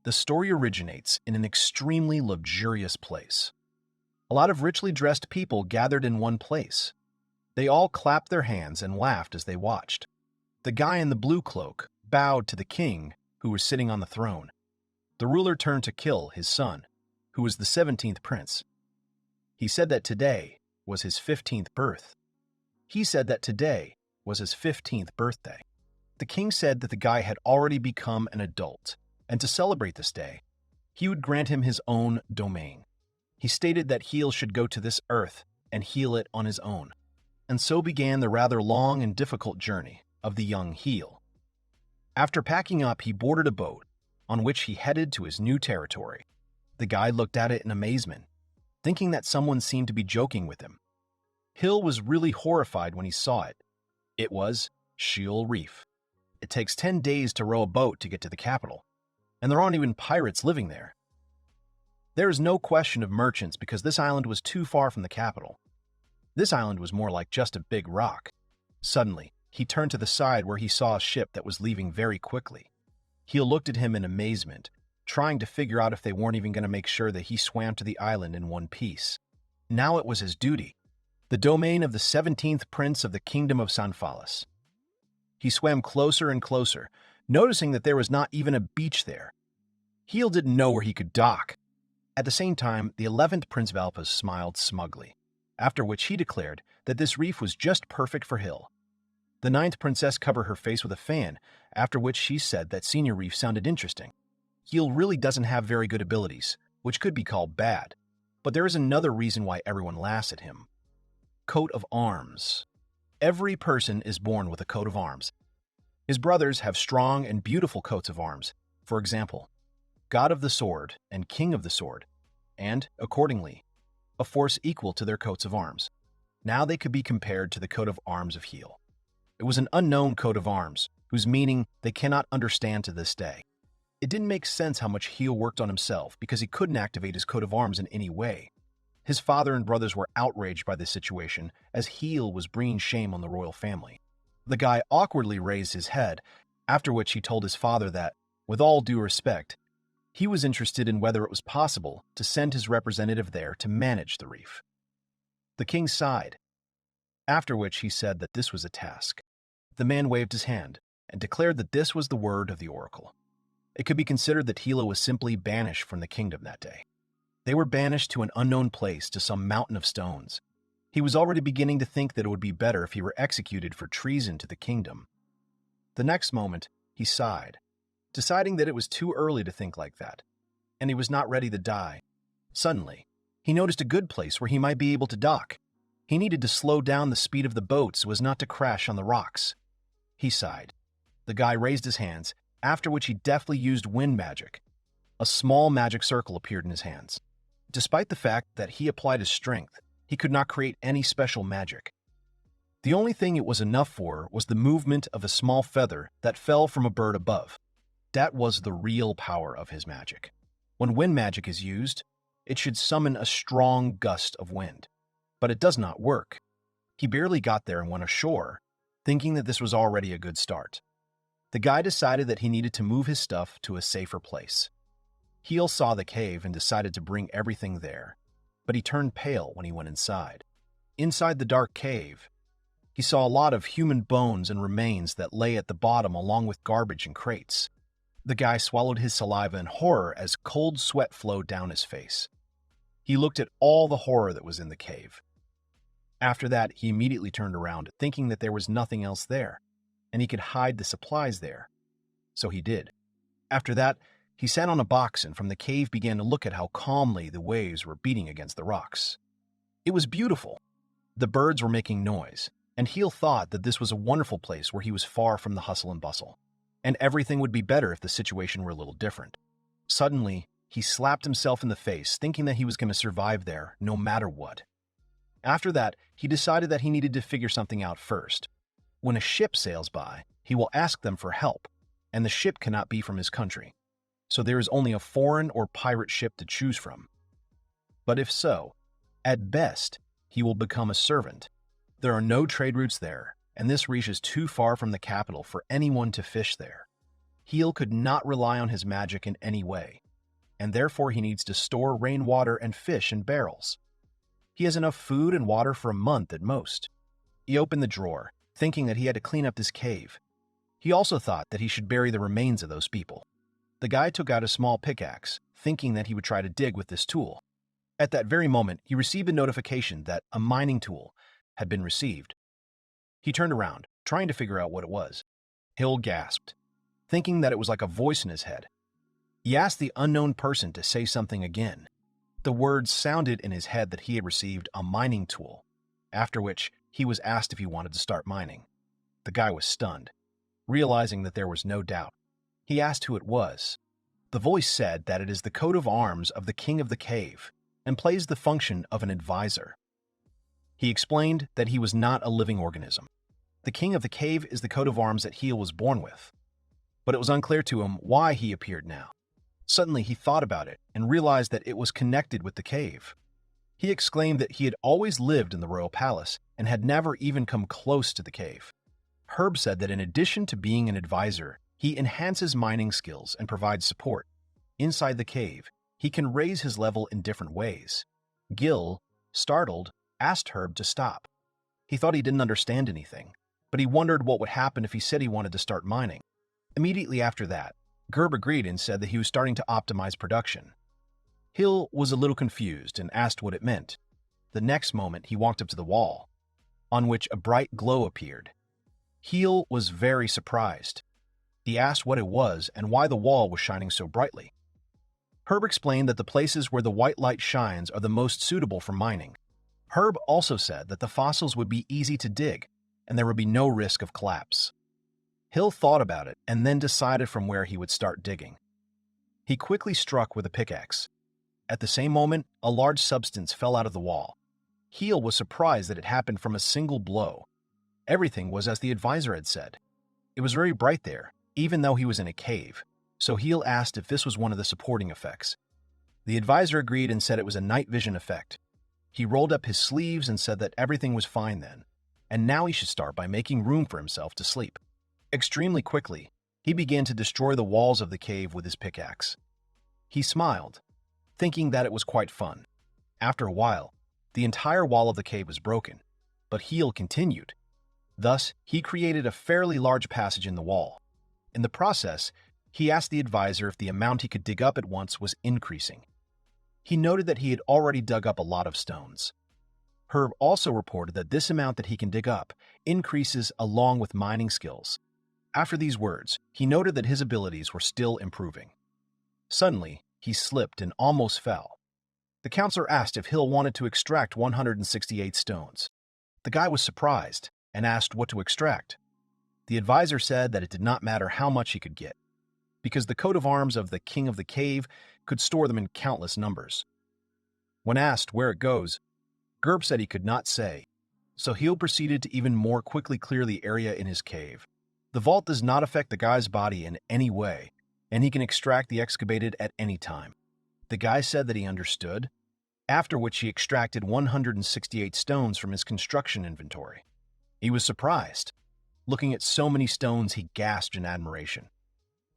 The story originates in an extremely luxurious place. A lot of richly dressed people gathered in one place. They all clapped their hands and laughed as they watched. The guy in the blue cloak bowed to the king, who was sitting on the throne. The ruler turned to kill his son, who was the 17th prince. He said that today was his 15th birth. He said that today was his 15th birthday. The king said that the guy had already become an adult, and to celebrate this day, he would grant him his own domain. He stated that Heal should go to this earth and heal it on his own. And so began the rather long and difficult journey of the young Heal. After packing up, he boarded a boat, on which he headed to his new territory. The guy looked at it in amazement, thinking that someone seemed to be joking with him. Hill was really horrified when he saw it. It was Sheol Reef. It takes 10 days to row a boat to get to the capital, and there aren't even pirates living there. There is no question of merchants because this island was too far from the capital. This island was more like just a big rock. Suddenly, he turned to the side where he saw a ship that was leaving very quickly. He looked at him in amazement, trying to figure out if they weren't even going to make sure that he swam to the island in one piece. Now it was his duty, the domain of the 17th prince of the Kingdom of Sanfaris. He swam closer and closer, noticing that there was not even a beach there. Heel didn't know where he could dock. At the same time, the 11th Prince of Alphas smiled smugly, after which he declared that this reef was just perfect for Hill. The 9th princess covered her face with a fan, after which she said that Senior Reef sounded interesting. Heel really doesn't have very good abilities, which could be called bad, but there is another reason why everyone laughs at him. Coat of arms. Every person is born with a coat of arms. His brothers have strong and beautiful coats of arms. For example, God of the Sword and King of the Sword, and, accordingly, a force equal to their coats of arms. Now they could be compared to the coat of arms of Heel. It was an unknown coat of arms, whose meaning they cannot understand to this day. It didn't make sense how much Heel worked on himself because he couldn't activate his coat of arms in any way. His father and brothers were outraged by this situation as Heel was bringing shame on the royal family. The guy awkwardly raised his head, after which he told his father that, with all due respect, he was interested in whether it was possible to send his representative there to manage the reef. The king sighed, after which he said that this was a task. The man waved his hand and declared that this was the word of the oracle. It could be considered that Hilo was simply banished from the kingdom that day. They were banished to an unknown place, to some mountain of stones. He was already beginning to think that it would be better if he were executed for treason to the kingdom. The next moment, he sighed, deciding that it was too early to think like that, and he was not ready to die. Suddenly, he noticed a good place where he might be able to dock. He needed to slow down the speed of the boat so as not to crash on the rocks. He sighed. The guy raised his hands, after which he deftly used wind magic. A small magic circle appeared in his hands. Despite the fact that he applied his strength, he could not create any special magic. The only thing it was enough for was the movement of a small feather that fell from a bird above. That was the real power of his magic. When wind magic is used, it should summon a strong gust of wind. But it does not work. He barely got there and went ashore, thinking that this was already a good start. The guy decided that he needed to move his stuff to a safer place. Heel saw the cave and decided to bring everything there, but he turned pale when he went inside. Inside the dark cave, he saw a lot of human bones and remains that lay at the bottom along with garbage and crates. The guy swallowed his saliva in horror as cold sweat flowed down his face. He looked at all the horror that was in the cave. After that, he immediately turned around, thinking that there was nothing else there, and he could hide the supplies there. So he did. After that, he sat on a box and from the cave began to look at how calmly the waves were beating against the rocks. It was beautiful. The birds were making noise, and Heel thought that this was a wonderful place where he was far from the hustle and bustle, and everything would be better if the situation were a little different. Suddenly, he slapped himself in the face, thinking that he was going to survive there no matter what. After that, he decided that he needed to figure something out first. When a ship sails by, he will ask them for help, and the ship cannot be from his country. So there is only a foreign or pirate ship to choose from. But if so, at best, he will become a servant. There are no trade routes there, and this reach is too far from the capital for anyone to fish there. Heal could not rely on his magic in any way, and therefore he needs to store rainwater and fish in barrels. He has enough food and water for a month at most. He opened the drawer, thinking that he had to clean up this cave. He also thought that he should bury the remains of those people. The guy took out a small pickaxe, thinking that he would try to dig with this tool. At that very moment, he received a notification that a mining tool had been received. He turned around, trying to figure out what it was. Hill gasped, thinking that it was like a voice in his head. He asked the unknown person to say something again. The words sounded in his head that he had received a mining tool, after which he was asked if he wanted to start mining. The guy was stunned, realizing that there was no doubt. He asked who it was. The voice said that it is the coat of arms of the King of the Cave and plays the function of an advisor. He explained that he was not a living organism. The King of the Cave is the coat of arms that Heal was born with, but it was unclear to him why he appeared now. Suddenly, he thought about it and realized that it was connected with the cave. He exclaimed that he had always lived in the royal palace and had never even come close to the cave. Herb said that in addition to being an advisor, he enhances mining skills and provides support. Inside the cave, he can raise his level in different ways. Gil, startled, asked Herb to stop. He thought he didn't understand anything, but he wondered what would happen if he said he wanted to start mining. Immediately after that, Gerb agreed and said that he was starting to optimize production. Hill was a little confused and asked what it meant. The next moment, he walked up to the wall, on which a bright glow appeared. Heal was very surprised. He asked what it was and why the wall was shining so brightly. Herb explained that the places where the white light shines are the most suitable for mining. Herb also said that the fossils would be easy to dig, and there would be no risk of collapse. Hill thought about it and then decided from where he would start digging. He quickly struck with a pickaxe. At the same moment, a large substance fell out of the wall. Heal was surprised that it happened from a single blow. Everything was as the advisor had said. It was very bright there, even though he was in a cave, so Heal asked if this was one of the supporting effects. The advisor agreed and said it was a night vision effect. He rolled up his sleeves and said that everything was fine then, and now he should start by making room for himself to sleep. Extremely quickly, he began to destroy the walls of the cave with his pickaxe. He smiled, thinking that it was quite fun. After a while, the entire wall of the cave was broken, but Heal continued. Thus, he created a fairly large passage in the wall. In the process, he asked the advisor if the amount he could dig up at once was increasing. He noted that he had already dug up a lot of stones. Herb also reported that this amount that he can dig up increases along with mining skills. After these words, he noted that his abilities were still improving. Suddenly, he slipped and almost fell. The counselor asked if Hill wanted to extract 168 stones. The guy was surprised and asked what to extract. The advisor said that it did not matter how much he could get, because the coat of arms of the King of the Cave could store them in countless numbers. When asked where it goes, Gerb said he could not say, so Heal proceeded to even more quickly clear the area in his cave. The vault does not affect the guy's body in any way, and he can extract the excavated at any time. The guy said that he understood, after which he extracted 168 stones from his construction inventory. He was surprised. Looking at so many stones, he gasped in admiration.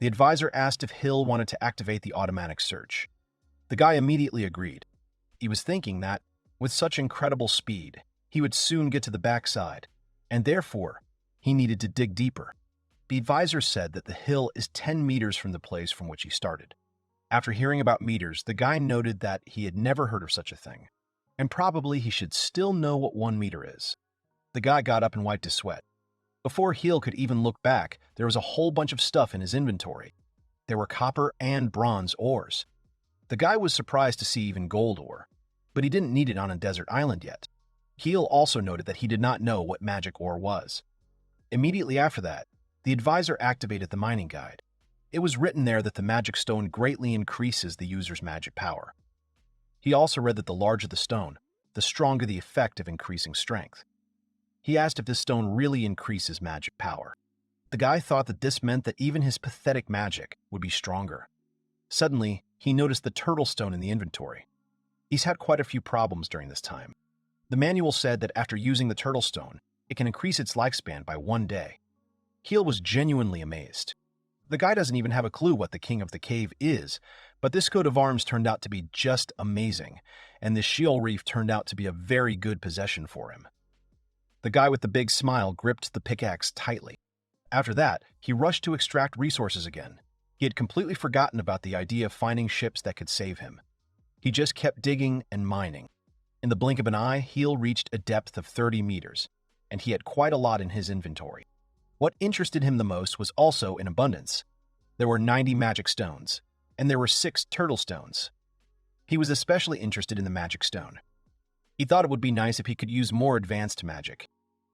The advisor asked if Hill wanted to activate the automatic search. The guy immediately agreed. He was thinking that, with such incredible speed, he would soon get to the backside, and therefore, he needed to dig deeper. The advisor said that the hill is 10 meters from the place from which he started. After hearing about meters, the guy noted that he had never heard of such a thing, and probably he should still know what 1 meter is. The guy got up and wiped his sweat. Before Heal could even look back, there was a whole bunch of stuff in his inventory. There were copper and bronze ores. The guy was surprised to see even gold ore, but he didn't need it on a desert island yet. Heal also noted that he did not know what magic ore was. Immediately after that, the advisor activated the mining guide. It was written there that the magic stone greatly increases the user's magic power. He also read that the larger the stone, the stronger the effect of increasing strength. He asked if this stone really increases magic power. The guy thought that this meant that even his pathetic magic would be stronger. Suddenly, he noticed the turtle stone in the inventory. He's had quite a few problems during this time. The manual said that after using the turtle stone, it can increase its lifespan by 1 day. Heal was genuinely amazed. The guy doesn't even have a clue what the king of the cave is, but this coat of arms turned out to be just amazing, and this shield reef turned out to be a very good possession for him. The guy with the big smile gripped the pickaxe tightly. After that, he rushed to extract resources again. He had completely forgotten about the idea of finding ships that could save him. He just kept digging and mining. In the blink of an eye, Heel reached a depth of 30 meters, and he had quite a lot in his inventory. What interested him the most was also in abundance. There were 90 magic stones, and there were 6 turtle stones. He was especially interested in the magic stone. He thought it would be nice if he could use more advanced magic.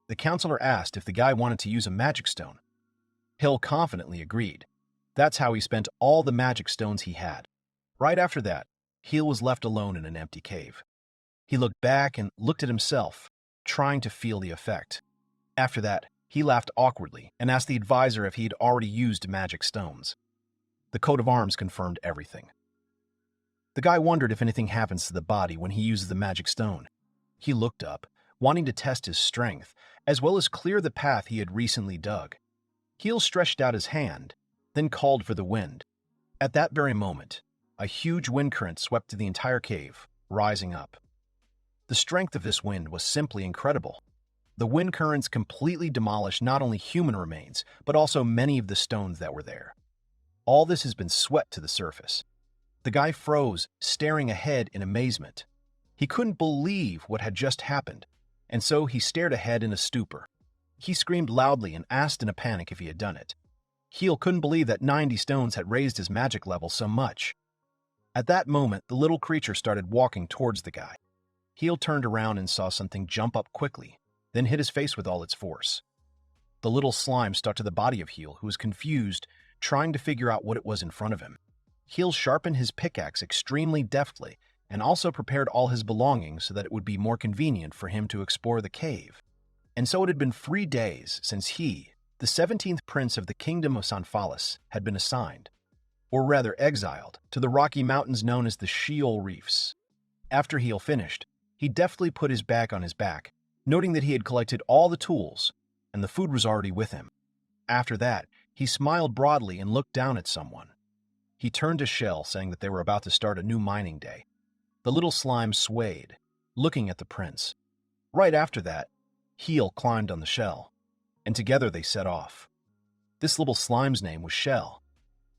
The counselor asked if the guy wanted to use a magic stone. Hill confidently agreed. That's how he spent all the magic stones he had. Right after that, Heel was left alone in an empty cave. He looked back and looked at himself, trying to feel the effect. After that, he laughed awkwardly and asked the advisor if he had already used magic stones. The coat of arms confirmed everything. The guy wondered if anything happens to the body when he uses the magic stone. He looked up, wanting to test his strength, as well as clear the path he had recently dug. Heel stretched out his hand, then called for the wind. At that very moment, a huge wind current swept through the entire cave, rising up. The strength of this wind was simply incredible. The wind currents completely demolished not only human remains, but also many of the stones that were there. All this has been swept to the surface. The guy froze, staring ahead in amazement. He couldn't believe what had just happened, and so he stared ahead in a stupor. He screamed loudly and asked in a panic if he had done it. Heel couldn't believe that 90 stones had raised his magic level so much. At that moment, the little creature started walking towards the guy. Heel turned around and saw something jump up quickly, then hit his face with all its force. The little slime stuck to the body of Heel, who was confused, trying to figure out what it was in front of him. Heel sharpened his pickaxe extremely deftly and also prepared all his belongings so that it would be more convenient for him to explore the cave. And so it had been 3 days since he, the 17th prince of the Kingdom of Sanfaris, had been assigned, or rather exiled, to the rocky mountains known as the Sheol Reefs. After Heel finished, he deftly put his bag on his back, noting that he had collected all the tools, and the food was already with him. After that, he smiled broadly and looked down at someone. He turned to Shell, saying that they were about to start a new mining day. The little slime swayed, looking at the prince. Right after that, Heel climbed on the shell, and together they set off. This little slime's name was Shell,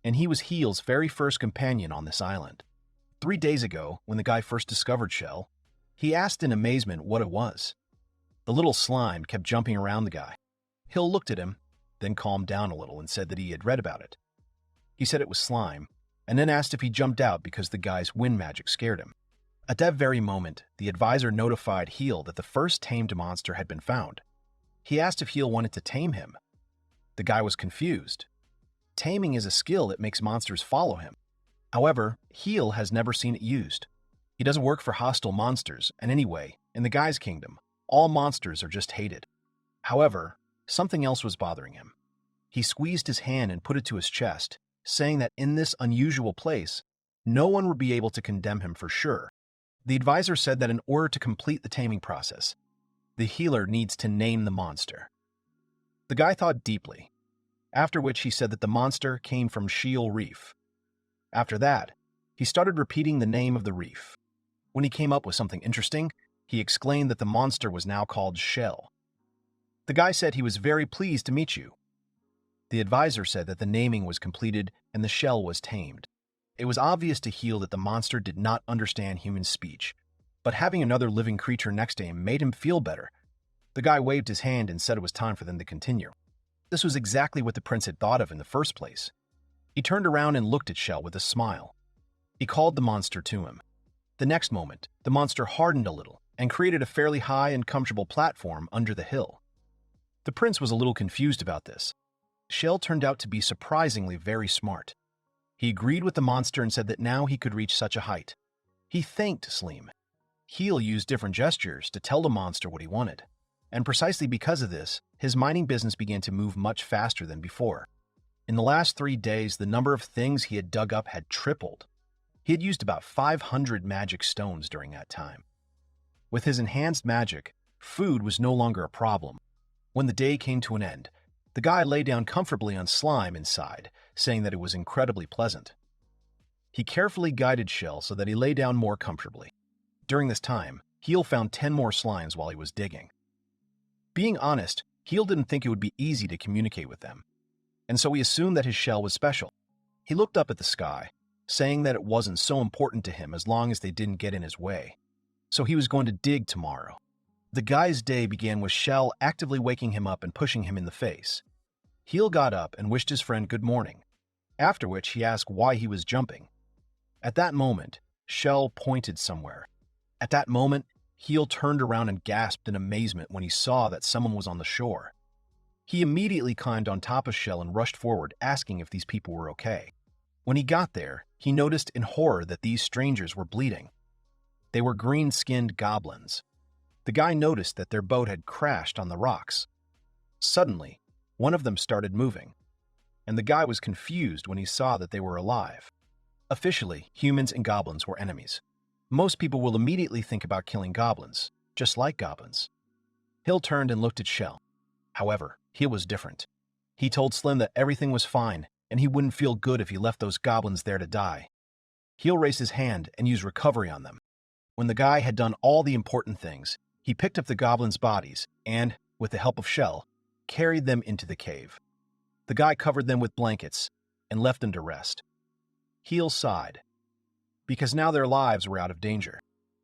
and he was Heel's very first companion on this island. 3 days ago, when the guy first discovered Shell, he asked in amazement what it was. The little slime kept jumping around the guy. Heel looked at him, then calmed down a little and said that he had read about it. He said it was slime, and then asked if he jumped out because the guy's wind magic scared him. At that very moment, the advisor notified Heel that the first tamed monster had been found. He asked if Heel wanted to tame him. The guy was confused. Taming is a skill that makes monsters follow him. However, Heel has never seen it used. He doesn't work for hostile monsters, and anyway, in the guy's kingdom, all monsters are just hated. However, something else was bothering him. He squeezed his hand and put it to his chest, saying that in this unusual place, no one would be able to condemn him for sure. The advisor said that in order to complete the taming process, the healer needs to name the monster. The guy thought deeply, after which he said that the monster came from Sheol Reef. After that, he started repeating the name of the reef. When he came up with something interesting, he exclaimed that the monster was now called Shell. The guy said he was very pleased to meet you. The advisor said that the naming was completed and the shell was tamed. It was obvious to Heel that the monster did not understand human speech, but having another living creature next to him made him feel better. The guy waved his hand and said it was time for them to continue. This was exactly what the prince had thought of in the first place. He turned around and looked at Shell with a smile. He called the monster to him. The next moment, the monster hardened a little and created a fairly high and comfortable platform under the hill. The prince was a little confused about this. Shell turned out to be surprisingly very smart. He agreed with the monster and said that now he could reach such a height. He thanked Sleem. Heel used different gestures to tell the monster what he wanted, and precisely because of this, his mining business began to move much faster than before. In the last 3 days, the number of things he had dug up had tripled. He had used about 500 magic stones during that time. With his enhanced magic, food was no longer a problem. When the day came to an end, The guy lay down comfortably on slime inside, saying that it was incredibly pleasant. He carefully guided Shell so that he lay down more comfortably. During this time, Heel found 10 more slimes while he was digging. Being honest, Heel didn't think it would be easy to communicate with them, and so he assumed that his shell was special. He looked up at the sky, saying that it wasn't so important to him as long as they didn't get in his way. So he was going to dig tomorrow. The guy's day began with Shell actively waking him up and pushing him in the face. Heel got up and wished his friend good morning, after which he asked why he was jumping. At that moment, Shell pointed somewhere. At that moment, Heel turned around and gasped in amazement when he saw that someone was on the shore. He immediately climbed on top of Shell and rushed forward, asking if these people were okay. When he got there, he noticed in horror that these strangers were bleeding. They were green-skinned goblins. The guy noticed that their boat had crashed on the rocks. Suddenly, one of them started moving, and the guy was confused when he saw that they were alive. Officially, humans and goblins were enemies. Most people will immediately think about killing goblins, just like goblins. Hill turned and looked at Shell. However, Heel was different. He told Slim that everything was fine, and he wouldn't feel good if he left those goblins there to die. Heel raised his hand and used recovery on them. When the guy had done all the important things, he picked up the goblins' bodies and, with the help of Shell, carried them into the cave. The guy covered them with blankets and left them to rest. Heel sighed, because now their lives were out of danger.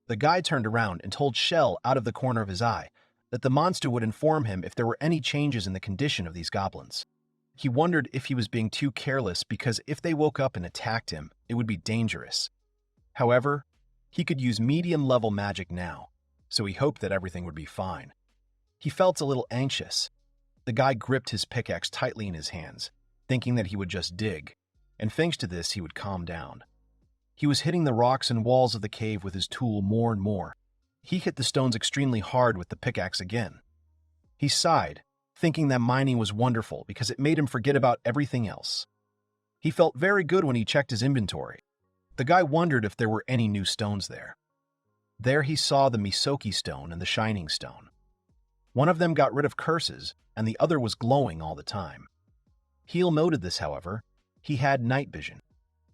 The guy turned around and told Shell out of the corner of his eye that the monster would inform him if there were any changes in the condition of these goblins. He wondered if he was being too careless because if they woke up and attacked him, it would be dangerous. However, he could use medium-level magic now, so he hoped that everything would be fine. He felt a little anxious. The guy gripped his pickaxe tightly in his hands, thinking that he would just dig, and thanks to this he would calm down. He was hitting the rocks and walls of the cave with his tool more and more. He hit the stones extremely hard with the pickaxe again. He sighed, thinking that mining was wonderful because it made him forget about everything else. He felt very good when he checked his inventory. The guy wondered if there were any new stones there. There he saw the Misoki stone and the Shining stone. One of them got rid of curses, and the other was glowing all the time. Heel noted this, however. He had night vision.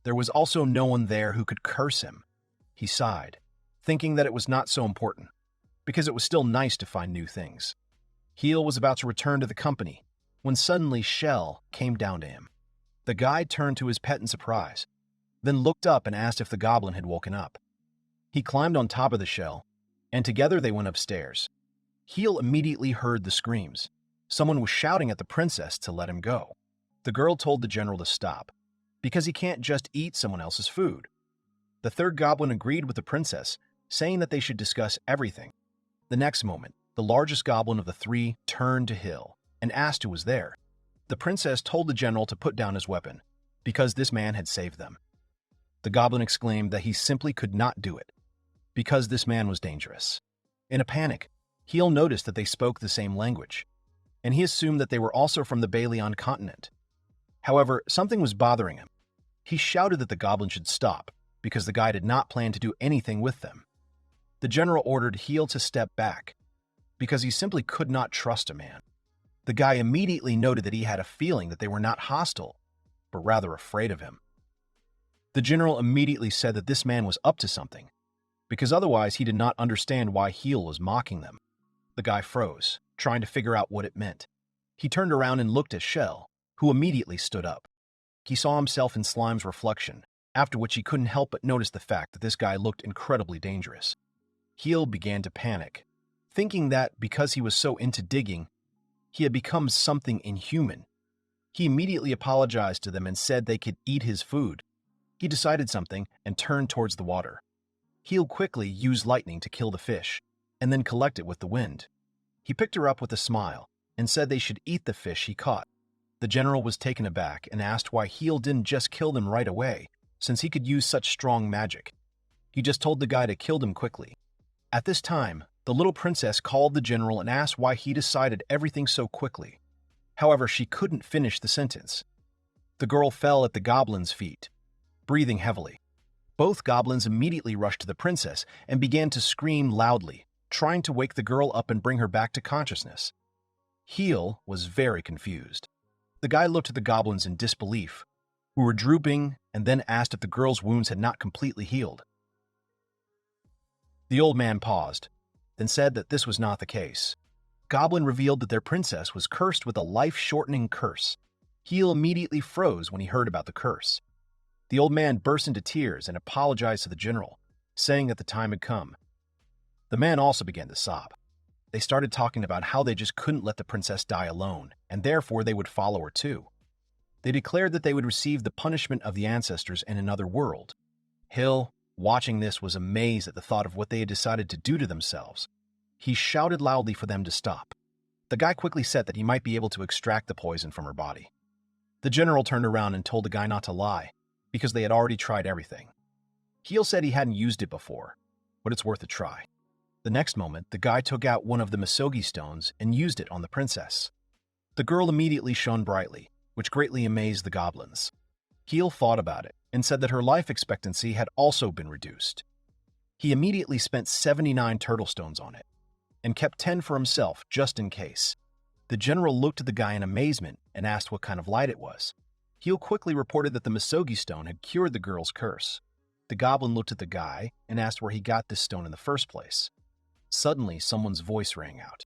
There was also no one there who could curse him. He sighed, thinking that it was not so important, because it was still nice to find new things. Heel was about to return to the company, when suddenly Shell came down to him. The guy turned to his pet in surprise, then looked up and asked if the goblin had woken up. He climbed on top of the shell, and together they went upstairs. Heel immediately heard the screams. Someone was shouting at the princess to let him go. The girl told the general to stop, because he can't just eat someone else's food. The third goblin agreed with the princess, saying that they should discuss everything. The next moment, the largest goblin of the three turned to Hill and asked who was there. The princess told the general to put down his weapon, because this man had saved them. The goblin exclaimed that he simply could not do it, because this man was dangerous. In a panic, Heel noticed that they spoke the same language, and he assumed that they were also from the Baleon continent. However, something was bothering him. He shouted that the goblin should stop, because the guy did not plan to do anything with them. The general ordered Heel to step back, because he simply could not trust a man. The guy immediately noted that he had a feeling that they were not hostile, but rather afraid of him. The general immediately said that this man was up to something, because otherwise he did not understand why Heel was mocking them. The guy froze, trying to figure out what it meant. He turned around and looked at Shell, who immediately stood up. He saw himself in Slime's reflection, after which he couldn't help but notice the fact that this guy looked incredibly dangerous. Heel began to panic, thinking that because he was so into digging, he had become something inhuman. He immediately apologized to them and said they could eat his food. He decided something and turned towards the water. Heel quickly used lightning to kill the fish, and then collect it with the wind. He picked her up with a smile and said they should eat the fish he caught. The general was taken aback and asked why Heel didn't just kill them right away, since he could use such strong magic. He just told the guy to kill them quickly. At this time, the little princess called the general and asked why he decided everything so quickly. However, she couldn't finish the sentence. The girl fell at the goblin's feet, breathing heavily. Both goblins immediately rushed to the princess and began to scream loudly, trying to wake the girl up and bring her back to consciousness. Heel was very confused. The guy looked at the goblins in disbelief, who were drooping, and then asked if the girl's wounds had not completely healed. The old man paused, then said that this was not the case. Goblin revealed that their princess was cursed with a life-shortening curse. Heel immediately froze when he heard about the curse. The old man burst into tears and apologized to the general, saying that the time had come. The man also began to sob. They started talking about how they just couldn't let the princess die alone, and therefore they would follow her too. They declared that they would receive the punishment of the ancestors in another world. Hill, watching this, was amazed at the thought of what they had decided to do to themselves. He shouted loudly for them to stop. The guy quickly said that he might be able to extract the poison from her body. The general turned around and told the guy not to lie, because they had already tried everything. Heel said he hadn't used it before, but it's worth a try. The next moment, the guy took out one of the measly stones and used it on the princess. The girl immediately shone brightly, which greatly amazed the goblins. Heel thought about it and said that her life expectancy had also been reduced. He immediately spent 79 turtle stones on it, and kept 10 for himself just in case. The general looked at the guy in amazement and asked what kind of light it was. Heel quickly reported that the measly stone had cured the girl's curse. The goblin looked at the guy and asked where he got this stone in the first place. Suddenly, someone's voice rang out.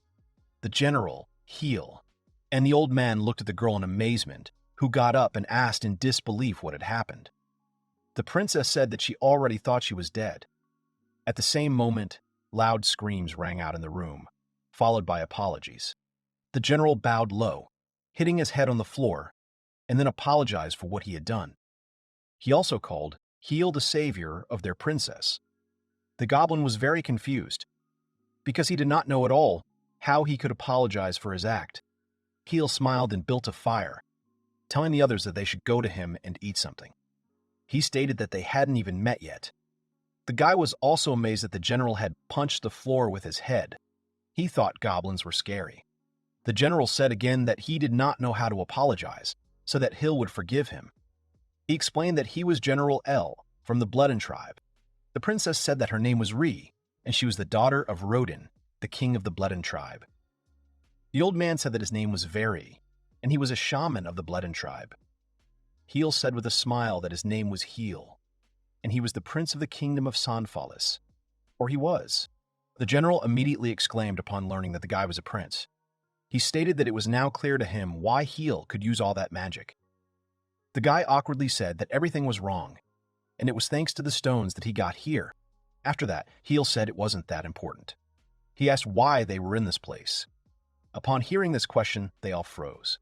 The general, Heel, and the old man looked at the girl in amazement, who got up and asked in disbelief what had happened. The princess said that she already thought she was dead. At the same moment, loud screams rang out in the room, followed by apologies. The general bowed low, hitting his head on the floor, and then apologized for what he had done. He also called Heel the savior of their princess. The goblin was very confused, because he did not know at all how he could apologize for his act. Heel smiled and built a fire, telling the others that they should go to him and eat something. He stated that they hadn't even met yet. The guy was also amazed that the general had punched the floor with his head. He thought goblins were scary. The general said again that he did not know how to apologize, so that Hill would forgive him. He explained that he was General L from the Bloodin tribe. The princess said that her name was Ri, and she was the daughter of Rodin, the king of the Bloodin tribe. The old man said that his name was Veri, and he was a shaman of the Bloodin tribe. Heel said with a smile that his name was Heel, and he was the prince of the Kingdom of Sanfaris, or he was. The general immediately exclaimed upon learning that the guy was a prince. He stated that it was now clear to him why Heel could use all that magic. The guy awkwardly said that everything was wrong, and it was thanks to the stones that he got here. After that, Heel said it wasn't that important. He asked why they were in this place. Upon hearing this question, they all froze.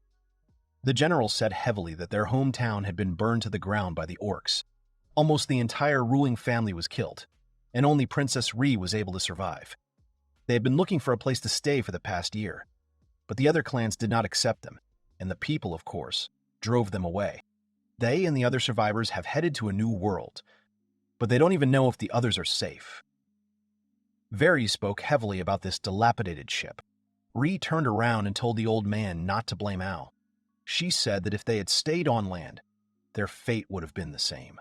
The general said heavily that their hometown had been burned to the ground by the orcs. Almost the entire ruling family was killed, and only Princess Ri was able to survive. They had been looking for a place to stay for the past year, but the other clans did not accept them, and the people, of course, drove them away. They and the other survivors have headed to a new world, but they don't even know if the others are safe. Veri spoke heavily about this dilapidated ship. Ri turned around and told the old man not to blame Al. She said that if they had stayed on land, their fate would have been the same.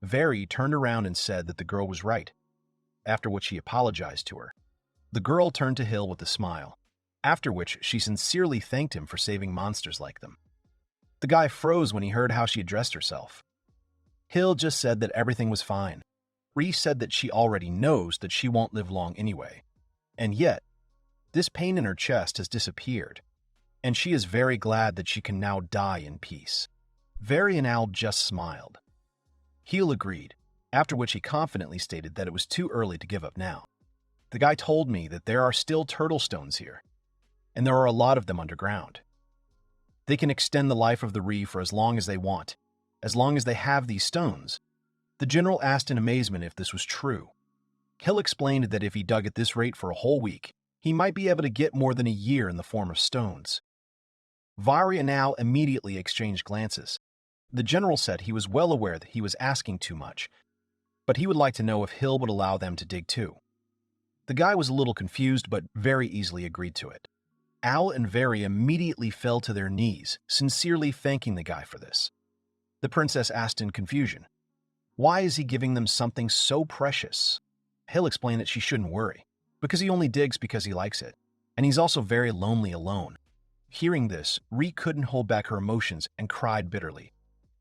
Veri turned around and said that the girl was right, after which he apologized to her. The girl turned to Hill with a smile, after which she sincerely thanked him for saving monsters like them. The guy froze when he heard how she addressed herself. Hill just said that everything was fine. Ri said that she already knows that she won't live long anyway. And yet, this pain in her chest has disappeared, and she is very glad that she can now die in peace. Veri and Al just smiled. Heel agreed, after which he confidently stated that it was too early to give up now. The guy told me that there are still turtle stones here, and there are a lot of them underground. They can extend the life of the Ri for as long as they want, as long as they have these stones. The general asked in amazement if this was true. Hill explained that if he dug at this rate for a whole week, he might be able to get more than a year in the form of stones. Vari and Al immediately exchanged glances. The general said he was well aware that he was asking too much, but he would like to know if Hill would allow them to dig too. The guy was a little confused, but very easily agreed to it. Al and Veri immediately fell to their knees, sincerely thanking the guy for this. The princess asked in confusion, why is he giving them something so precious? Hill explained that she shouldn't worry, because he only digs because he likes it, and he's also very lonely alone. Hearing this, Ree couldn't hold back her emotions and cried bitterly.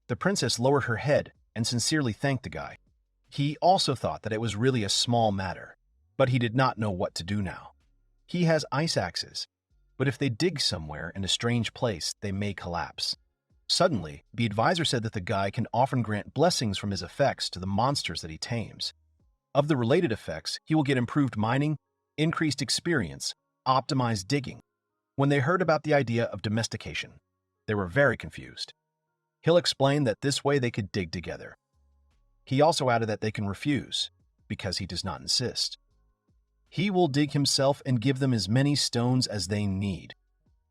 The princess lowered her head and sincerely thanked the guy. He also thought that it was really a small matter, but he did not know what to do now. He has ice axes, but if they dig somewhere in a strange place, they may collapse. Suddenly, the advisor said that the guy can often grant blessings from his effects to the monsters that he tames. Of the related effects, he will get improved mining, increased experience, optimized digging. When they heard about the idea of domestication, they were very confused. Hill explained that this way they could dig together. He also added that they can refuse, because he does not insist. He will dig himself and give them as many stones as they need.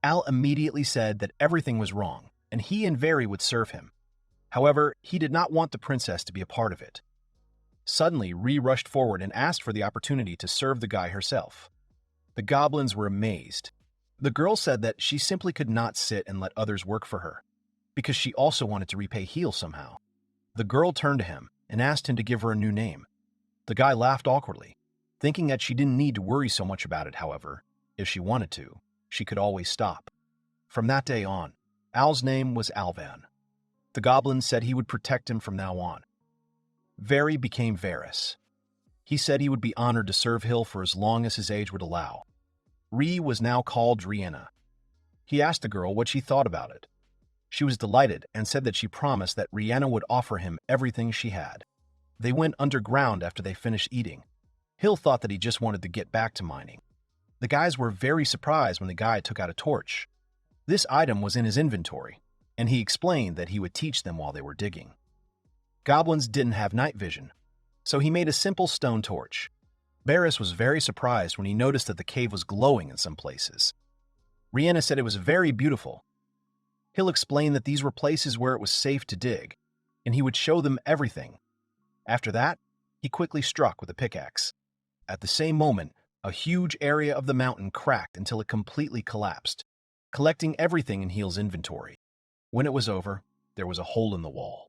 Al immediately said that everything was wrong, and he and Very would serve him. However, he did not want the princess to be a part of it. Suddenly, Ree rushed forward and asked for the opportunity to serve the guy herself. The goblins were amazed. The girl said that she simply could not sit and let others work for her, because she also wanted to repay Heel somehow. The girl turned to him and asked him to give her a new name. The guy laughed awkwardly, thinking that she didn't need to worry so much about it. However, if she wanted to, she could always stop. From that day on, Al's name was Alvan. The goblin said he would protect him from now on. Very became Varys. He said he would be honored to serve Hill for as long as his age would allow. Ree was now called Rihanna. He asked the girl what she thought about it. She was delighted and said that she promised that Rihanna would offer him everything she had. They went underground after they finished eating. Hill thought that he just wanted to get back to mining. The guys were very surprised when the guy took out a torch. This item was in his inventory, and he explained that he would teach them while they were digging. Goblins didn't have night vision, so he made a simple stone torch. Varys was very surprised when he noticed that the cave was glowing in some places. Rihanna said it was very beautiful. Hill explained that these were places where it was safe to dig, and he would show them everything. After that, he quickly struck with a pickaxe. At the same moment, a huge area of the mountain cracked until it completely collapsed, collecting everything in Hill's inventory. When it was over, there was a hole in the wall.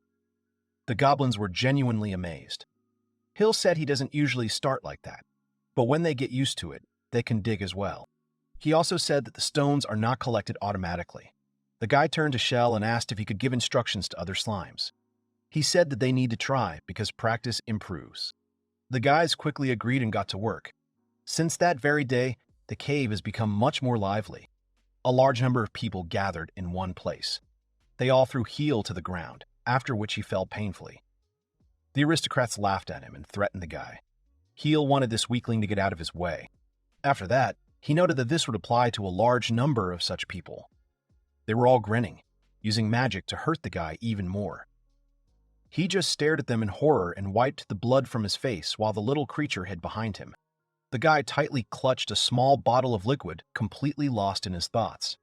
The goblins were genuinely amazed. Hill said he doesn't usually start like that, but when they get used to it, they can dig as well. He also said that the stones are not collected automatically. The guy turned to Shell and asked if he could give instructions to other slimes. He said that they need to try because practice improves. The guys quickly agreed and got to work. Since that very day, the cave has become much more lively. A large number of people gathered in one place. They all threw Heel to the ground, after which he fell painfully. The aristocrats laughed at him and threatened the guy. Heel wanted this weakling to get out of his way. After that, he noted that this would apply to a large number of such people. They were all grinning, using magic to hurt the guy even more. He just stared at them in horror and wiped the blood from his face while the little creature hid behind him. The guy tightly clutched a small bottle of liquid, completely lost in his thoughts.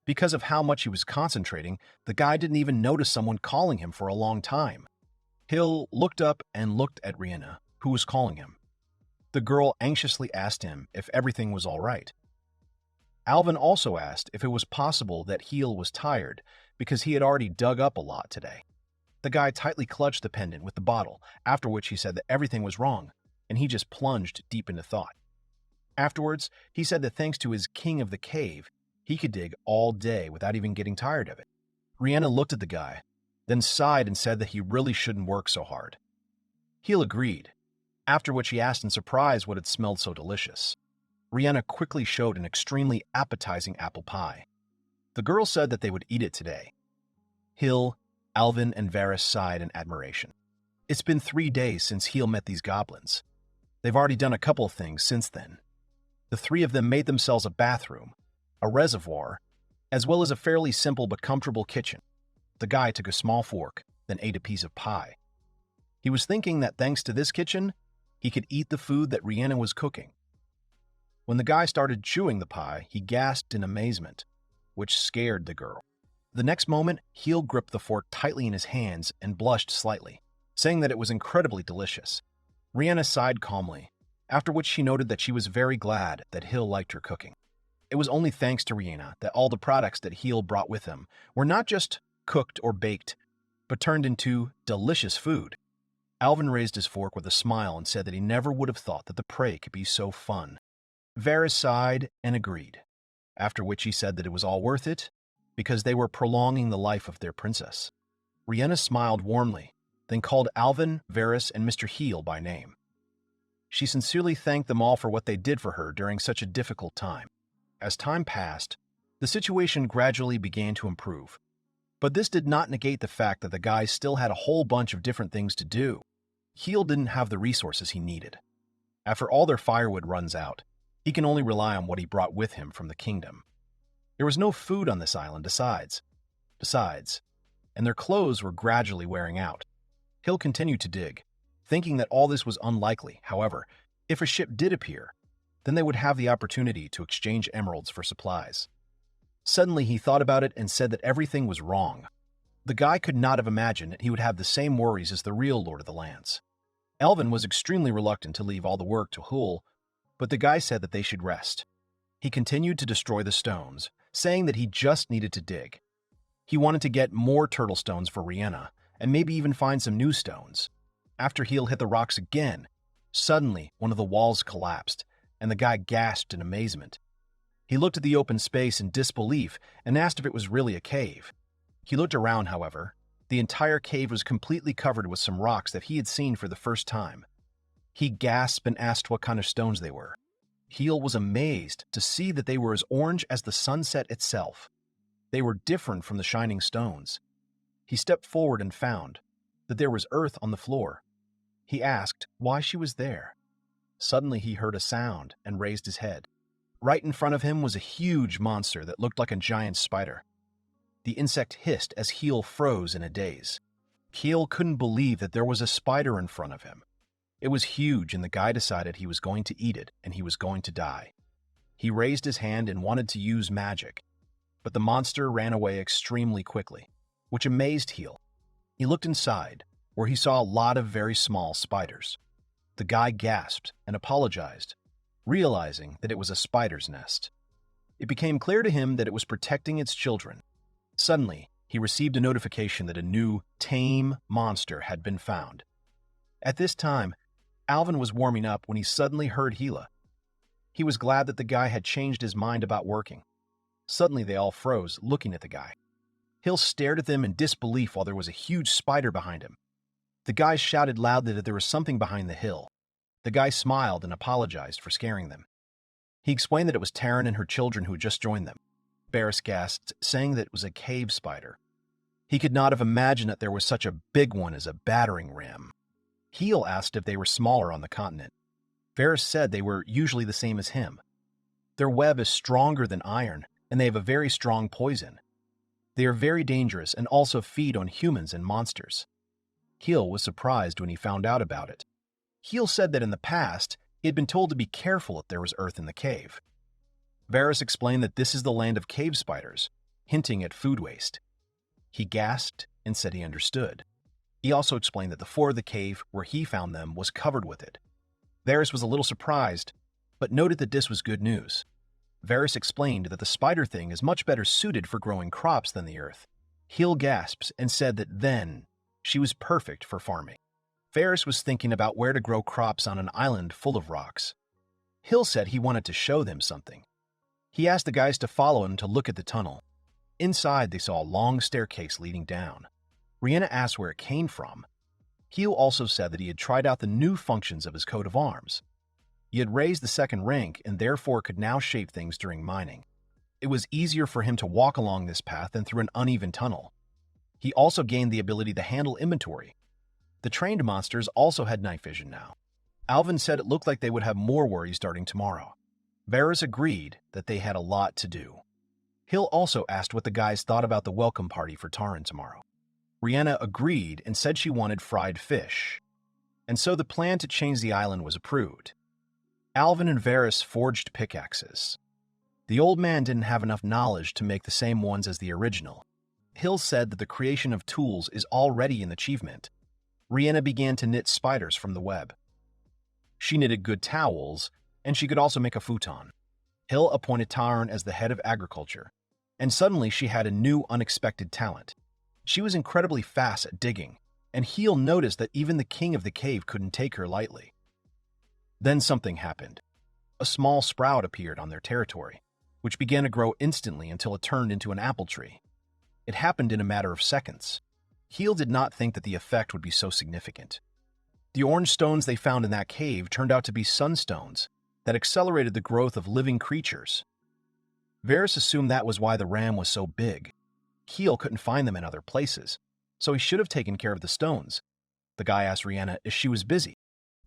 Because of how much he was concentrating, the guy didn't even notice someone calling him for a long time. Hill looked up and looked at Rihanna, who was calling him. The girl anxiously asked him if everything was all right. Alvin also asked if it was possible that Heel was tired because he had already dug up a lot today. The guy tightly clutched the pendant with the bottle, after which he said that everything was wrong, and he just plunged deep into thought. Afterwards, he said that thanks to his king of the cave, he could dig all day without even getting tired of it. Rihanna looked at the guy, then sighed and said that he really shouldn't work so hard. Heel agreed, after which he asked in surprise what had smelled so delicious. Rihanna quickly showed an extremely appetizing apple pie. The girl said that they would eat it today. Hill, Alvin, and Varys sighed in admiration. It's been 3 days since Heel met these goblins. They've already done a couple of things since then. The 3 of them made themselves a bathroom, a reservoir, as well as a fairly simple but comfortable kitchen. The guy took a small fork, then ate a piece of pie. He was thinking that thanks to this kitchen, he could eat the food that Rihanna was cooking. When the guy started chewing the pie, he gasped in amazement, which scared the girl. The next moment, Heel gripped the fork tightly in his hands and blushed slightly, saying that it was incredibly delicious. Rihanna sighed calmly, after which she noted that she was very glad that Hill liked her cooking. It was only thanks to Rihanna that all the products that Heel brought with him were not just cooked or baked, but turned into delicious food. Alvin raised his fork with a smile and said that he never would have thought that the prey could be so fun. Varys sighed and agreed. after which he said that it was all worth it because they were prolonging the life of their princess. Rihanna smiled warmly, then called Alvin, Varys, and Mr. Heel by name. She sincerely thanked them all for what they did for her during such a difficult time. As time passed, the situation gradually began to improve. But this did not negate the fact that the guys still had a whole bunch of different things to do. Heel didn't have the resources he needed. After all their firewood runs out, he can only rely on what he brought with him from the kingdom. There was no food on this island besides, and their clothes were gradually wearing out. Hill continued to dig, thinking that all this was unlikely. However, if a ship did appear, then they would have the opportunity to exchange emeralds for supplies. Suddenly, he thought about it and said that everything was wrong. The guy could not have imagined that he would have the same worries as the real Lord of the Lands. Elvin was extremely reluctant to leave all the work to Hull, but the guy said that they should rest. He continued to destroy the stones, saying that he just needed to dig. He wanted to get more turtle stones for Rihanna, and maybe even find some new stones. After Heel hit the rocks again, suddenly one of the walls collapsed, and the guy gasped in amazement. He looked at the open space in disbelief and asked if it was really a cave. He looked around, however. The entire cave was completely covered with some rocks that he had seen for the first time. He gasped and asked what kind of stones they were. Heel was amazed to see that they were as orange as the sunset itself. They were different from the shining stones. He stepped forward and found that there was earth on the floor. He asked why she was there. Suddenly he heard a sound and raised his head. Right in front of him was a huge monster that looked like a giant spider. The insect hissed as Heel froze in a daze. Heel couldn't believe that there was a spider in front of him. It was huge, and the guy decided he was going to eat it and he was going to die. He raised his hand and wanted to use magic, but the monster ran away extremely quickly, which amazed Heel. He looked inside, where he saw a lot of very small spiders. The guy gasped and apologized, realizing that it was a spider's nest. It became clear to him that it was protecting its children. Suddenly, he received a notification that a new, tame monster had been found. At this time, Alvin was warming up when he suddenly heard Hela. He was glad that the guy had changed his mind about working. Suddenly, they all froze, looking at the guy. Hill stared at them in disbelief while there was a huge spider behind him. The guys shouted loudly that there was something behind the hill. The guy smiled and apologized for scaring them. He explained that it was Taryn and her children who had just joined them. Barris gasped, saying that it was a cave spider. He could not have imagined that there was such a big one as a battering ram. Heel asked if they were smaller on the continent. Varys said they were usually the same as him. Their web is stronger than iron, and they have a very strong poison. They are very dangerous and also feed on humans and monsters. Heel was surprised when he found out about it. Heel said that in the past, he had been told to be careful if there was earth in the cave. Varys explained that this is the land of cave spiders, hinting at food waste. He gasped and said he understood. He also explained that the floor of the cave where he found them was covered with it. Varys was a little surprised, but noted that this was good news. Varys explained that the spider thing is much better suited for growing crops than the earth. Heel gasps and said that then she was perfect for farming. Varys was thinking about where to grow crops on an island full of rocks. Hill said he wanted to show them something. He asked the guys to follow him to look at the tunnel. Inside, they saw a long staircase leading down. Rihanna asked where it came from. Heel also said that he had tried out the new functions of his coat of arms. He had raised the second rank and therefore could now shape things during mining. It was easier for him to walk along this path than through an uneven tunnel. He also gained the ability to handle inventory. The trained monsters also had night vision now. Alvin said it looked like they would have more worries starting tomorrow. Varys agreed that they had a lot to do. Hill also asked what the guys thought about the welcome party for Taran tomorrow. Rihanna agreed and said she wanted fried fish. And so the plan to change the island was approved. Alvin and Varys forged pickaxes. The old man didn't have enough knowledge to make the same ones as the original. Hill said that the creation of tools is already an achievement. Rihanna began to knit spiders from the web. She knitted good towels, and she could also make a futon. Hill appointed Taran as the head of agriculture, and suddenly she had a new unexpected talent. She was incredibly fast at digging, and Heel noticed that even the king of the cave couldn't take her lightly. Then something happened. A small sprout appeared on their territory, which began to grow instantly until it turned into an apple tree. It happened in a matter of seconds. Heel did not think that the effect would be so significant. The orange stones they found in that cave turned out to be sunstones that accelerated the growth of living creatures. Varys assumed that was why the ram was so big. Heel couldn't find them in other places, so he should have taken care of the stones. The guy asked Rhianna if she was busy.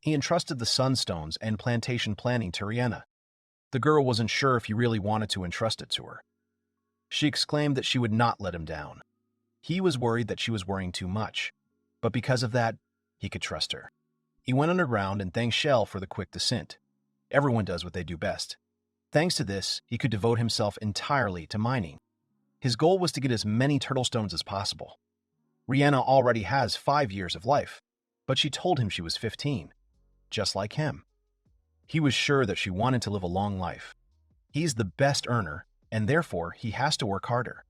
He entrusted the sunstones and plantation planning to Rhianna. The girl wasn't sure if he really wanted to entrust it to her. She exclaimed that she would not let him down. He was worried that she was worrying too much, but because of that, he could trust her. He went underground and thanked Shell for the quick descent. Everyone does what they do best. Thanks to this, he could devote himself entirely to mining. His goal was to get as many turtle stones as possible. Rhianna already has 5 years of life, but she told him she was 15, just like him. He was sure that she wanted to live a long life. He's the best earner, and therefore he has to work harder.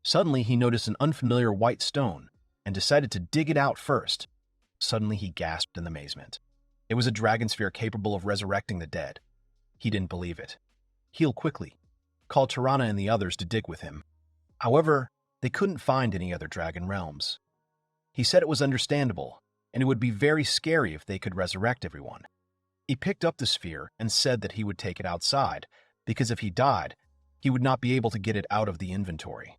Suddenly, he noticed an unfamiliar white stone and decided to dig it out first. Suddenly, he gasped in amazement. It was a dragon sphere capable of resurrecting the dead. He didn't believe it. Heel quickly called Tirana and the others to dig with him. However, they couldn't find any other dragon realms. He said it was understandable, and it would be very scary if they could resurrect everyone. He picked up the sphere and said that he would take it outside, because if he died, he would not be able to get it out of the inventory.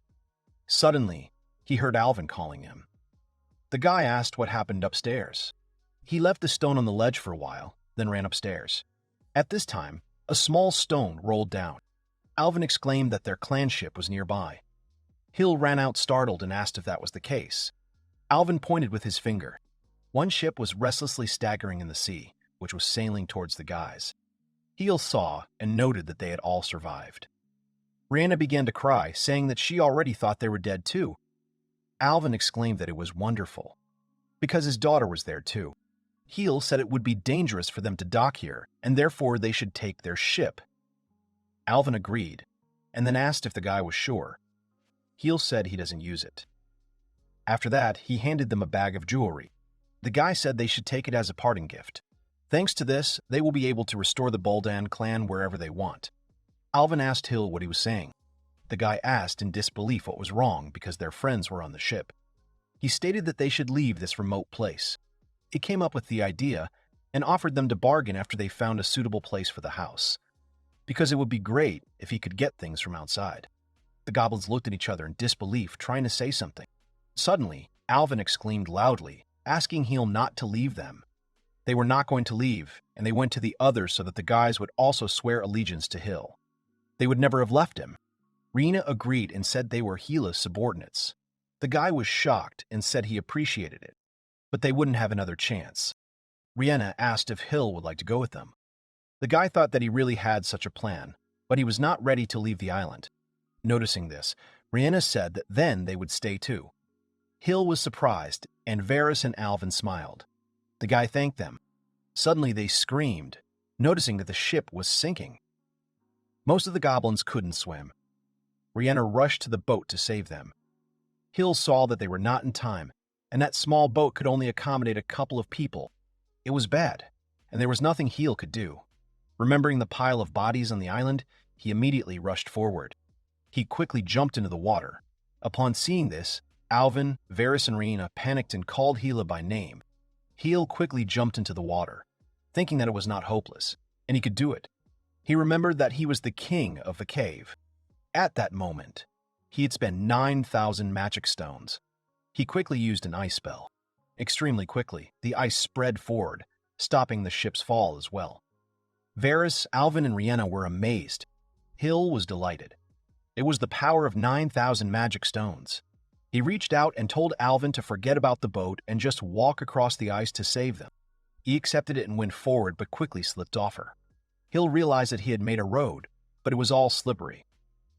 Suddenly, he heard Alvin calling him. The guy asked what happened upstairs. He left the stone on the ledge for a while, then ran upstairs. At this time, a small stone rolled down. Alvin exclaimed that their clan ship was nearby. Hill ran out startled and asked if that was the case. Alvin pointed with his finger. One ship was restlessly staggering in the sea, which was sailing towards the guys. Heel saw and noted that they had all survived. Rhianna began to cry, saying that she already thought they were dead too. Alvin exclaimed that it was wonderful, because his daughter was there too. Heel said it would be dangerous for them to dock here, and therefore they should take their ship. Alvin agreed, and then asked if the guy was sure. Heel said he doesn't use it. After that, he handed them a bag of jewelry. The guy said they should take it as a parting gift. Thanks to this, they will be able to restore the Boldan clan wherever they want. Alvin asked Hill what he was saying. The guy asked in disbelief what was wrong because their friends were on the ship. He stated that they should leave this remote place. He came up with the idea and offered them to bargain after they found a suitable place for the house, because it would be great if he could get things from outside. The goblins looked at each other in disbelief, trying to say something. Suddenly, Alvin exclaimed loudly, asking Heel not to leave them. They were not going to leave, and they went to the others so that the guys would also swear allegiance to Hill. They would never have left him. Rena agreed and said they were Hila's subordinates. The guy was shocked and said he appreciated it, but they wouldn't have another chance. Rhianna asked if Hill would like to go with them. The guy thought that he really had such a plan, but he was not ready to leave the island. Noticing this, Rhianna said that then they would stay too. Hill was surprised, and Varys and Alvin smiled. The guy thanked them. Suddenly they screamed, noticing that the ship was sinking. Most of the goblins couldn't swim. Rhianna rushed to the boat to save them. Hill saw that they were not in time, and that small boat could only accommodate a couple of people. It was bad, and there was nothing Hill could do. Remembering the pile of bodies on the island, he immediately rushed forward. He quickly jumped into the water. Upon seeing this, Alvin, Varys, and Rhianna panicked and called Hela by name. Heel quickly jumped into the water, thinking that it was not hopeless, and he could do it. He remembered that he was the king of the cave. At that moment, he had spent 9,000 magic stones. He quickly used an ice spell. Extremely quickly, the ice spread forward, stopping the ship's fall as well. Varys, Alvin, and Rhianna were amazed. Hill was delighted. It was the power of 9,000 magic stones. He reached out and told Alvin to forget about the boat and just walk across the ice to save them. He accepted it and went forward but quickly slipped off her. Hill realized that he had made a road, but it was all slippery.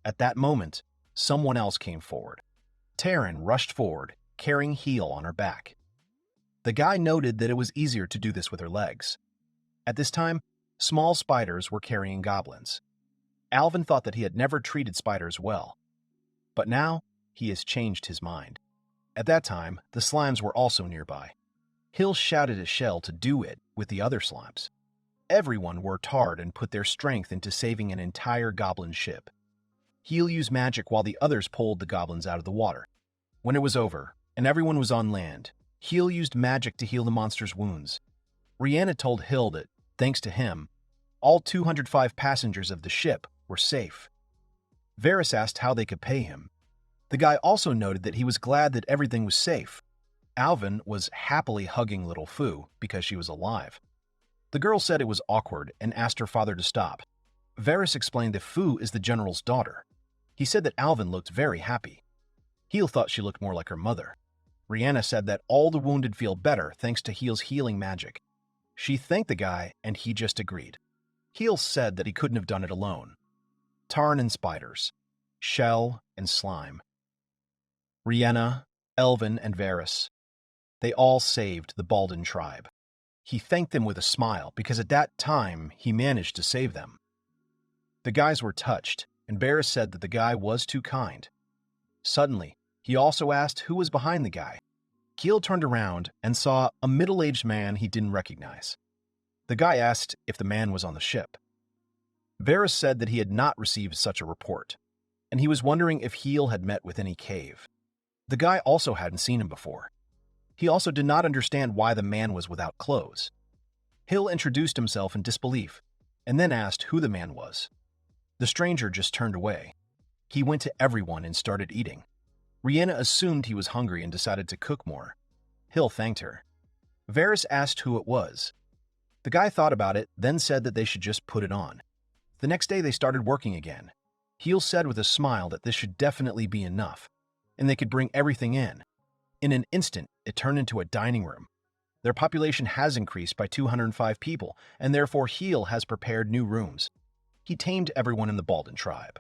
At that moment, someone else came forward. Taryn rushed forward, carrying Heel on her back. The guy noted that it was easier to do this with her legs. At this time, small spiders were carrying goblins. Alvin thought that he had never treated spiders well, but now he has changed his mind. At that time, the slimes were also nearby. Hill shouted at Shell to do it with the other slimes. Everyone worked hard and put their strength into saving an entire goblin ship. Heel used magic while the others pulled the goblins out of the water. When it was over, and everyone was on land, Heel used magic to heal the monster's wounds. Rihanna told Hill that, thanks to him, all 205 passengers of the ship were safe. Varys asked how they could pay him. The guy also noted that he was glad that everything was safe. Alvin was happily hugging little Fu because she was alive. The girl said it was awkward and asked her father to stop. Varys explained that Fu is the general's daughter. He said that Alvin looked very happy. Heel thought she looked more like her mother. Rihanna said that all the wounded feel better thanks to Heel's healing magic. She thanked the guy and he just agreed. Heel said that he couldn't have done it alone. Tarn and spiders. Shell and slime. Rihanna, Elvin, and Varys. They all saved the Baldan tribe. He thanked them with a smile because at that time he managed to save them. The guys were touched, and Varys said that the guy was too kind. Suddenly, he also asked who was behind the guy. Keel turned around and saw a middle-aged man he didn't recognize. The guy asked if the man was on the ship. Varys said that he had not received such a report, and he was wondering if Heel had met with any cave. The guy also hadn't seen him before. He also did not understand why the man was without clothes. Hill introduced himself in disbelief, and then asked who the man was. The stranger just turned away. He went to everyone and started eating. Rihanna assumed he was hungry and decided to cook more. Hill thanked her. Varys asked who it was. The guy thought about it, then said that they should just put it on. The next day they started working again. Heel said with a smile that this should definitely be enough, and they could bring everything in. In an instant, it turned into a dining room. Their population has increased by 205 people, and therefore Heel has prepared new rooms. He tamed everyone in the Baldan tribe.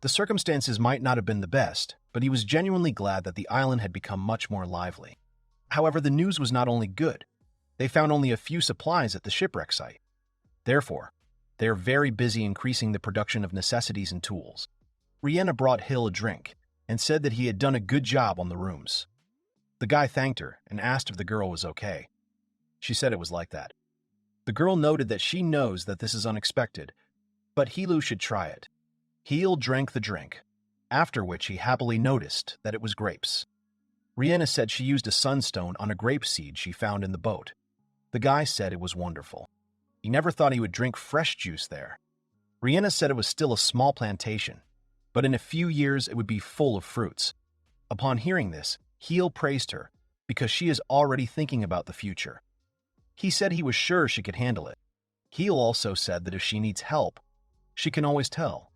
The circumstances might not have been the best, but he was genuinely glad that the island had become much more lively. However, the news was not only good. They found only a few supplies at the shipwreck site. Therefore, they are very busy increasing the production of necessities and tools. Rihanna brought Hill a drink and said that he had done a good job on the rooms. The guy thanked her and asked if the girl was okay. She said it was like that. The girl noted that she knows that this is unexpected, but Heelu should try it. Heel drank the drink, after which he happily noticed that it was grapes. Rihanna said she used a sunstone on a grape seed she found in the boat. The guy said it was wonderful. He never thought he would drink fresh juice there. Rihanna said it was still a small plantation, but in a few years it would be full of fruits. Upon hearing this, Heel praised her because she is already thinking about the future. He said he was sure she could handle it. Heel also said that if she needs help, she can always tell.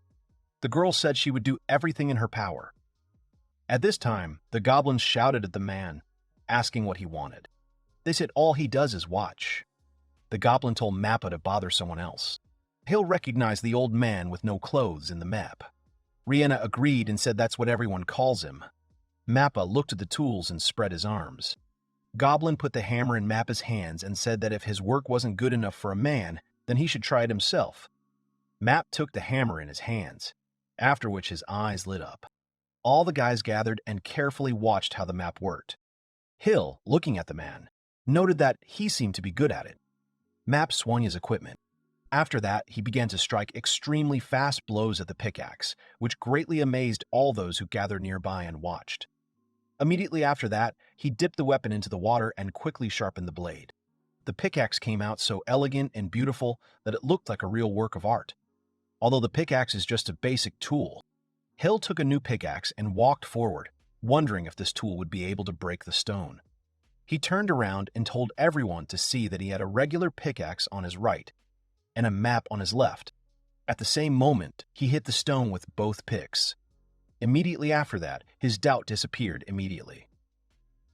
The girl said she would do everything in her power. At this time, the goblins shouted at the man, asking what he wanted. They said all he does is watch. The goblin told Mappa to bother someone else. Hill recognized the old man with no clothes in the map. Rihanna agreed and said that's what everyone calls him. Mappa looked at the tools and spread his arms. Goblin put the hammer in Mappa's hands and said that if his work wasn't good enough for a man, then he should try it himself. Map took the hammer in his hands, after which his eyes lit up. All the guys gathered and carefully watched how the map worked. Hill, looking at the man, noted that he seemed to be good at it. Map swung his equipment. After that, he began to strike extremely fast blows at the pickaxe, which greatly amazed all those who gathered nearby and watched. Immediately after that, he dipped the weapon into the water and quickly sharpened the blade. The pickaxe came out so elegant and beautiful that it looked like a real work of art. Although the pickaxe is just a basic tool, Hill took a new pickaxe and walked forward, wondering if this tool would be able to break the stone. He turned around and told everyone to see that he had a regular pickaxe on his right and a map on his left. At the same moment, he hit the stone with both picks. Immediately after that, his doubt disappeared immediately.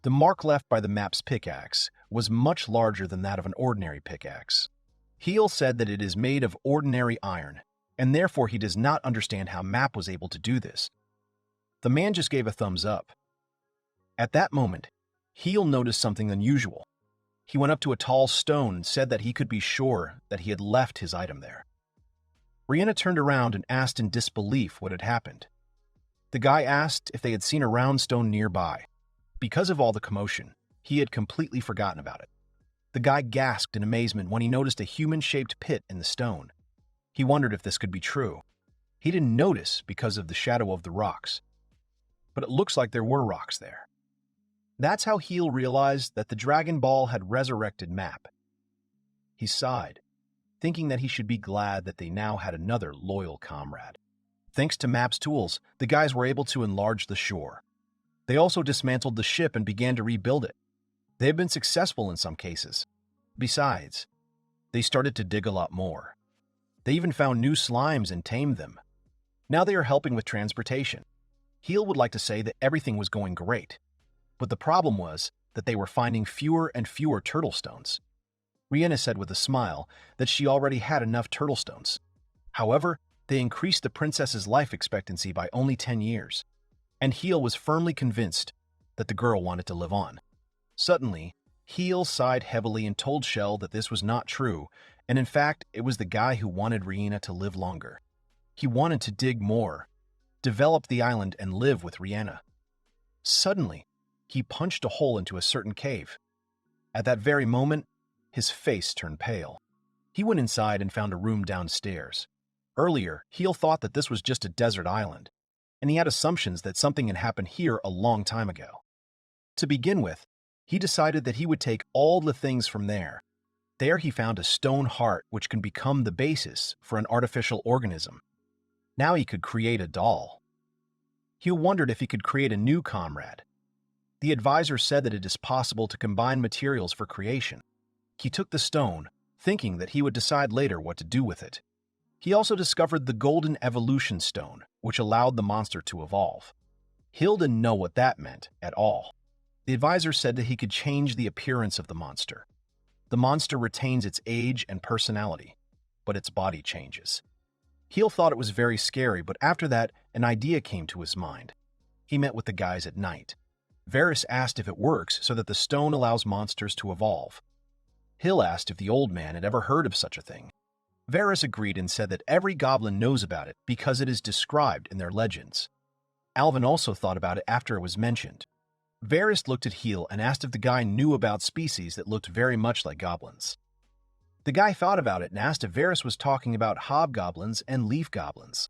The mark left by the map's pickaxe was much larger than that of an ordinary pickaxe. Heel said that it is made of ordinary iron, and therefore he does not understand how Map was able to do this. The man just gave a thumbs up. At that moment, Heel noticed something unusual. He went up to a tall stone and said that he could be sure that he had left his item there. Rihanna turned around and asked in disbelief what had happened. The guy asked if they had seen a round stone nearby. Because of all the commotion, he had completely forgotten about it. The guy gasped in amazement when he noticed a human-shaped pit in the stone. He wondered if this could be true. He didn't notice because of the shadow of the rocks, but it looks like there were rocks there. That's how Heel realized that the Dragon Ball had resurrected Map. He sighed, thinking that he should be glad that they now had another loyal comrade. Thanks to Map's tools, the guys were able to enlarge the shore. They also dismantled the ship and began to rebuild it. They have been successful in some cases. Besides, they started to dig a lot more. They even found new slimes and tamed them. Now they are helping with transportation. Heel would like to say that everything was going great, but the problem was that they were finding fewer and fewer turtle stones. Rihanna said with a smile that she already had enough turtle stones. However, they increased the princess's life expectancy by only 10 years, and Heel was firmly convinced that the girl wanted to live on. Suddenly, Heel sighed heavily and told Shell that this was not true, and in fact, it was the guy who wanted Rihanna to live longer. He wanted to dig more, develop the island, and live with Rihanna. Suddenly, he punched a hole into a certain cave. At that very moment, his face turned pale. He went inside and found a room downstairs. Earlier, Heel thought that this was just a desert island, and he had assumptions that something had happened here a long time ago. To begin with, he decided that he would take all the things from there. There he found a stone heart which can become the basis for an artificial organism. Now he could create a doll. Heel wondered if he could create a new comrade. The advisor said that it is possible to combine materials for creation. He took the stone, thinking that he would decide later what to do with it. He also discovered the Golden Evolution Stone, which allowed the monster to evolve. Heel didn't know what that meant at all. The advisor said that he could change the appearance of the monster. The monster retains its age and personality, but its body changes. Heel thought it was very scary, but after that, an idea came to his mind. He met with the guys at night. Varys asked if it works so that the stone allows monsters to evolve. Hill asked if the old man had ever heard of such a thing. Varys agreed and said that every goblin knows about it because it is described in their legends. Alvin also thought about it after it was mentioned. Varys looked at Heel and asked if the guy knew about species that looked very much like goblins. The guy thought about it and asked if Varys was talking about hobgoblins and leaf goblins.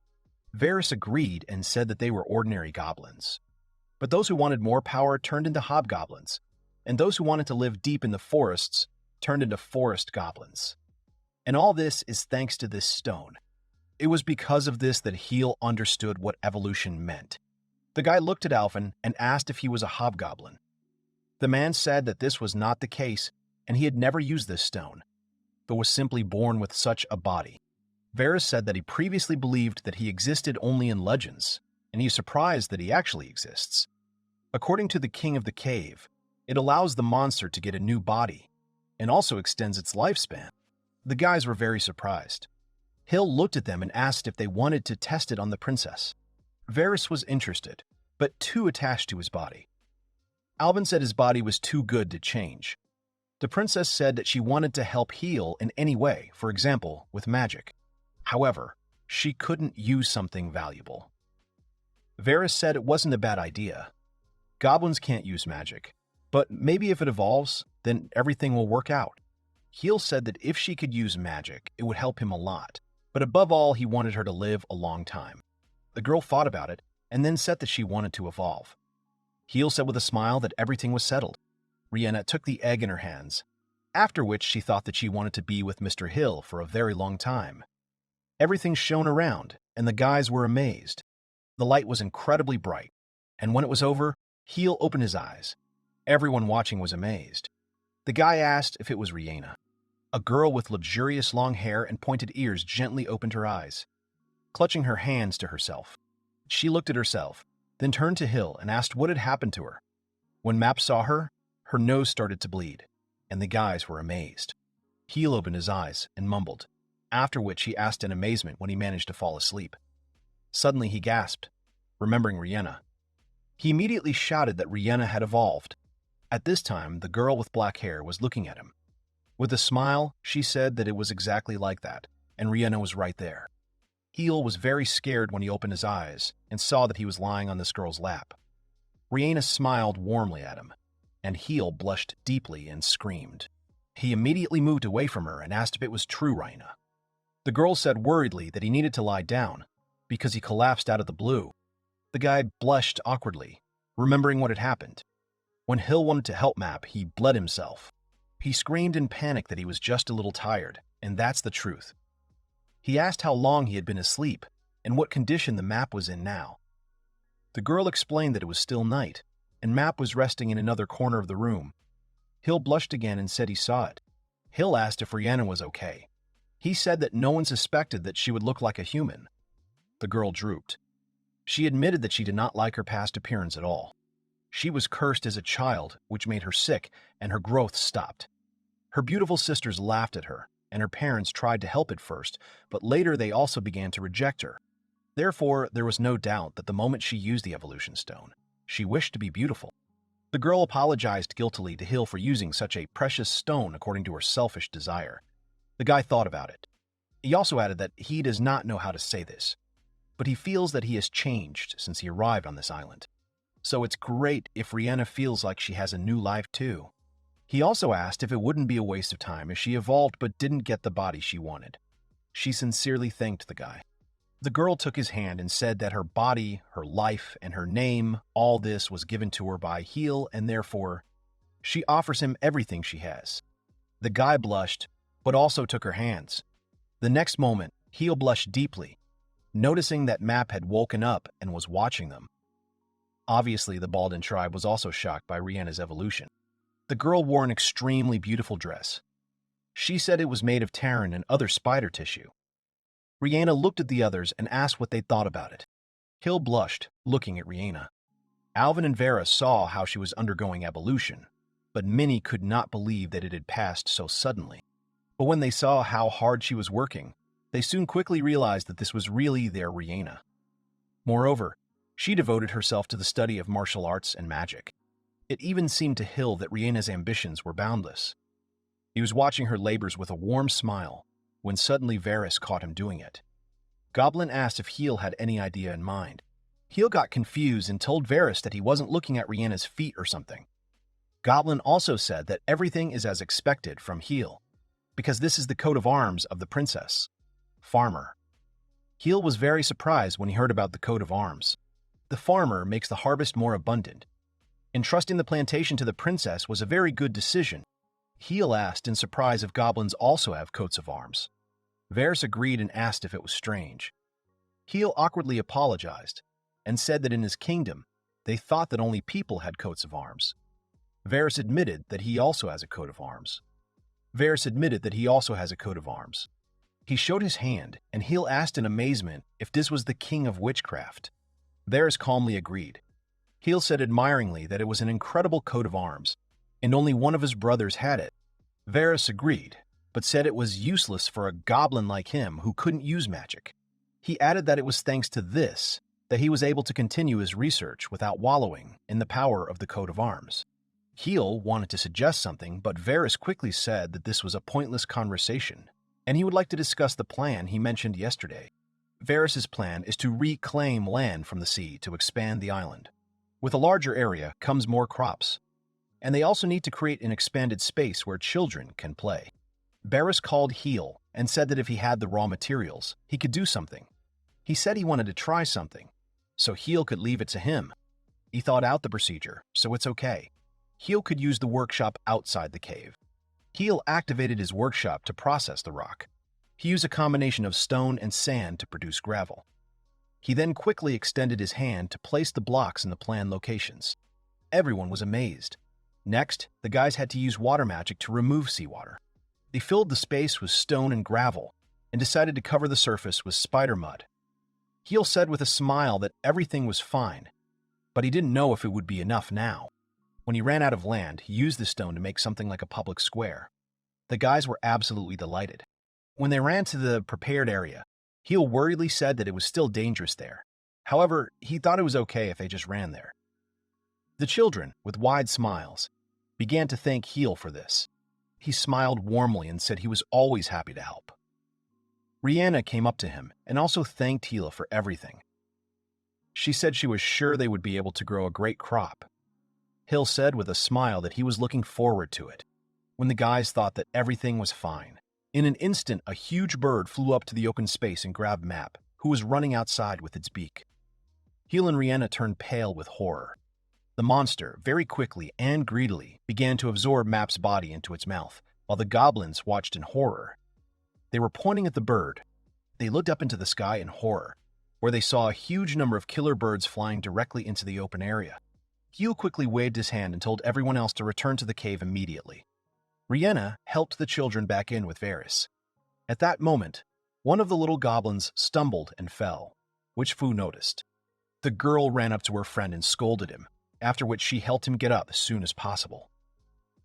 Varys agreed and said that they were ordinary goblins. But those who wanted more power turned into hobgoblins, and those who wanted to live deep in the forests turned into forest goblins. And all this is thanks to this stone. It was because of this that Heel understood what evolution meant. The guy looked at Alvin and asked if he was a hobgoblin. The man said that this was not the case, and he had never used this stone, but was simply born with such a body. Varys said that he previously believed that he existed only in legends, and he is surprised that he actually exists. According to the King of the Cave, it allows the monster to get a new body, and also extends its lifespan. The guys were very surprised. Hill looked at them and asked if they wanted to test it on the princess. Varys was interested, but too attached to his body. Alvin said his body was too good to change. The princess said that she wanted to help Heel in any way, for example, with magic. However, she couldn't use something valuable. Varys said it wasn't a bad idea. Goblins can't use magic, but maybe if it evolves, then everything will work out. Heel said that if she could use magic, it would help him a lot, but above all, he wanted her to live a long time. The girl thought about it, and then said that she wanted to evolve. Heel said with a smile that everything was settled. Rihanna took the egg in her hands, after which she thought that she wanted to be with Mr. Hill for a very long time. Everything shone around, and the guys were amazed. The light was incredibly bright, and when it was over, Heel opened his eyes. Everyone watching was amazed. The guy asked if it was Rihanna. A girl with luxurious long hair and pointed ears gently opened her eyes, clutching her hands to herself. She looked at herself, then turned to Hill and asked what had happened to her. When Map saw her, her nose started to bleed, and the guys were amazed. Heel opened his eyes and mumbled, after which he asked in amazement when he managed to fall asleep. Suddenly he gasped, remembering Rihanna. He immediately shouted that Rihanna had evolved. At this time, the girl with black hair was looking at him. With a smile, she said that it was exactly like that, and Rihanna was right there. Heel was very scared when he opened his eyes and saw that he was lying on this girl's lap. Rihanna smiled warmly at him, and Heel blushed deeply and screamed. He immediately moved away from her and asked if it was true Rihanna. The girl said worriedly that he needed to lie down, because he collapsed out of the blue. The guy blushed awkwardly, remembering what had happened. When Hill wanted to help Map, he bled himself. He screamed in panic that he was just a little tired, and that's the truth. He asked how long he had been asleep and what condition the Map was in now. The girl explained that it was still night, and Map was resting in another corner of the room. Hill blushed again and said he saw it. Hill asked if Rihanna was okay. He said that no one suspected that she would look like a human. The girl drooped. She admitted that she did not like her past appearance at all. She was cursed as a child, which made her sick, and her growth stopped. Her beautiful sisters laughed at her, and her parents tried to help at first, but later they also began to reject her. Therefore, there was no doubt that the moment she used the evolution stone, she wished to be beautiful. The girl apologized guiltily to Hill for using such a precious stone according to her selfish desire. The guy thought about it. He also added that he does not know how to say this, but he feels that he has changed since he arrived on this island. So it's great if Rihanna feels like she has a new life too. He also asked if it wouldn't be a waste of time if she evolved but didn't get the body she wanted. She sincerely thanked the guy. The girl took his hand and said that her body, her life, and her name, all this was given to her by Heel, and therefore, she offers him everything she has. The guy blushed, but also took her hands. The next moment, Heel blushed deeply, noticing that Map had woken up and was watching them. Obviously, the Baldan tribe was also shocked by Rihanna's evolution. The girl wore an extremely beautiful dress. She said it was made of taran and other spider tissue. Rihanna looked at the others and asked what they thought about it. Hill blushed, looking at Rihanna. Alvin and Vera saw how she was undergoing evolution, but many could not believe that it had passed so suddenly. But when they saw how hard she was working, they soon quickly realized that this was really their Rihanna. Moreover, she devoted herself to the study of martial arts and magic. It even seemed to Hill that Rihanna's ambitions were boundless. He was watching her labors with a warm smile, when suddenly Varys caught him doing it. Goblin asked if Heel had any idea in mind. Heel got confused and told Varys that he wasn't looking at Rihanna's feet or something. Goblin also said that everything is as expected from Heel, because this is the coat of arms of the princess. Farmer. Heel was very surprised when he heard about the coat of arms. The farmer makes the harvest more abundant. Entrusting the plantation to the princess was a very good decision. Heel asked in surprise if goblins also have coats of arms. Varys agreed and asked if it was strange. Heel awkwardly apologized and said that in his kingdom, they thought that only people had coats of arms. Varys admitted that he also has a coat of arms. He showed his hand, and Heel asked in amazement if this was the king of witchcraft. Varys calmly agreed. Heel said admiringly that it was an incredible coat of arms, and only one of his brothers had it. Varys agreed, but said it was useless for a goblin like him who couldn't use magic. He added that it was thanks to this that he was able to continue his research without wallowing in the power of the coat of arms. Heel wanted to suggest something, but Varys quickly said that this was a pointless conversation, and he would like to discuss the plan he mentioned yesterday. Varys's plan is to reclaim land from the sea to expand the island. With a larger area comes more crops, and they also need to create an expanded space where children can play. Varys called Heel and said that if he had the raw materials, he could do something. He said he wanted to try something, so Heel could leave it to him. He thought out the procedure, so it's okay. Heel could use the workshop outside the cave. Heel activated his workshop to process the rock. He used a combination of stone and sand to produce gravel. He then quickly extended his hand to place the blocks in the planned locations. Everyone was amazed. Next, the guys had to use water magic to remove seawater. They filled the space with stone and gravel and decided to cover the surface with spider mud. Heel said with a smile that everything was fine, but he didn't know if it would be enough now. When he ran out of land, he used the stone to make something like a public square. The guys were absolutely delighted. When they ran to the prepared area, Heel worriedly said that it was still dangerous there. However, he thought it was okay if they just ran there. The children, with wide smiles, began to thank Heel for this. He smiled warmly and said he was always happy to help. Rihanna came up to him and also thanked Heel for everything. She said she was sure they would be able to grow a great crop. Hill said with a smile that he was looking forward to it. When the guys thought that everything was fine, in an instant a huge bird flew up to the open space and grabbed Map. who was running outside with its beak. Heel and Rihanna turned pale with horror. The monster, very quickly and greedily, began to absorb Map's body into its mouth, while the goblins watched in horror. They were pointing at the bird. They looked up into the sky in horror, where they saw a huge number of killer birds flying directly into the open area. Heel quickly waved his hand and told everyone else to return to the cave immediately. Rihanna helped the children back in with Varys. At that moment, one of the little goblins stumbled and fell, which Fu noticed. The girl ran up to her friend and scolded him, after which she helped him get up as soon as possible.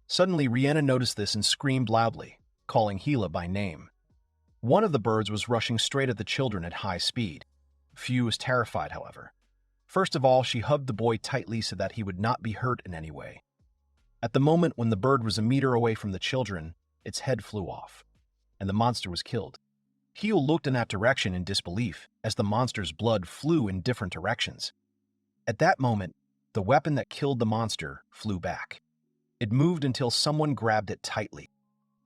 Suddenly, Rihanna noticed this and screamed loudly, calling Hela by name. One of the birds was rushing straight at the children at high speed. Fu was terrified, however. First of all, she hugged the boy tightly so that he would not be hurt in any way. At the moment when the bird was a meter away from the children, its head flew off, and the monster was killed. Heel looked in that direction in disbelief as the monster's blood flew in different directions. At that moment, the weapon that killed the monster flew back. It moved until someone grabbed it tightly.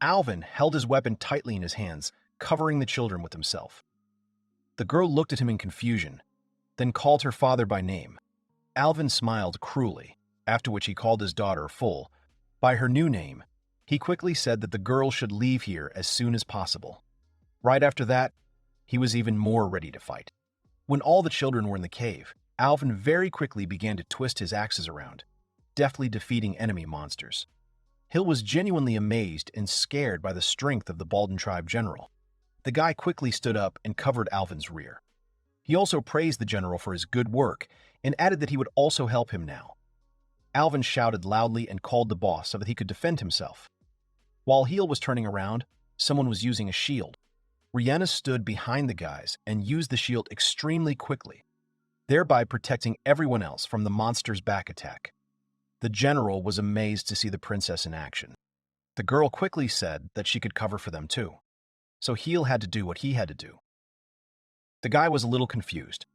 Alvin held his weapon tightly in his hands, covering the children with himself. The girl looked at him in confusion, then called her father by name. Alvin smiled cruelly, after which he called his daughter Full by her new name. He quickly said that the girl should leave here as soon as possible. Right after that, he was even more ready to fight. When all the children were in the cave, Alvin very quickly began to twist his axes around, deftly defeating enemy monsters. Hill was genuinely amazed and scared by the strength of the Baldan tribe general. The guy quickly stood up and covered Alvin's rear. He also praised the general for his good work and added that he would also help him now. Alvin shouted loudly and called the boss so that he could defend himself. While Heel was turning around, someone was using a shield. Rihanna stood behind the guys and used the shield extremely quickly, thereby protecting everyone else from the monster's back attack. The general was amazed to see the princess in action. The girl quickly said that she could cover for them too, so Heel had to do what he had to do. The guy was a little confused,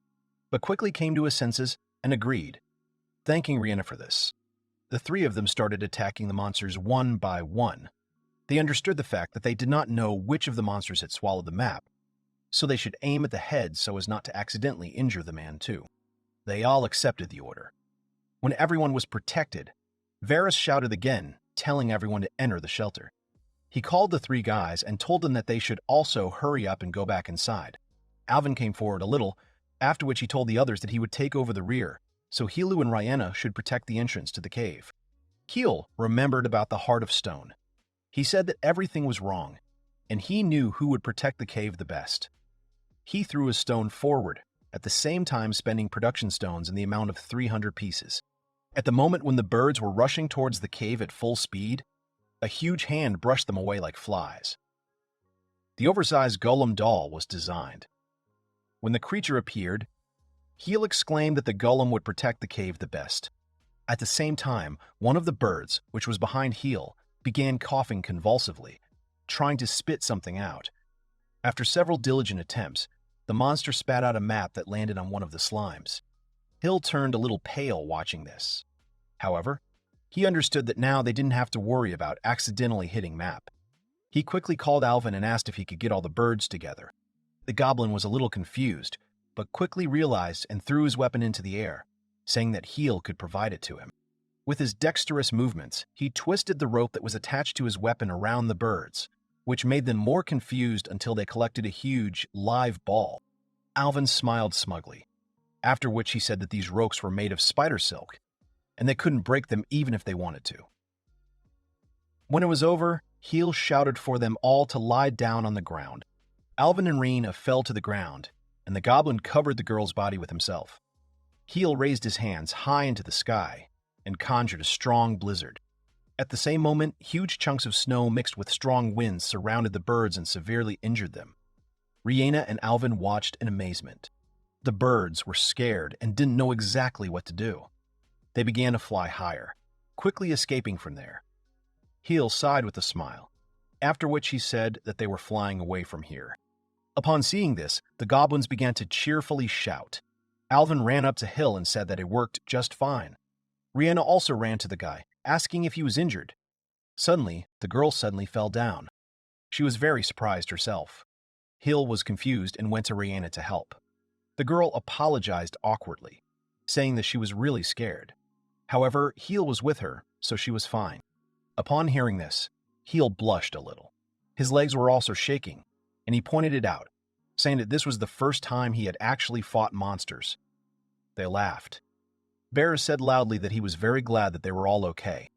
but quickly came to his senses and agreed, thanking Rihanna for this. The three of them started attacking the monsters one by one. They understood the fact that they did not know which of the monsters had swallowed the map, so they should aim at the head so as not to accidentally injure the man too. They all accepted the order. When everyone was protected, Varys shouted again, telling everyone to enter the shelter. He called the three guys and told them that they should also hurry up and go back inside. Alvin came forward a little, after which he told the others that he would take over the rear, so Helu and Rihanna should protect the entrance to the cave. Heel remembered about the Heart of Stone. He said that everything was wrong, and he knew who would protect the cave the best. He threw his stone forward, at the same time spending production stones in the amount of 300 pieces. At the moment when the birds were rushing towards the cave at full speed, a huge hand brushed them away like flies. The oversized golem doll was designed. When the creature appeared, Heel exclaimed that the golem would protect the cave the best. At the same time, one of the birds, which was behind Heel, began coughing convulsively, trying to spit something out. After several diligent attempts, the monster spat out a map that landed on one of the slimes. Hill turned a little pale watching this. However, he understood that now they didn't have to worry about accidentally hitting map. He quickly called Alvin and asked if he could get all the birds together. The goblin was a little confused, but quickly realized and threw his weapon into the air, saying that Heel could provide it to him. With his dexterous movements, he twisted the rope that was attached to his weapon around the birds, which made them more confused until they collected a huge, live ball. Alvin smiled smugly, after which he said that these ropes were made of spider silk, and they couldn't break them even if they wanted to. When it was over, Heel shouted for them all to lie down on the ground. Alvin and Reen fell to the ground, and the goblin covered the girl's body with himself. Heel raised his hands high into the sky and conjured a strong blizzard. At the same moment, huge chunks of snow mixed with strong winds surrounded the birds and severely injured them. Rihanna and Alvin watched in amazement. The birds were scared and didn't know exactly what to do. They began to fly higher, quickly escaping from there. Heel sighed with a smile, after which he said that they were flying away from here. Upon seeing this, the goblins began to cheerfully shout. Alvin ran up to Hill and said that it worked just fine. Rihanna also ran to the guy, asking if he was injured. Suddenly, the girl fell down. She was very surprised herself. Hill was confused and went to Rihanna to help. The girl apologized awkwardly, saying that she was really scared. However, Heel was with her, so she was fine. Upon hearing this, Heel blushed a little. His legs were also shaking, and he pointed it out, saying that this was the first time he had actually fought monsters. They laughed. Varys said loudly that he was very glad that they were all okay.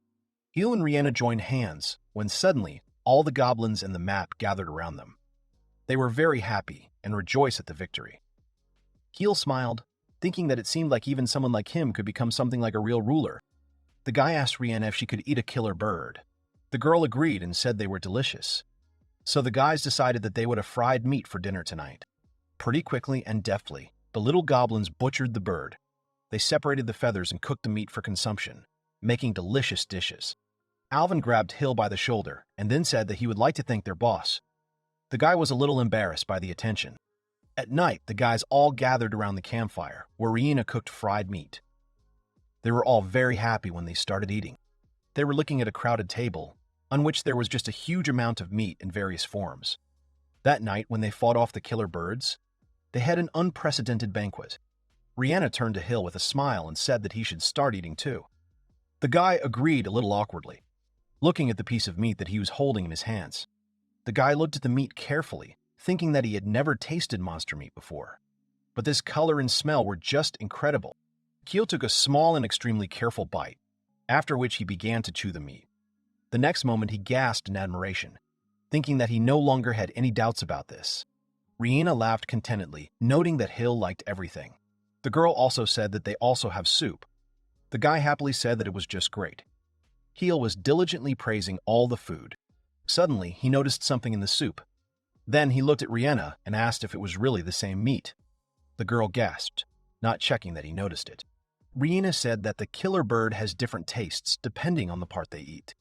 Heel and Rhianna joined hands when suddenly all the goblins in the map gathered around them. They were very happy and rejoiced at the victory. Heel smiled, thinking that it seemed like even someone like him could become something like a real ruler. The guy asked Rhianna if she could eat a killer bird. The girl agreed and said they were delicious. So the guys decided that they would have fried meat for dinner tonight. Pretty quickly and deftly, the little goblins butchered the bird. They separated the feathers and cooked the meat for consumption, making delicious dishes. Alvin grabbed Hill by the shoulder and then said that he would like to thank their boss. The guy was a little embarrassed by the attention. At night, the guys all gathered around the campfire, where Rhianna cooked fried meat. They were all very happy when they started eating. They were looking at a crowded table, on which there was just a huge amount of meat in various forms. That night, when they fought off the killer birds, they had an unprecedented banquet. Rhianna turned to Hill with a smile and said that he should start eating too. The guy agreed a little awkwardly, looking at the piece of meat that he was holding in his hands. The guy looked at the meat carefully, thinking that he had never tasted monster meat before. But this color and smell were just incredible. Keel took a small and extremely careful bite, after which he began to chew the meat. The next moment he gasped in admiration, thinking that he no longer had any doubts about this. Rhianna laughed contentedly, noting that Hill liked everything. The girl also said that they also have soup. The guy happily said that it was just great. Heel was diligently praising all the food. Suddenly, he noticed something in the soup. Then he looked at Rhianna and asked if it was really the same meat. The girl gasped, not checking that he noticed it. Rhianna said that the killer bird has different tastes depending on the part they eat.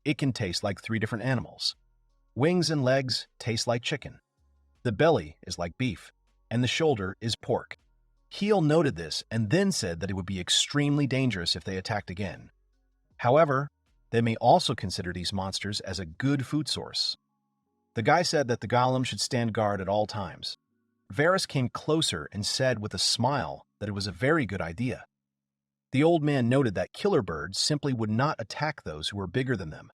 It can taste like 3 different animals. Wings and legs taste like chicken. The belly is like beef, and the shoulder is pork. Heel noted this and then said that it would be extremely dangerous if they attacked again. However, they may also consider these monsters as a good food source. The guy said that the golem should stand guard at all times. Varys came closer and said with a smile that it was a very good idea. The old man noted that killer birds simply would not attack those who were bigger than them.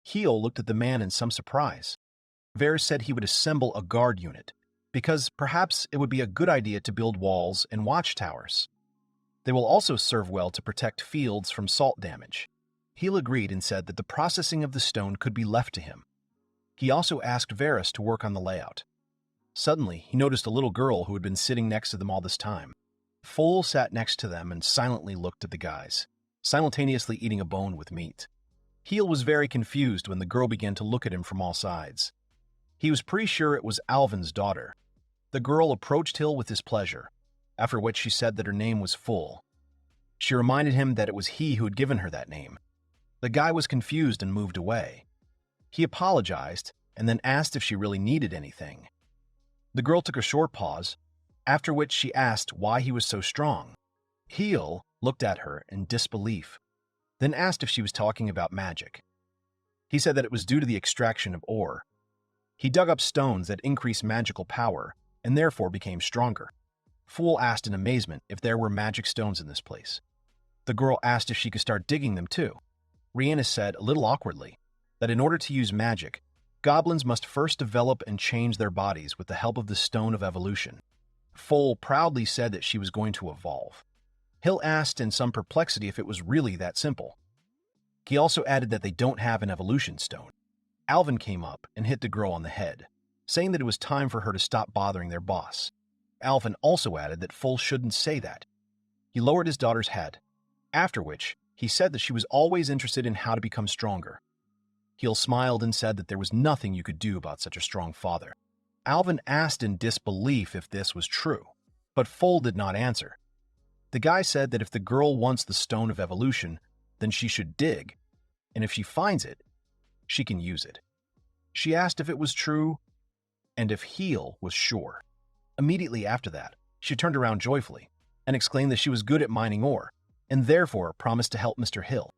Heel looked at the man in some surprise. Varys said he would assemble a guard unit, because perhaps it would be a good idea to build walls and watchtowers. They will also serve well to protect fields from salt damage. Heel agreed and said that the processing of the stone could be left to him. He also asked Varys to work on the layout. Suddenly, he noticed a little girl who had been sitting next to them all this time. Foal sat next to them and silently looked at the guys, simultaneously eating a bone with meat. Heel was very confused when the girl began to look at him from all sides. He was pretty sure it was Alvin's daughter. The girl approached Hill with displeasure, after which she said that her name was Foal. She reminded him that it was he who had given her that name. The guy was confused and moved away. He apologized and then asked if she really needed anything. The girl took a short pause, after which she asked why he was so strong. Heel looked at her in disbelief, then asked if she was talking about magic. He said that it was due to the extraction of ore. He dug up stones that increased magical power and therefore became stronger. Fool asked in amazement if there were magic stones in this place. The girl asked if she could start digging them too. Rhianna said, a little awkwardly, that in order to use magic, goblins must first develop and change their bodies with the help of the Stone of Evolution. Foal proudly said that she was going to evolve. Hill asked in some perplexity if it was really that simple. He also added that they don't have an evolution stone. Alvin came up and hit the girl on the head, saying that it was time for her to stop bothering their boss. Alvin also added that Foal shouldn't say that. He lowered his daughter's head, after which he said that she was always interested in how to become stronger. Heel smiled and said that there was nothing you could do about such a strong father. Alvin asked in disbelief if this was true, but Foal did not answer. The guy said that if the girl wants the Stone of Evolution, then she should dig, and if she finds it, she can use it. She asked if it was true, and if Heel was sure. Immediately after that, she turned around joyfully and exclaimed that she was good at mining ore, and therefore promised to help Mr. Hill.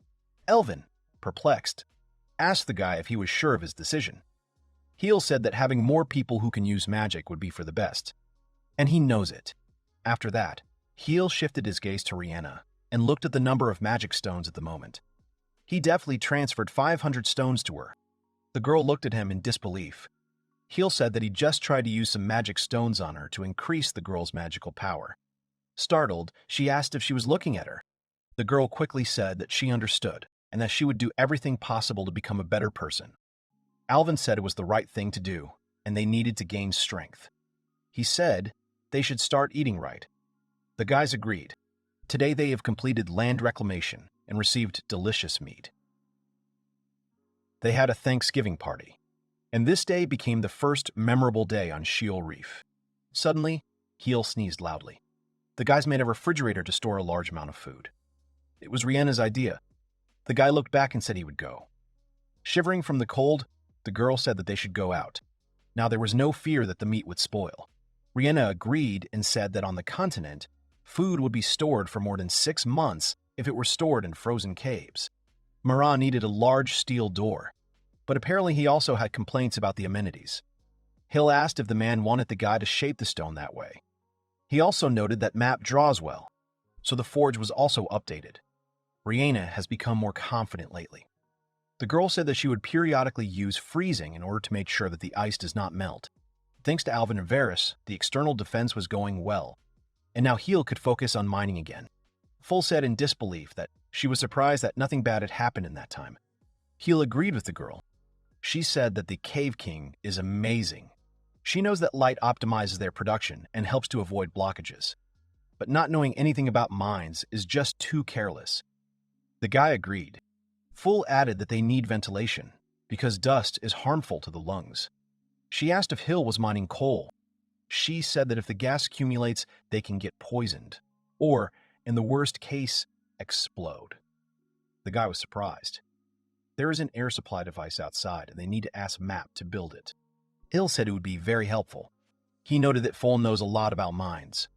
Elvin, perplexed, asked the guy if he was sure of his decision. Heel said that having more people who can use magic would be for the best, and he knows it. After that, Heel shifted his gaze to Rihanna and looked at the number of magic stones at the moment. He deftly transferred 500 stones to her. The girl looked at him in disbelief. Heel said that he just tried to use some magic stones on her to increase the girl's magical power. Startled, she asked if she was looking at her. The girl quickly said that she understood and that she would do everything possible to become a better person. Alvin said it was the right thing to do, and they needed to gain strength. He said they should start eating right. The guys agreed. Today they have completed land reclamation and received delicious meat. They had a Thanksgiving party, and this day became the first memorable day on Sheol Reef. Suddenly, Heel sneezed loudly. The guys made a refrigerator to store a large amount of food. It was Rihanna's idea. The guy looked back and said he would go. Shivering from the cold, the girl said that they should go out. Now there was no fear that the meat would spoil. Rihanna agreed and said that on the continent, food would be stored for more than 6 months if it were stored in frozen caves. Marat needed a large steel door, but apparently he also had complaints about the amenities. Hill asked if the man wanted the guy to shape the stone that way. He also noted that Map draws well, so the forge was also updated. Rihanna has become more confident lately. The girl said that she would periodically use freezing in order to make sure that the ice does not melt. Thanks to Alvin and Varys, the external defense was going well, and now Heel could focus on mining again. Full said in disbelief that she was surprised that nothing bad had happened in that time. Heel agreed with the girl. She said that the Cave King is amazing. She knows that light optimizes their production and helps to avoid blockages. But not knowing anything about mines is just too careless. The guy agreed. Full added that they need ventilation, because dust is harmful to the lungs. She asked if Hill was mining coal. She said that if the gas accumulates, they can get poisoned, or, in the worst case, explode. The guy was surprised. There is an air supply device outside, and they need to ask Map to build it. Hill said it would be very helpful. He noted that Full knows a lot about mines.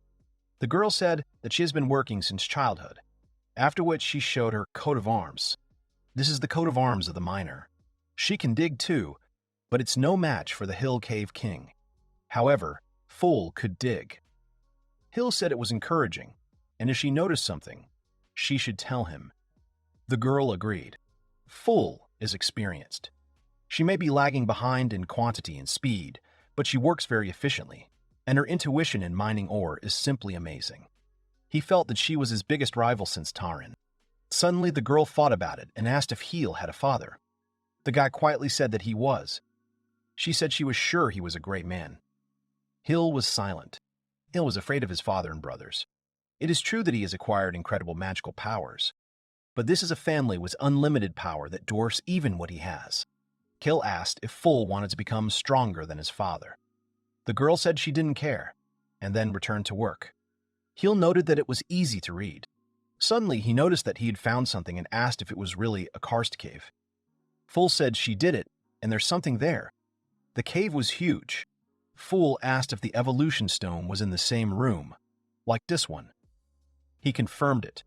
The girl said that she has been working since childhood, after which she showed her coat of arms. This is the coat of arms of the miner. She can dig too, but it's no match for the Hill Cave King. However, Full could dig. Hill said it was encouraging, and if she noticed something, she should tell him. The girl agreed. Full is experienced. She may be lagging behind in quantity and speed, but she works very efficiently, and her intuition in mining ore is simply amazing. He felt that she was his biggest rival since Taran. Suddenly, the girl thought about it and asked if Heel had a father. The guy quietly said that he was. She said she was sure he was a great man. Hill was silent. Hill was afraid of his father and brothers. It is true that he has acquired incredible magical powers, but this is a family with unlimited power that dwarfs even what he has. Hill asked if Full wanted to become stronger than his father. The girl said she didn't care, and then returned to work. Hill noted that it was easy to read. Suddenly, he noticed that he had found something and asked if it was really a karst cave. Full said she did it, and there's something there. The cave was huge. Full asked if the evolution stone was in the same room, like this one. He confirmed it.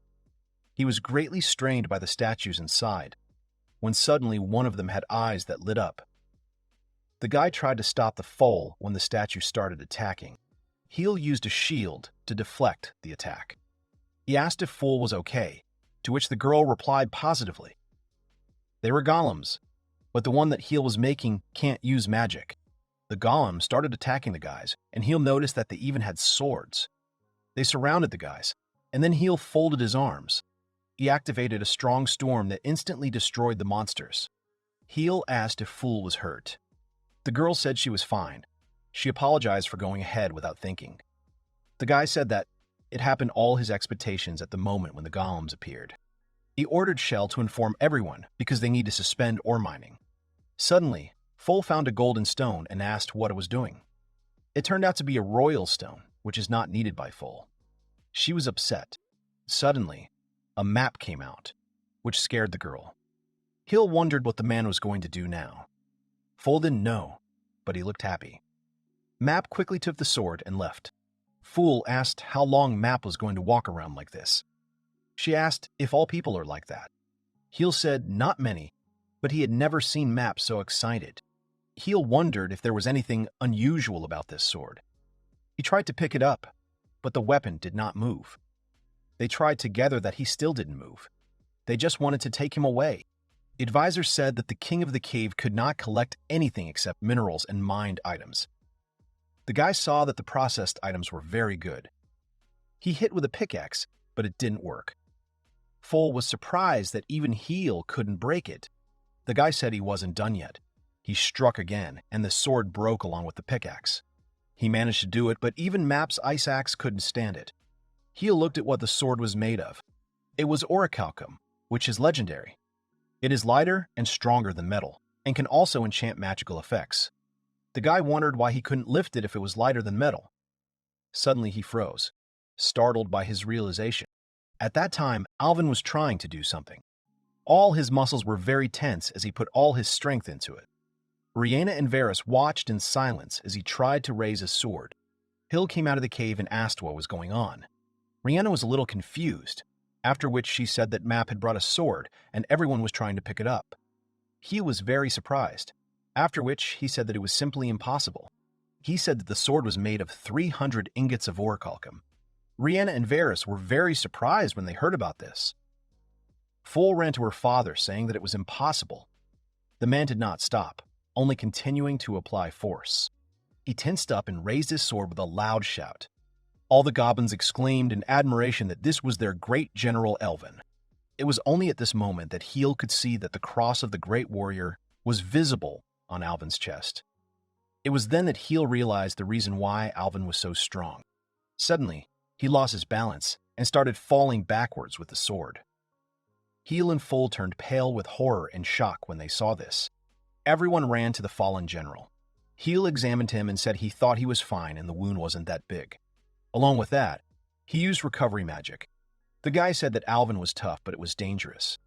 He was greatly strained by the statues inside, when suddenly one of them had eyes that lit up. The guy tried to stop the fall when the statue started attacking. Heel used a shield to deflect the attack. He asked if Full was okay, to which the girl replied positively. They were golems, but the one that Heel was making can't use magic. The golem started attacking the guys, and Heel noticed that they even had swords. They surrounded the guys, and then Heel folded his arms. He activated a strong storm that instantly destroyed the monsters. Heel asked if Full was hurt. The girl said she was fine. She apologized for going ahead without thinking. The guy said that it happened all his expectations at the moment when the golems appeared. He ordered Shell to inform everyone because they need to suspend ore mining. Suddenly, Full found a golden stone and asked what it was doing. It turned out to be a royal stone, which is not needed by Full. She was upset. Suddenly, a map came out, which scared the girl. Hill wondered what the man was going to do now. Full didn't know, but he looked happy. Map quickly took the sword and left. Fool asked how long Map was going to walk around like this. She asked if all people are like that. Heel said not many, but he had never seen Map so excited. Heel wondered if there was anything unusual about this sword. He tried to pick it up, but the weapon did not move. They tried together that he still didn't move. They just wanted to take him away. Advisors said that the king of the cave could not collect anything except minerals and mined items. The guy saw that the processed items were very good. He hit with a pickaxe, but it didn't work. Full was surprised that even heel couldn't break it. The guy said he wasn't done yet. He struck again, and the sword broke along with the pickaxe. He managed to do it, but even Map's ice axe couldn't stand it. Heel looked at what the sword was made of. It was orichalcum, which is legendary. It is lighter and stronger than metal, and can also enchant magical effects. The guy wondered why he couldn't lift it if it was lighter than metal. Suddenly he froze, startled by his realization. At that time, Alvin was trying to do something. All his muscles were very tense as he put all his strength into it. Rihanna and Varys watched in silence as he tried to raise his sword. Hill came out of the cave and asked what was going on. Rihanna was a little confused, after which she said that Map had brought a sword and everyone was trying to pick it up. He was very surprised, after which he said that it was simply impossible. He said that the sword was made of 300 ingots of orichalcum. Rihanna and Varys were very surprised when they heard about this. Full ran to her father, saying that it was impossible. The man did not stop, only continuing to apply force. He tensed up and raised his sword with a loud shout. All the goblins exclaimed in admiration that this was their great general Elvin. It was only at this moment that Heel could see that the cross of the great warrior was visible on Alvin's chest. It was then that Heel realized the reason why Alvin was so strong. Suddenly, he lost his balance and started falling backwards with the sword. Heel and Full turned pale with horror and shock when they saw this. Everyone ran to the fallen general. Heel examined him and said he thought he was fine and the wound wasn't that big. Along with that, he used recovery magic. The guy said that Alvin was tough, but it was dangerous.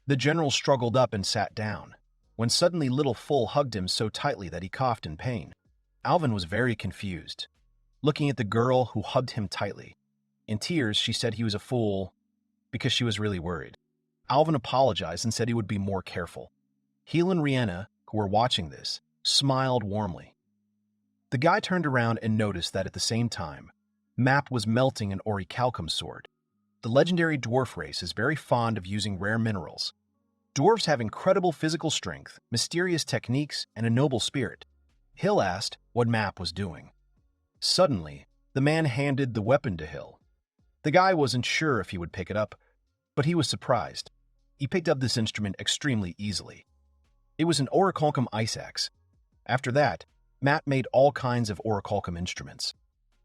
The general struggled up and sat down, when suddenly little Full hugged him so tightly that he coughed in pain. Alvin was very confused, looking at the girl who hugged him tightly. In tears, she said he was a fool because she was really worried. Alvin apologized and said he would be more careful. Heel and Rihanna, who were watching this, smiled warmly. The guy turned around and noticed that at the same time, Map was melting an orichalcum sword. The legendary dwarf race is very fond of using rare minerals. Dwarves have incredible physical strength, mysterious techniques, and a noble spirit. Hill asked what Map was doing. Suddenly, the man handed the weapon to Hill. The guy wasn't sure if he would pick it up, but he was surprised. He picked up this instrument extremely easily. It was an orichalcum ice axe. After that, Map made all kinds of orichalcum instruments.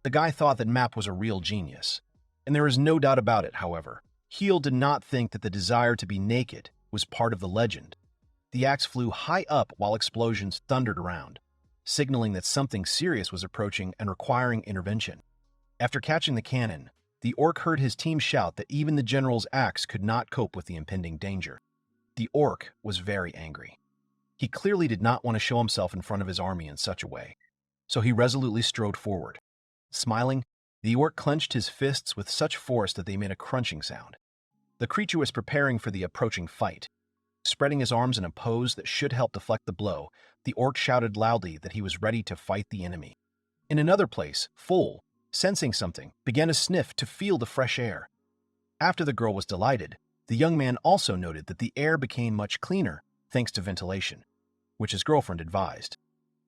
The guy thought that Map was a real genius. And there is no doubt about it, however. Heel did not think that the desire to be naked was part of the legend. The axe flew high up while explosions thundered around, signaling that something serious was approaching and requiring intervention. After catching the cannon, the orc heard his team shout that even the general's axe could not cope with the impending danger. The orc was very angry. He clearly did not want to show himself in front of his army in such a way, so he resolutely strode forward. Smiling, the orc clenched his fists with such force that they made a crunching sound. The creature was preparing for the approaching fight. Spreading his arms in a pose that should help deflect the blow, the orc shouted loudly that he was ready to fight the enemy. In another place, Full, sensing something, began to sniff to feel the fresh air. After the girl was delighted, the young man also noted that the air became much cleaner thanks to ventilation, which his girlfriend advised.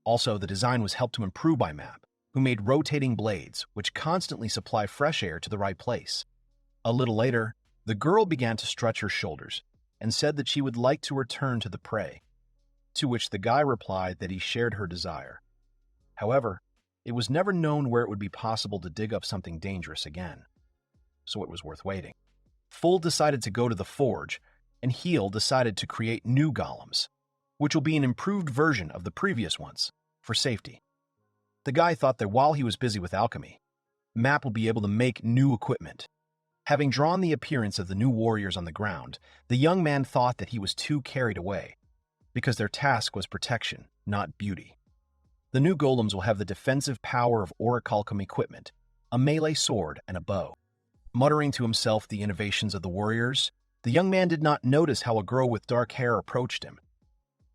Also, the design was helped to improve by Map, who made rotating blades which constantly supply fresh air to the right place. A little later, the girl began to stretch her shoulders and said that she would like to return to the prey, to which the guy replied that he shared her desire. However, it was never known where it would be possible to dig up something dangerous again, so it was worth waiting. Full decided to go to the forge, and Heel decided to create new golems, which will be an improved version of the previous ones, for safety. The guy thought that while he was busy with alchemy, Map would be able to make new equipment. Having drawn the appearance of the new warriors on the ground, the young man thought that he was too carried away, because their task was protection, not beauty. The new golems will have the defensive power of orichalcum equipment, a melee sword, and a bow. Muttering to himself the innovations of the warriors, the young man did not notice how a girl with dark hair approached him.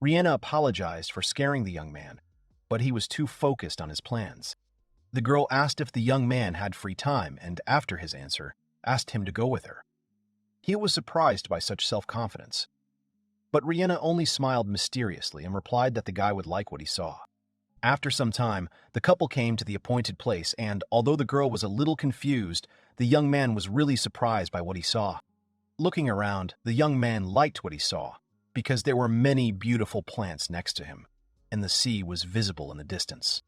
Rihanna apologized for scaring the young man, but he was too focused on his plans. The girl asked if the young man had free time and, after his answer, asked him to go with her. He was surprised by such self-confidence. But Rihanna only smiled mysteriously and replied that the guy would like what he saw. After some time, the couple came to the appointed place and, although the girl was a little confused, the young man was really surprised by what he saw. Looking around, the young man liked what he saw, because there were many beautiful plants next to him, and the sea was visible in the distance.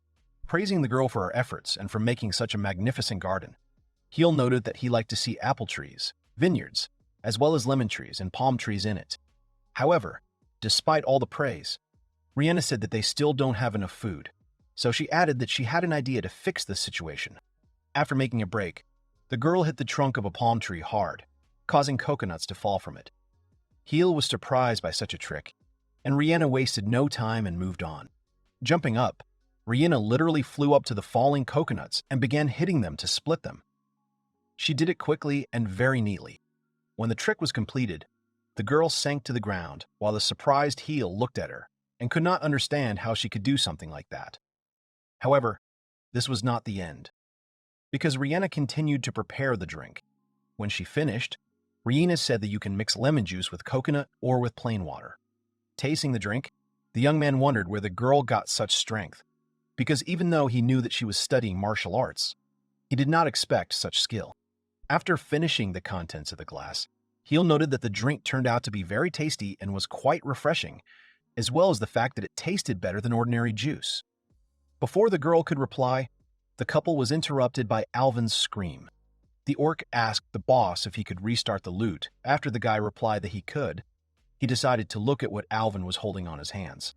Praising the girl for her efforts and for making such a magnificent garden, Heel noted that he liked to see apple trees, vineyards, as well as lemon trees and palm trees in it. However, despite all the praise, Rihanna said that they still don't have enough food, so she added that she had an idea to fix this situation. After making a break, the girl hit the trunk of a palm tree hard, causing coconuts to fall from it. Heel was surprised by such a trick, and Rihanna wasted no time and moved on. Jumping up, Rihanna literally flew up to the falling coconuts and began hitting them to split them. She did it quickly and very neatly. When the trick was completed, the girl sank to the ground while the surprised Heel looked at her and could not understand how she could do something like that. However, this was not the end, because Rihanna continued to prepare the drink. When she finished, Rihanna said that you can mix lemon juice with coconut or with plain water. Tasting the drink, the young man wondered where the girl got such strength, because even though he knew that she was studying martial arts, he did not expect such skill. After finishing the contents of the glass, Heel noted that the drink turned out to be very tasty and was quite refreshing, as well as the fact that it tasted better than ordinary juice. Before the girl could reply, the couple was interrupted by Alvin's scream. The orc asked the boss if he could restart the loot. After the guy replied that he could, he decided to look at what Alvin was holding on his hands.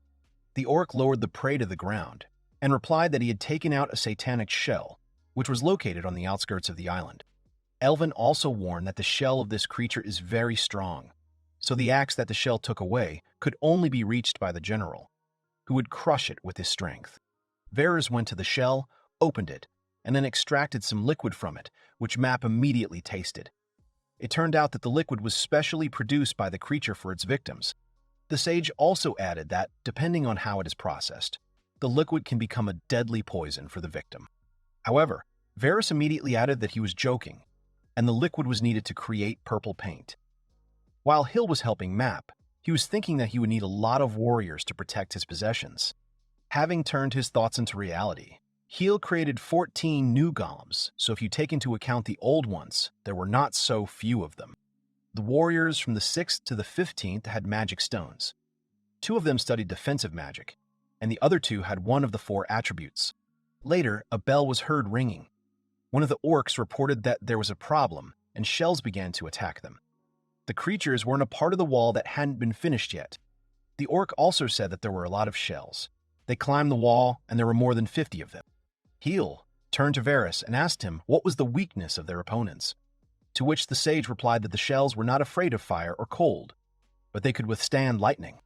The orc lowered the prey to the ground and replied that he had taken out a satanic shell, which was located on the outskirts of the island. Alvin also warned that the shell of this creature is very strong, so the axe that the shell took away could only be reached by the general, who would crush it with his strength. Varys went to the shell, opened it, and then extracted some liquid from it, which Map immediately tasted. It turned out that the liquid was specially produced by the creature for its victims. The sage also added that, depending on how it is processed, the liquid can become a deadly poison for the victim. However, Varys immediately added that he was joking, and the liquid was needed to create purple paint. While Hill was helping Map, he was thinking that he would need a lot of warriors to protect his possessions. Having turned his thoughts into reality, Heel created 14 new golems, so if you take into account the old ones, there were not so few of them. The warriors from the 6th to the 15th had magic stones. 2 of them studied defensive magic, and the other 2 had one of the 4 attributes. Later, a bell was heard ringing. One of the orcs reported that there was a problem, and shells began to attack them. The creatures were in a part of the wall that hadn't been finished yet. The orc also said that there were a lot of shells. They climbed the wall, and there were more than 50 of them. Heel turned to Varys and asked him what was the weakness of their opponents, to which the sage replied that the shells were not afraid of fire or cold, but they could withstand lightning.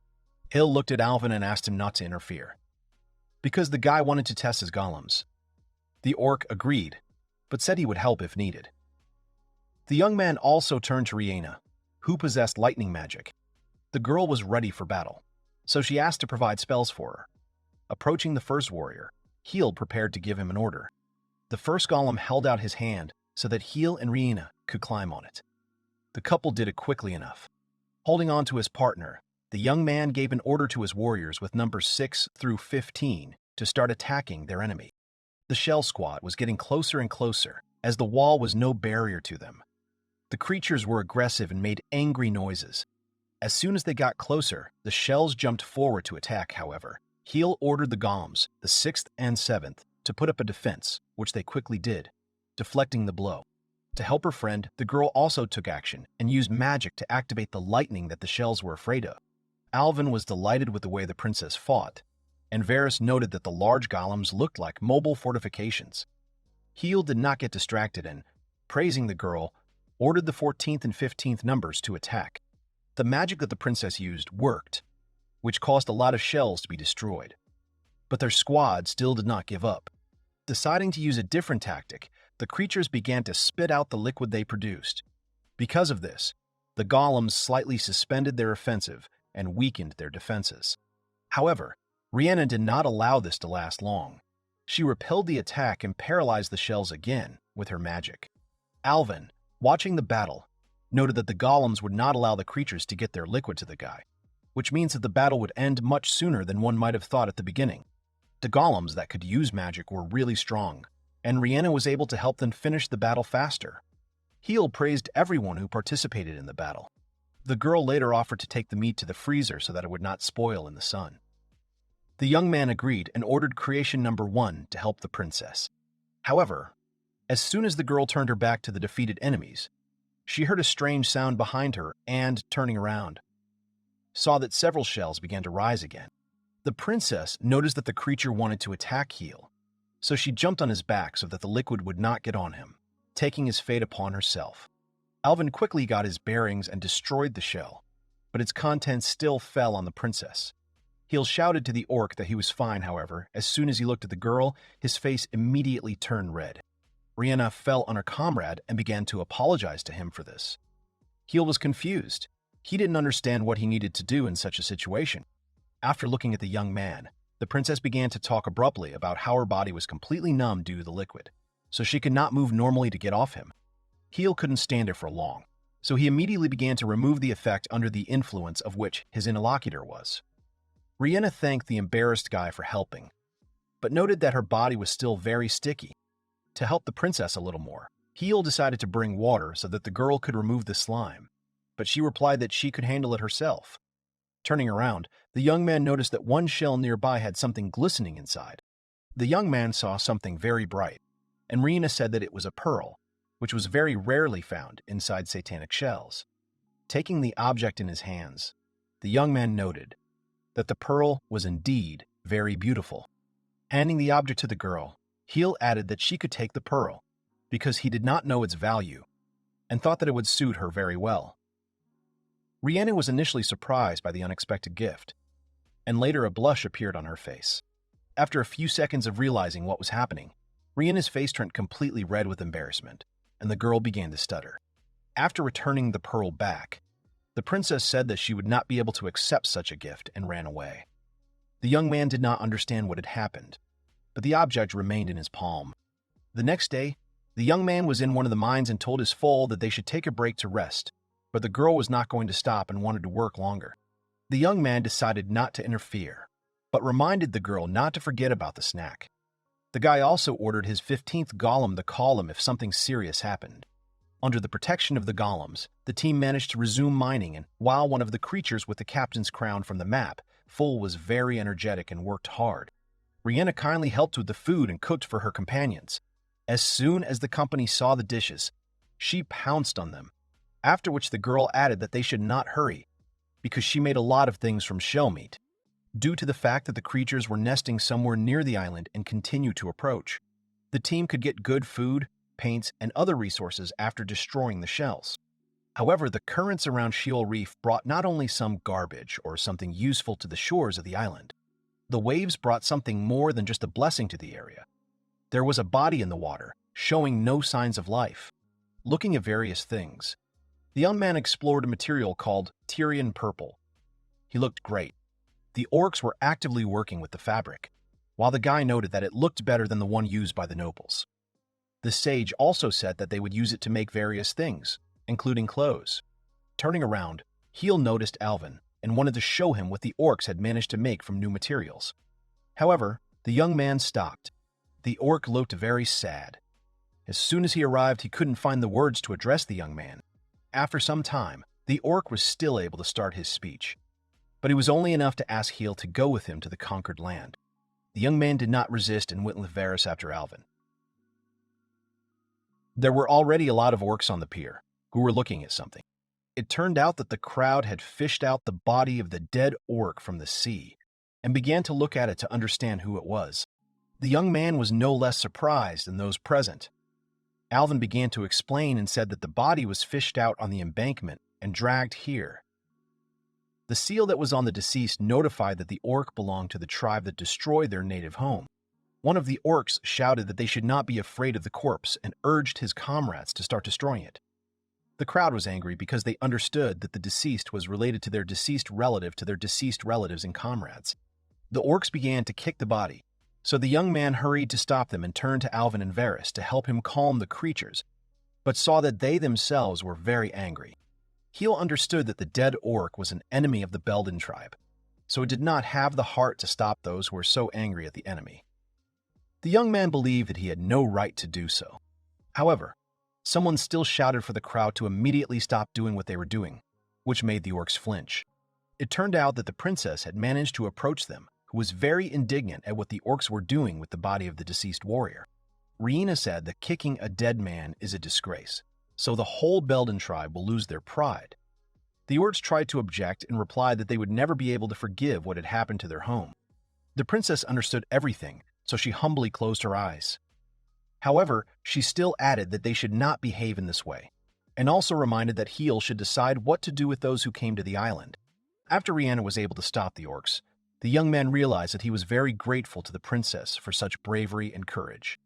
Hill looked at Alvin and asked him not to interfere, because the guy wanted to test his golems. The orc agreed, but said he would help if needed. The young man also turned to Rihanna, who possessed lightning magic. The girl was ready for battle, so she asked to provide spells for her. Approaching the first warrior, Heel prepared to give him an order. The first golem held out his hand so that Heel and Rihanna could climb on it. The couple did it quickly enough. Holding on to his partner, the young man gave an order to his warriors with numbers 6 through 15 to start attacking their enemy. The shell squad was getting closer and closer, as the wall was no barrier to them. The creatures were aggressive and made angry noises. As soon as they got closer, the shells jumped forward to attack, however. Heel ordered the golems, the 6th and 7th, to put up a defense, which they quickly did, deflecting the blow. To help her friend, the girl also took action and used magic to activate the lightning that the shells were afraid of. Alvin was delighted with the way the princess fought, and Varys noted that the large golems looked like mobile fortifications. Heel did not get distracted and, praising the girl, ordered the 14th and 15th numbers to attack. The magic that the princess used worked, which caused a lot of shells to be destroyed. But their squad still did not give up. Deciding to use a different tactic, the creatures began to spit out the liquid they produced. Because of this, the golems slightly suspended their offensive and weakened their defenses. However, Rihanna did not allow this to last long. She repelled the attack and paralyzed the shells again with her magic. Alvin, watching the battle, noted that the golems would not allow the creatures to get their liquid to the guy, which means that the battle would end much sooner than one might have thought at the beginning. The golems that could use magic were really strong, and Rihanna was able to help them finish the battle faster. Heel praised everyone who participated in the battle. The girl later offered to take the meat to the freezer so that it would not spoil in the sun. The young man agreed and ordered creation number 1 to help the princess. However, as soon as the girl turned her back to the defeated enemies, she heard a strange sound behind her and, turning around, saw that several shells began to rise again. The princess noticed that the creature wanted to attack Heel, so she jumped on his back so that the liquid would not get on him, taking his fate upon herself. Alvin quickly got his bearings and destroyed the shell, but its contents still fell on the princess. Heel shouted to the orc that he was fine, however. As soon as he looked at the girl, his face immediately turned red. Rihanna fell on her comrade and began to apologize to him for this. Heel was confused. He didn't understand what he needed to do in such a situation. After looking at the young man, the princess began to talk abruptly about how her body was completely numb due to the liquid, so she could not move normally to get off him. Heel couldn't stand it for long, so he immediately began to remove the effect under the influence of which his interlocutor was. Rihanna thanked the embarrassed guy for helping, but noted that her body was still very sticky. To help the princess a little more, Heel decided to bring water so that the girl could remove the slime, but she replied that she could handle it herself. Turning around, the young man noticed that one shell nearby had something glistening inside. The young man saw something very bright, and Rihanna said that it was a pearl, which was very rarely found inside satanic shells. Taking the object in his hands, the young man noted that the pearl was indeed very beautiful. Handing the object to the girl, Heel added that she could take the pearl because he did not know its value and thought that it would suit her very well. Rihanna was initially surprised by the unexpected gift, and later a blush appeared on her face. After a few seconds of realizing what was happening, Rihanna's face turned completely red with embarrassment, and the girl began to stutter. After returning the pearl back, the princess said that she would not be able to accept such a gift and ran away. The young man did not understand what had happened, but the object remained in his palm. The next day, the young man was in one of the mines and told his foal that they should take a break to rest, but the girl was not going to stop and wanted to work longer. The young man decided not to interfere, but reminded the girl not to forget about the snack. The guy also ordered his 15th golem to call him if something serious happened. Under the protection of the golems, the team managed to resume mining, and while one of the creatures with the captain's crown from the map, Foal was very energetic and worked hard. Rihanna kindly helped with the food and cooked for her companions. As soon as the company saw the dishes, she pounced on them, after which the girl added that they should not hurry, because she made a lot of things from shell meat, due to the fact that the creatures were nesting somewhere near the island and continued to approach. The team could get good food, paints, and other resources after destroying the shells. However, the currents around Sheol Reef brought not only some garbage or something useful to the shores of the island. The waves brought something more than just a blessing to the area. There was a body in the water, showing no signs of life. Looking at various things, the young man explored a material called Tyrian purple. He looked great. The orcs were actively working with the fabric, while the guy noted that it looked better than the one used by the nobles. The sage also said that they would use it to make various things, including clothes. Turning around, Heel noticed Alvin and wanted to show him what the orcs had managed to make from new materials. However, the young man stopped. The orc looked very sad. As soon as he arrived, he couldn't find the words to address the young man. After some time, the orc was still able to start his speech, but it was only enough to ask Heel to go with him to the conquered land. The young man did not resist and went with Varys after Alvin. There were already a lot of orcs on the pier, who were looking at something. It turned out that the crowd had fished out the body of the dead orc from the sea, and began to look at it to understand who it was. The young man was no less surprised than those present. Alvin began to explain and said that the body was fished out on the embankment and dragged here. The seal that was on the deceased notified that the orc belonged to the tribe that destroyed their native home. One of the orcs shouted that they should not be afraid of the corpse and urged his comrades to start destroying it. The crowd was angry because they understood that the deceased was related to their deceased relative to their deceased relatives and comrades. The orcs began to kick the body, So the young man hurried to stop them and turned to Alvin and Varys to help him calm the creatures, but saw that they themselves were very angry. Heel understood that the dead orc was an enemy of the Belden tribe, so it did not have the heart to stop those who were so angry at the enemy. The young man believed that he had no right to do so. However, someone still shouted for the crowd to immediately stop doing what they were doing, which made the orcs flinch. It turned out that the princess had managed to approach them, who was very indignant at what the orcs were doing with the body of the deceased warrior. Rhianna said that kicking a dead man is a disgrace, so the whole Belden tribe will lose their pride. The orcs tried to object and replied that they would never be able to forgive what had happened to their home. The princess understood everything, so she humbly closed her eyes. However, she still added that they should not behave in this way, and also reminded that Heel should decide what to do with those who came to the island. After Rhianna was able to stop the orcs, the young man realized that he was very grateful to the princess for such bravery and courage.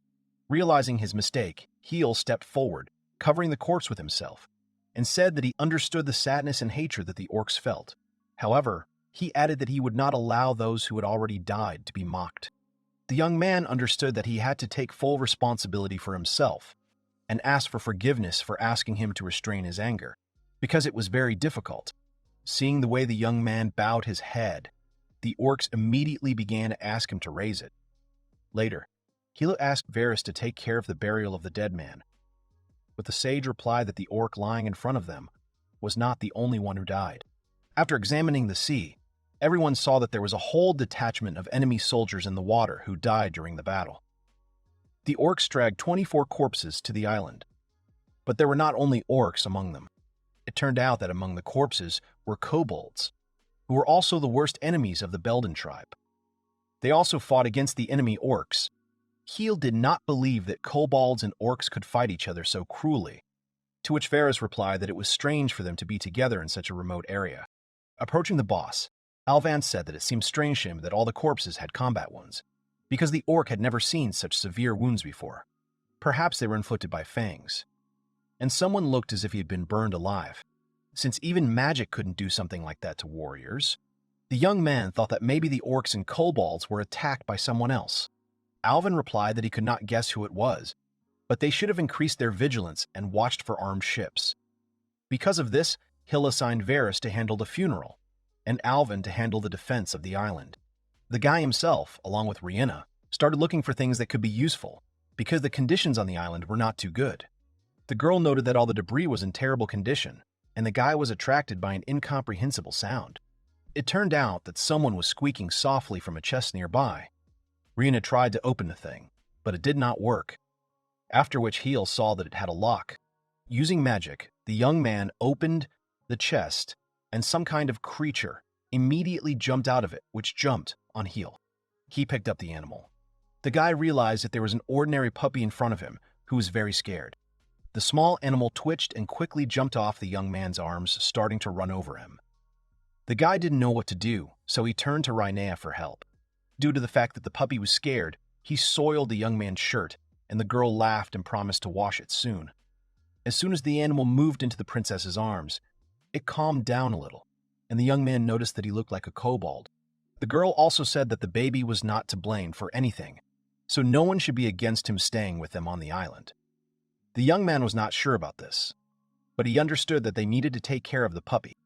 Realizing his mistake, Heel stepped forward, covering the corpse with himself, and said that he understood the sadness and hatred that the orcs felt. However, he added that he would not allow those who had already died to be mocked. The young man understood that he had to take full responsibility for himself and asked for forgiveness for asking him to restrain his anger, because it was very difficult. Seeing the way the young man bowed his head, the orcs immediately began to ask him to raise it. Later, Heel asked Varys to take care of the burial of the dead man, but the sage replied that the orc lying in front of them was not the only one who died. After examining the sea, everyone saw that there was a whole detachment of enemy soldiers in the water who died during the battle. The orcs dragged 24 corpses to the island, but there were not only orcs among them. It turned out that among the corpses were kobolds, who were also the worst enemies of the Belden tribe. They also fought against the enemy orcs. Heel did not believe that kobolds and orcs could fight each other so cruelly, to which Varys replied that it was strange for them to be together in such a remote area. Approaching the boss, Alvan said that it seemed strange to him that all the corpses had combat wounds, because the orc had never seen such severe wounds before. Perhaps they were inflicted by fangs. And someone looked as if he had been burned alive. Since even magic couldn't do something like that to warriors, the young man thought that maybe the orcs and kobolds were attacked by someone else. Alvin replied that he could not guess who it was, but they should have increased their vigilance and watched for armed ships. Because of this, Hill assigned Varys to handle the funeral, and Alvin to handle the defense of the island. The guy himself, along with Rhianna, started looking for things that could be useful, because the conditions on the island were not too good. The girl noted that all the debris was in terrible condition, and the guy was attracted by an incomprehensible sound. It turned out that someone was squeaking softly from a chest nearby. Rhianna tried to open the thing, but it did not work, after which Heel saw that it had a lock. Using magic, the young man opened the chest, and some kind of creature immediately jumped out of it, which jumped on Heel. He picked up the animal. The guy realized that there was an ordinary puppy in front of him, who was very scared. The small animal twitched and quickly jumped off the young man's arms, starting to run over him. The guy didn't know what to do, so he turned to Rhianna for help. Due to the fact that the puppy was scared, he soiled the young man's shirt, and the girl laughed and promised to wash it soon. As soon as the animal moved into the princess's arms, it calmed down a little, and the young man noticed that he looked like a kobold. The girl also said that the baby was not to blame for anything, so no one should be against him staying with them on the island. The young man was not sure about this, but he understood that they needed to take care of the puppy.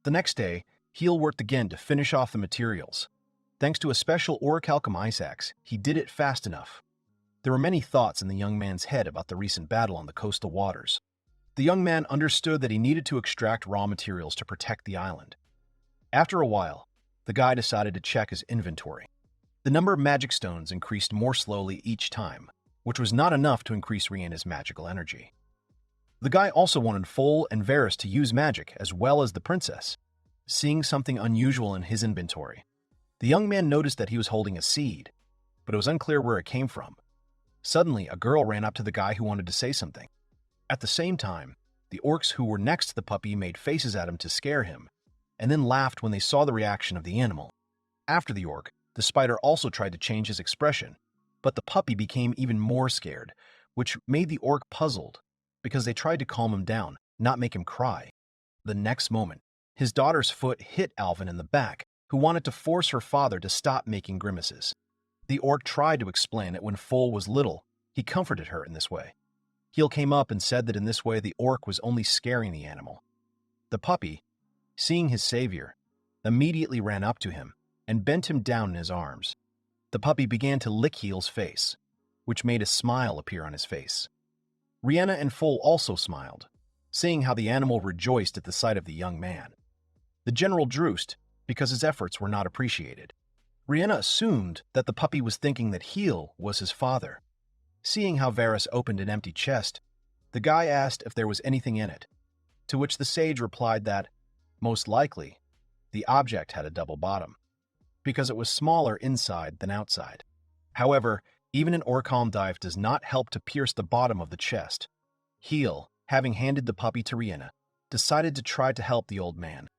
The next day, Heel worked again to finish off the materials. Thanks to a special orichalcum ice axe, he did it fast enough. There were many thoughts in the young man's head about the recent battle on the coastal waters. The young man understood that he needed to extract raw materials to protect the island. After a while, the guy decided to check his inventory. The number of magic stones increased more slowly each time, which was not enough to increase Rhianna's magical energy. The guy also wanted Foal and Varys to use magic as well as the princess. Seeing something unusual in his inventory, the young man noticed that he was holding a seed, but it was unclear where it came from. Suddenly, a girl ran up to the guy who wanted to say something. At the same time, the orcs who were next to the puppy made faces at him to scare him, and then laughed when they saw the reaction of the animal. After the orc, the spider also tried to change his expression, but the puppy became even more scared, which made the orc puzzled, because they tried to calm him down, not make him cry. The next moment, his daughter's foot hit Alvin in the back, who wanted to force her father to stop making grimaces. The The orc tried to explain that when Foal was little, he comforted her in this way. Heel came up and said that in this way the orc was only scaring the animal. The puppy, seeing his savior, immediately ran up to him and bent him down in his arms. The puppy began to lick Heel's face, which made a smile appear on his face. Rihanna and Foal also smiled, seeing how the animal rejoiced at the sight of the young man. The general droosed because his efforts were not appreciated. Rihanna assumed that the puppy was thinking that Heel was his father. Seeing how Varys opened an empty chest, the guy asked if there was anything in it, to which the sage replied that, most likely, the object had a double bottom, because it was smaller inside than outside. However, even an Orcom dive does not help to pierce the bottom of the chest. Heel, having handed the puppy to Rihanna, decided to try to help the old man.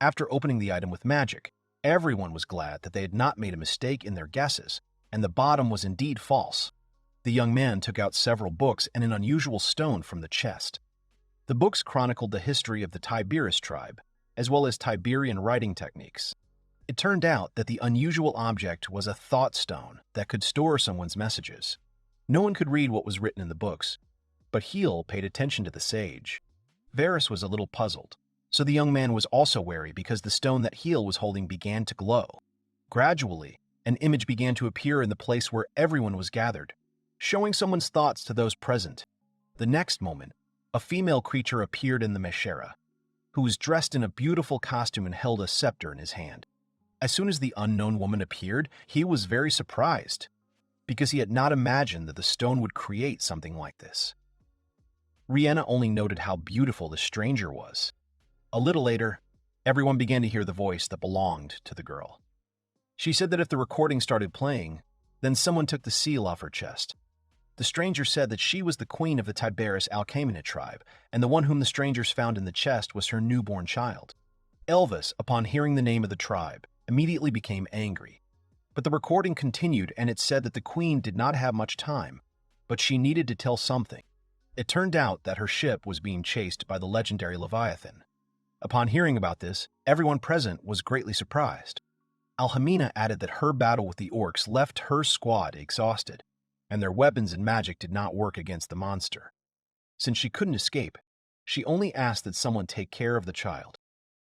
After opening the item with magic, everyone was glad that they had not made a mistake in their guesses, and the bottom was indeed false. The young man took out several books and an unusual stone from the chest. The books chronicled the history of the Tiberius tribe, as well as Tiberian writing techniques. It turned out that the unusual object was a thought stone that could store someone's messages. No one could read what was written in the books, but Heel paid attention to the sage. Varys was a little puzzled, so the young man was also wary because the stone that Heel was holding began to glow. Gradually, an image began to appear in the place where everyone was gathered, showing someone's thoughts to those present. The next moment, a female creature appeared in the Meshera, who was dressed in a beautiful costume and held a scepter in his hand. As soon as the unknown woman appeared, he was very surprised, because he had not imagined that the stone would create something like this. Rihanna only noted how beautiful the stranger was. A little later, everyone began to hear the voice that belonged to the girl. She said that if the recording started playing, then someone took the seal off her chest. The stranger said that she was the queen of the Tiberius Alcamanid tribe, and the one whom the strangers found in the chest was her newborn child. Elvis, upon hearing the name of the tribe, immediately became angry. But the recording continued, and it said that the queen did not have much time, but she needed to tell something. It turned out that her ship was being chased by the legendary Leviathan. Upon hearing about this, everyone present was greatly surprised. Alhamina added that her battle with the orcs left her squad exhausted, and their weapons and magic did not work against the monster. Since she couldn't escape, she only asked that someone take care of the child.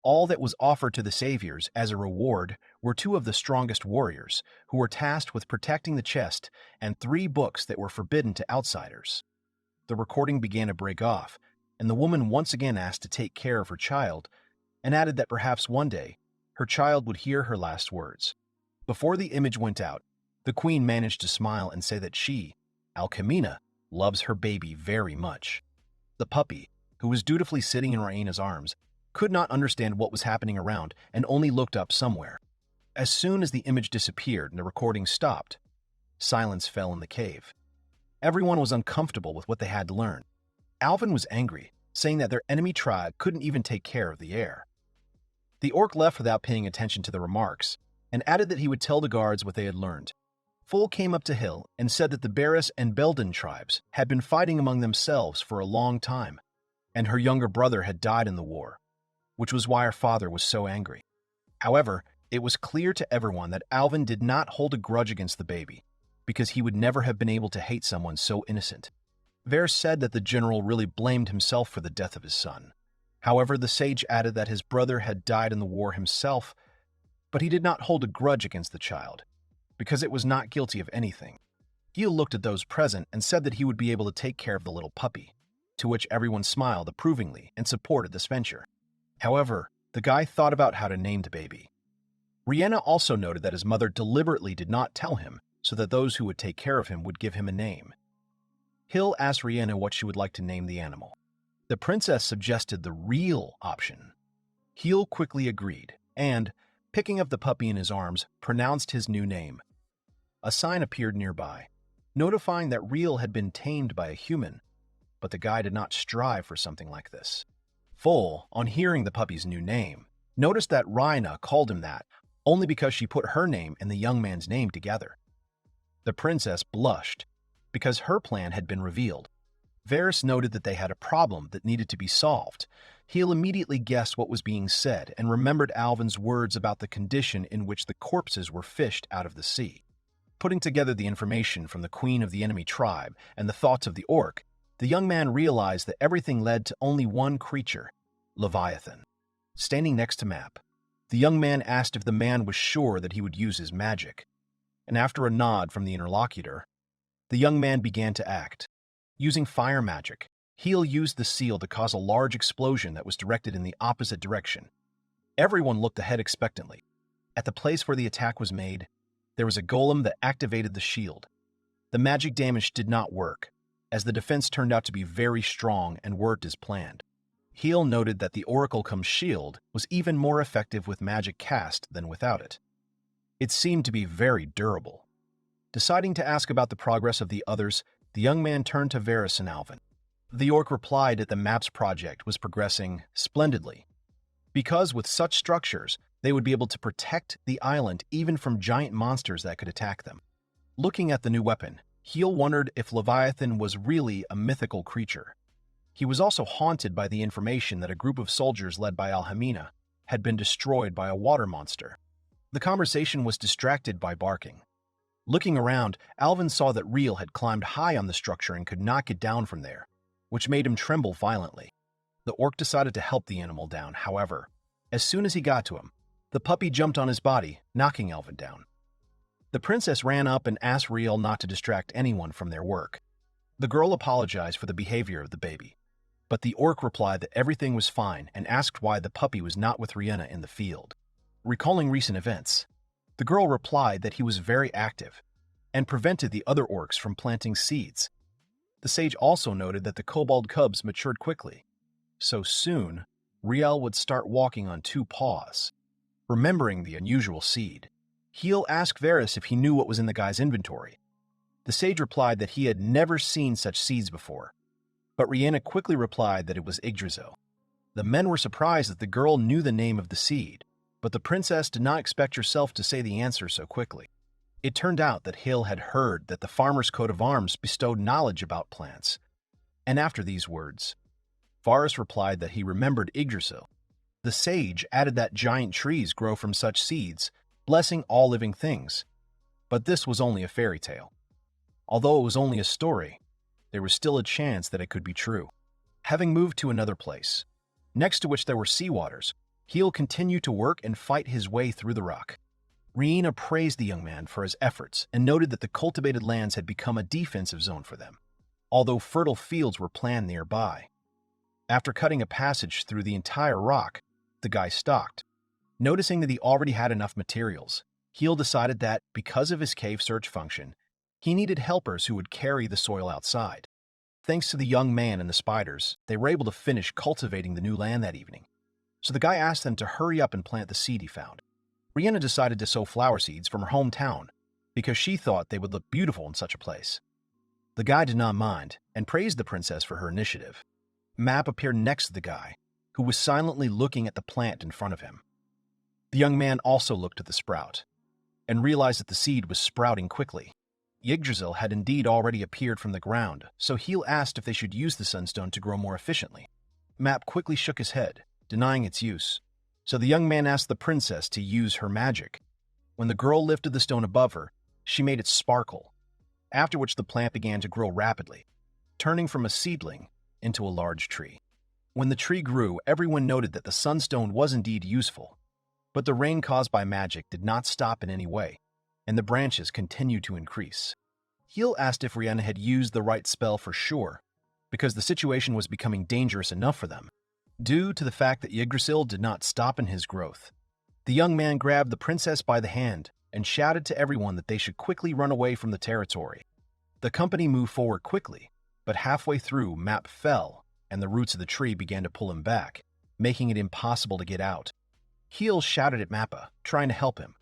All that was offered to the saviors as a reward were 2 of the strongest warriors, who were tasked with protecting the chest, and 3 books that were forbidden to outsiders. The recording began to break off, and the woman once again asked to take care of her child, and added that perhaps one day her child would hear her last words. Before the image went out, the queen managed to smile and say that she, Alcamina, loves her baby very much. The puppy, who was dutifully sitting in Rhaena's arms, could not understand what was happening around and only looked up somewhere. As soon as the image disappeared and the recording stopped, silence fell in the cave. Everyone was uncomfortable with what they had to learn. Alvin was angry, saying that their enemy tribe couldn't even take care of the heir. The orc left without paying attention to the remarks, and added that he would tell the guards what they had learned. Foal came up to Hill and said that the Barris and Belden tribes had been fighting among themselves for a long time, and her younger brother had died in the war, which was why her father was so angry. However, it was clear to everyone that Alvin did not hold a grudge against the baby, because he would never have been able to hate someone so innocent. Varys said that the general really blamed himself for the death of his son. However, the sage added that his brother had died in the war himself, but he did not hold a grudge against the child, because it was not guilty of anything. Gil looked at those present and said that he would be able to take care of the little puppy, to which everyone smiled approvingly and supported this venture. However, the guy thought about how to name the baby. Rihanna also noted that his mother deliberately did not tell him so that those who would take care of him would give him a name. Hill asked Rihanna what she would like to name the animal. The princess suggested the real option. Hill quickly agreed and, picking up the puppy in his arms, pronounced his new name. A sign appeared nearby, notifying that Reel had been tamed by a human, but the guy did not strive for something like this. Foal, on hearing the puppy's new name, noticed that Rhaena called him that only because she put her name and the young man's name together. The princess blushed, because her plan had been revealed. Varys noted that they had a problem that needed to be solved. Heel immediately guessed what was being said and remembered Alvin's words about the condition in which the corpses were fished out of the sea. Putting together the information from the queen of the enemy tribe and the thoughts of the orc, the young man realized that everything led to only one creature, Leviathan. Standing next to Map, the young man asked if the man was sure that he would use his magic, and after a nod from the interlocutor, the young man began to act. Using fire magic, Heel used the seal to cause a large explosion that was directed in the opposite direction. Everyone looked ahead expectantly. At the place where the attack was made, there was a golem that activated the shield. The magic damage did not work, as the defense turned out to be very strong and worked as planned. Heel noted that the Oracle-come shield was even more effective with magic cast than without it. It seemed to be very durable. Deciding to ask about the progress of the others, the young man turned to Varys and Alvin. The orc replied that the Maps project was progressing splendidly, because with such structures, they would be able to protect the island even from giant monsters that could attack them. Looking at the new weapon, Heel wondered if Leviathan was really a mythical creature. He was also haunted by the information that a group of soldiers led by Alhamina had been destroyed by a water monster. The conversation was distracted by barking. Looking around, Alvin saw that Reel had climbed high on the structure and could not get down from there, which made him tremble violently. The orc decided to help the animal down, however. As soon as he got to him, the puppy jumped on his body, knocking Alvin down. The princess ran up and asked Reel not to distract anyone from their work. The girl apologized for the behavior of the baby, but the orc replied that everything was fine and asked why the puppy was not with Rihanna in the field. Recalling recent events, the girl replied that he was very active and prevented the other orcs from planting seeds. The sage also noted that the kobold cubs matured quickly, so soon Riel would start walking on two paws. Remembering the unusual seed, Heel asked Varys if he knew what was in the guy's inventory. The sage replied that he had never seen such seeds before, but Rihanna quickly replied that it was Yggdrasil. The men were surprised that the girl knew the name of the seed, but the princess did not expect herself to say the answer so quickly. It turned out that Hill had heard that the farmer's coat of arms bestowed knowledge about plants, and after these words, Varys replied that he remembered Yggdrasil. The sage added that giant trees grow from such seeds, blessing all living things. But this was only a fairy tale. Although it was only a story, there was still a chance that it could be true. Having moved to another place, next to which there were sea waters, Heel continued to work and fight his way through the rock. Rhaena praised the young man for his efforts and noted that the cultivated lands had become a defensive zone for them, although fertile fields were planned nearby. After cutting a passage through the entire rock, the guy stopped. Noticing that he already had enough materials, Heel decided that, because of his cave search function, he needed helpers who would carry the soil outside. Thanks to the young man and the spiders, they were able to finish cultivating the new land that evening. So the guy asked them to hurry up and plant the seed he found. Rhaena decided to sow flower seeds from her hometown because she thought they would look beautiful in such a place. The guy did not mind and praised the princess for her initiative. Map appeared next to the guy, who was silently looking at the plant in front of him. The young man also looked at the sprout and realized that the seed was sprouting quickly. Yggdrasil had indeed already appeared from the ground, so Heel asked if they should use the sunstone to grow more efficiently. Map quickly shook his head, denying its use, so the young man asked the princess to use her magic. When the girl lifted the stone above her, she made it sparkle, after which the plant began to grow rapidly, turning from a seedling into a large tree. When the tree grew, everyone noted that the sunstone was indeed useful, but the rain caused by magic did not stop in any way, and the branches continued to increase. Heel asked if Rhaena had used the right spell for sure, because the situation was becoming dangerous enough for them, due to the fact that Yggdrasil did not stop in his growth. The young man grabbed the princess by the hand and shouted to everyone that they should quickly run away from the territory. The company moved forward quickly, but halfway through, Map fell, and the roots of the tree began to pull him back, making it impossible to get out. Heel shouted at Mappa, trying to help him,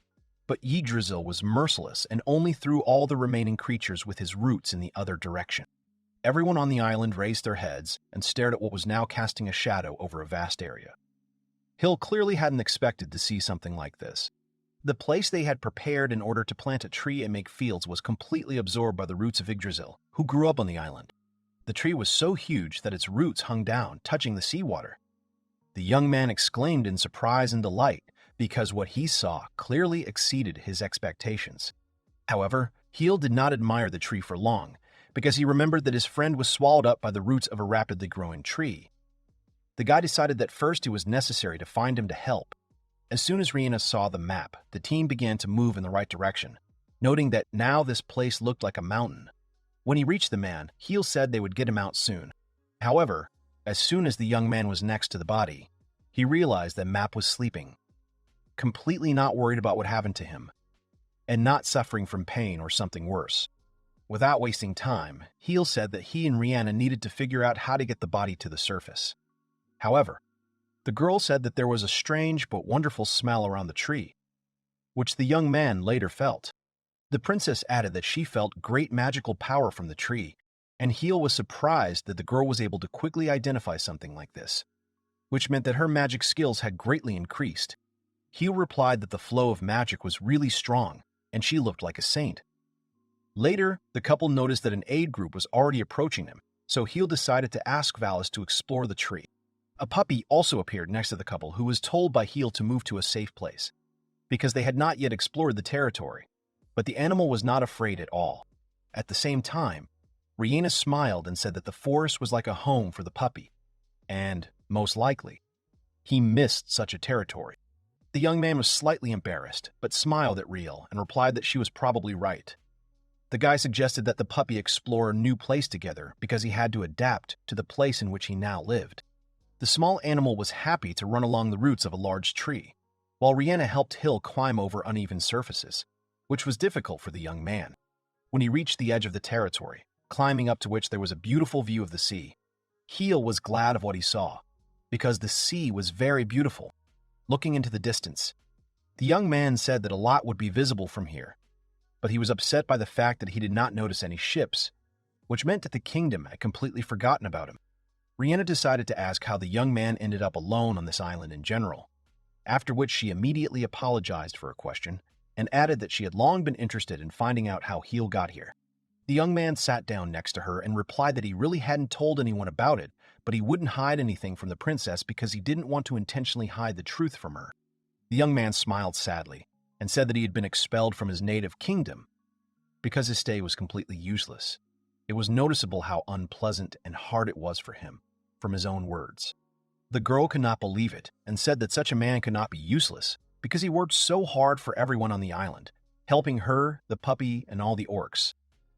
but Yggdrasil was merciless and only threw all the remaining creatures with his roots in the other direction. Everyone on the island raised their heads and stared at what was now casting a shadow over a vast area. Hill clearly hadn't expected to see something like this. The place they had prepared in order to plant a tree and make fields was completely absorbed by the roots of Yggdrasil, who grew up on the island. The tree was so huge that its roots hung down, touching the seawater. The young man exclaimed in surprise and delight because what he saw clearly exceeded his expectations. However, Heel did not admire the tree for long, because he remembered that his friend was swallowed up by the roots of a rapidly growing tree. The guy decided that first it was necessary to find him to help. As soon as Rihanna saw the map, the team began to move in the right direction, noting that now this place looked like a mountain. When he reached the man, Heel said they would get him out soon. However, as soon as the young man was next to the body, he realized that Map was sleeping, completely not worried about what happened to him, and not suffering from pain or something worse. Without wasting time, Heel said that he and Rihanna needed to figure out how to get the body to the surface. However, the girl said that there was a strange but wonderful smell around the tree, which the young man later felt. The princess added that she felt great magical power from the tree, and Heel was surprised that the girl was able to quickly identify something like this, which meant that her magic skills had greatly increased. Heel replied that the flow of magic was really strong, and she looked like a saint. Later, the couple noticed that an aid group was already approaching them, so Heel decided to ask Valis to explore the tree. A puppy also appeared next to the couple, who was told by Heel to move to a safe place, because they had not yet explored the territory. But the animal was not afraid at all. At the same time, Rihanna smiled and said that the forest was like a home for the puppy, and, most likely, he missed such a territory. The young man was slightly embarrassed, but smiled at Riel and replied that she was probably right. The guy suggested that the puppy explore a new place together because he had to adapt to the place in which he now lived. The small animal was happy to run along the roots of a large tree, while Rihanna helped Hill climb over uneven surfaces, which was difficult for the young man. When he reached the edge of the territory, climbing up to which there was a beautiful view of the sea, Heel was glad of what he saw, because the sea was very beautiful. Looking into the distance, the young man said that a lot would be visible from here, but he was upset by the fact that he did not notice any ships, which meant that the kingdom had completely forgotten about him. Rihanna decided to ask how the young man ended up alone on this island in general, after which she immediately apologized for a question and added that she had long been interested in finding out how Heel got here. The young man sat down next to her and replied that he really hadn't told anyone about it, but he wouldn't hide anything from the princess because he didn't want to intentionally hide the truth from her. The young man smiled sadly and said that he had been expelled from his native kingdom because his stay was completely useless. It was noticeable how unpleasant and hard it was for him, from his own words. The girl could not believe it and said that such a man could not be useless because he worked so hard for everyone on the island, helping her, the puppy, and all the orcs.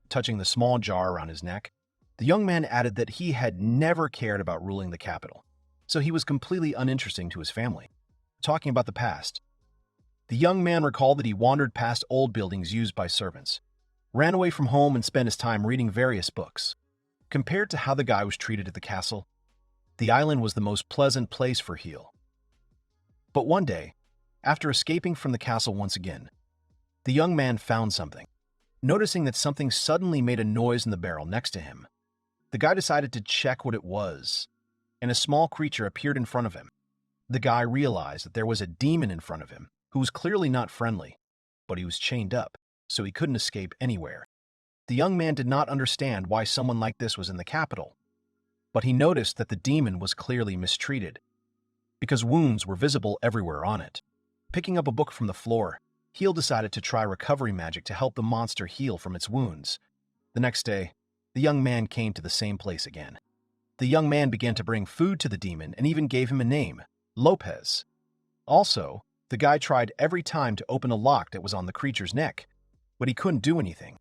Touching the small jar around his neck, the young man added that he had never cared about ruling the capital, so he was completely uninteresting to his family. Talking about the past, the young man recalled that he wandered past old buildings used by servants, ran away from home, and spent his time reading various books. Compared to how the guy was treated at the castle, the island was the most pleasant place for Heel. But one day, after escaping from the castle once again, the young man found something. Noticing that something suddenly made a noise in the barrel next to him, the guy decided to check what it was, and a small creature appeared in front of him. The guy realized that there was a demon in front of him who was clearly not friendly, but he was chained up, so he couldn't escape anywhere. The young man did not understand why someone like this was in the capital, but he noticed that the demon was clearly mistreated, because wounds were visible everywhere on it. Picking up a book from the floor, Heel decided to try recovery magic to help the monster heal from its wounds. The next day, the young man came to the same place again. The young man began to bring food to the demon and even gave him a name, Lopez. Also, the guy tried every time to open a lock that was on the creature's neck, but he couldn't do anything.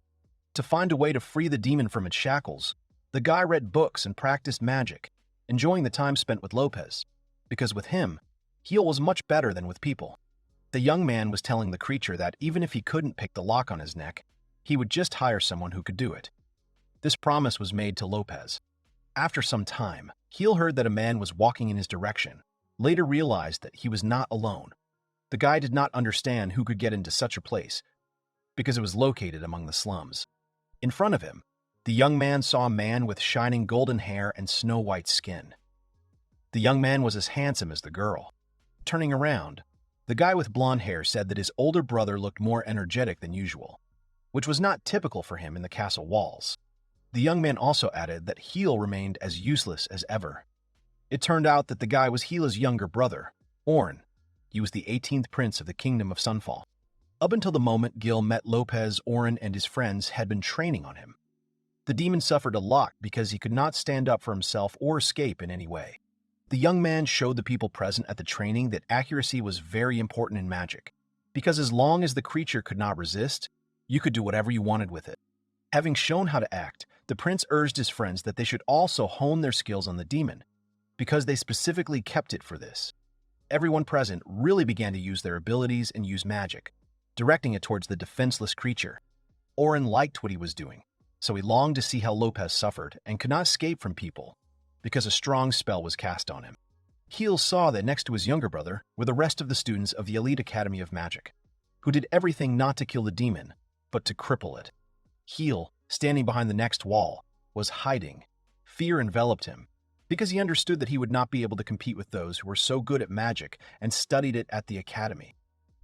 To find a way to free the demon from its shackles, the guy read books and practiced magic, enjoying the time spent with Lopez, because with him, Heel was much better than with people. The young man was telling the creature that even if he couldn't pick the lock on his neck, he would just hire someone who could do it. This promise was made to Lopez. After some time, Heel heard that a man was walking in his direction, later realized that he was not alone. The guy did not understand who could get into such a place, because it was located among the slums. In front of him, the young man saw a man with shining golden hair and snow-white skin. The young man was as handsome as the girl. Turning around, the guy with blonde hair said that his older brother looked more energetic than usual, which was not typical for him in the castle walls. The young man also added that Heel remained as useless as ever. It turned out that the guy was Heela's younger brother, Orn. He was the 18th prince of the Kingdom of Sanfaris. Up until the moment Gil met Lopez, Oren and his friends had been training on him. The demon suffered a lot because he could not stand up for himself or escape in any way. The young man showed the people present at the training that accuracy was very important in magic, because as long as the creature could not resist, you could do whatever you wanted with it. Having shown how to act, the prince urged his friends that they should also hone their skills on the demon, because they specifically kept it for this. Everyone present really began to use their abilities and use magic, directing it towards the defenseless creature. Oren liked what he was doing, so he longed to see how Lopez suffered and could not escape from people because a strong spell was cast on him. Gil saw that next to his younger brother were the rest of the students of the Elite Academy of Magic, who did everything not to kill the demon, but to cripple it. Gil, standing behind the next wall, was hiding. Fear enveloped him, because he understood that he would not be able to compete with those who were so good at magic and studied it at the academy.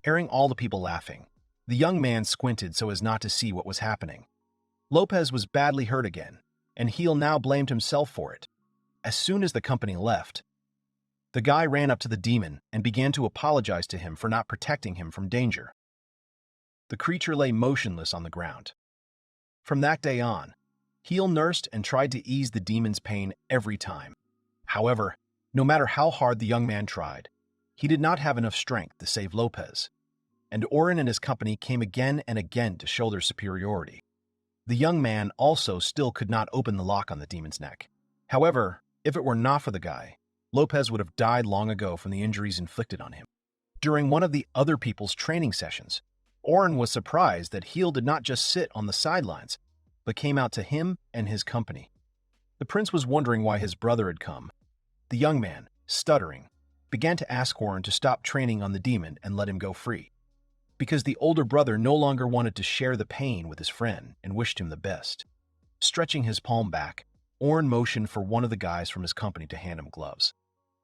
Hearing all the people laughing, the young man squinted so as not to see what was happening. Lopez was badly hurt again, and Gil now blamed himself for it. As soon as the company left, the guy ran up to the demon and began to apologize to him for not protecting him from danger. The creature lay motionless on the ground. From that day on, Gil nursed and tried to ease the demon's pain every time. However, no matter how hard the young man tried, he did not have enough strength to save Lopez, and Oren and his company came again and again to show their superiority. The young man also still could not open the lock on the demon's neck. However, if it were not for the guy, Lopez would have died long ago from the injuries inflicted on him. During one of the other people's training sessions, Oren was surprised that Gil did not just sit on the sidelines, but came out to him and his company. The prince was wondering why his brother had come. The young man, stuttering, began to ask Oren to stop training on the demon and let him go free, because the older brother no longer wanted to share the pain with his friend and wished him the best. Stretching his palm back, Oren motioned for one of the guys from his company to hand him gloves.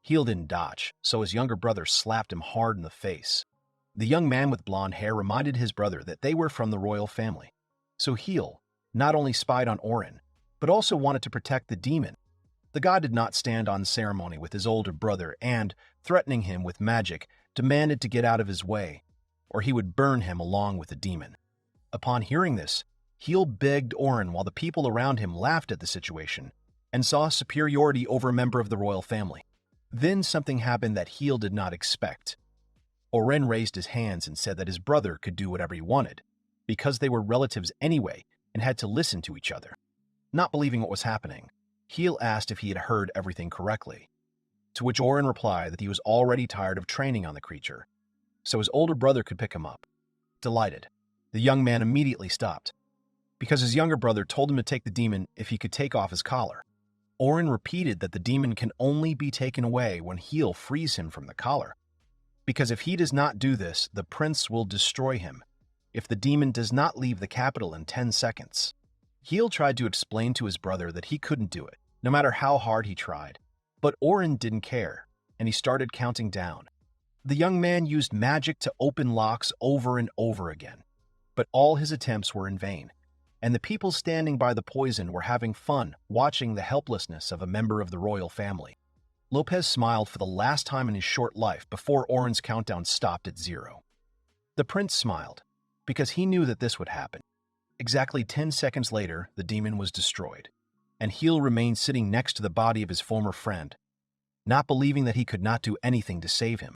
Gil didn't dodge, so his younger brother slapped him hard in the face. The young man with blonde hair reminded his brother that they were from the royal family, so Gil not only spied on Oren, but also wanted to protect the demon. The guy did not stand on ceremony with his older brother and, threatening him with magic, demanded to get out of his way, or he would burn him along with the demon. Upon hearing this, Gil begged Oren while the people around him laughed at the situation and saw superiority over a member of the royal family. Then something happened that Gil did not expect. Oren raised his hands and said that his brother could do whatever he wanted, because they were relatives anyway and had to listen to each other. Not believing what was happening, Gil asked if he had heard everything correctly, to which Oren replied that he was already tired of training on the creature, so his older brother could pick him up. Delighted, the young man immediately stopped, because his younger brother told him to take the demon if he could take off his collar. Oren repeated that the demon can only be taken away when Gil frees him from the collar, because if he does not do this, the prince will destroy him if the demon does not leave the capital in 10 seconds. Gil tried to explain to his brother that he couldn't do it, no matter how hard he tried, but Oren didn't care, and he started counting down. The young man used magic to open locks over and over again, but all his attempts were in vain, and the people standing by the poison were having fun watching the helplessness of a member of the royal family. Lopez smiled for the last time in his short life before Oren's countdown stopped at 0. The prince smiled, because he knew that this would happen. Exactly 10 seconds later, the demon was destroyed, and Gil remained sitting next to the body of his former friend, not believing that he could not do anything to save him.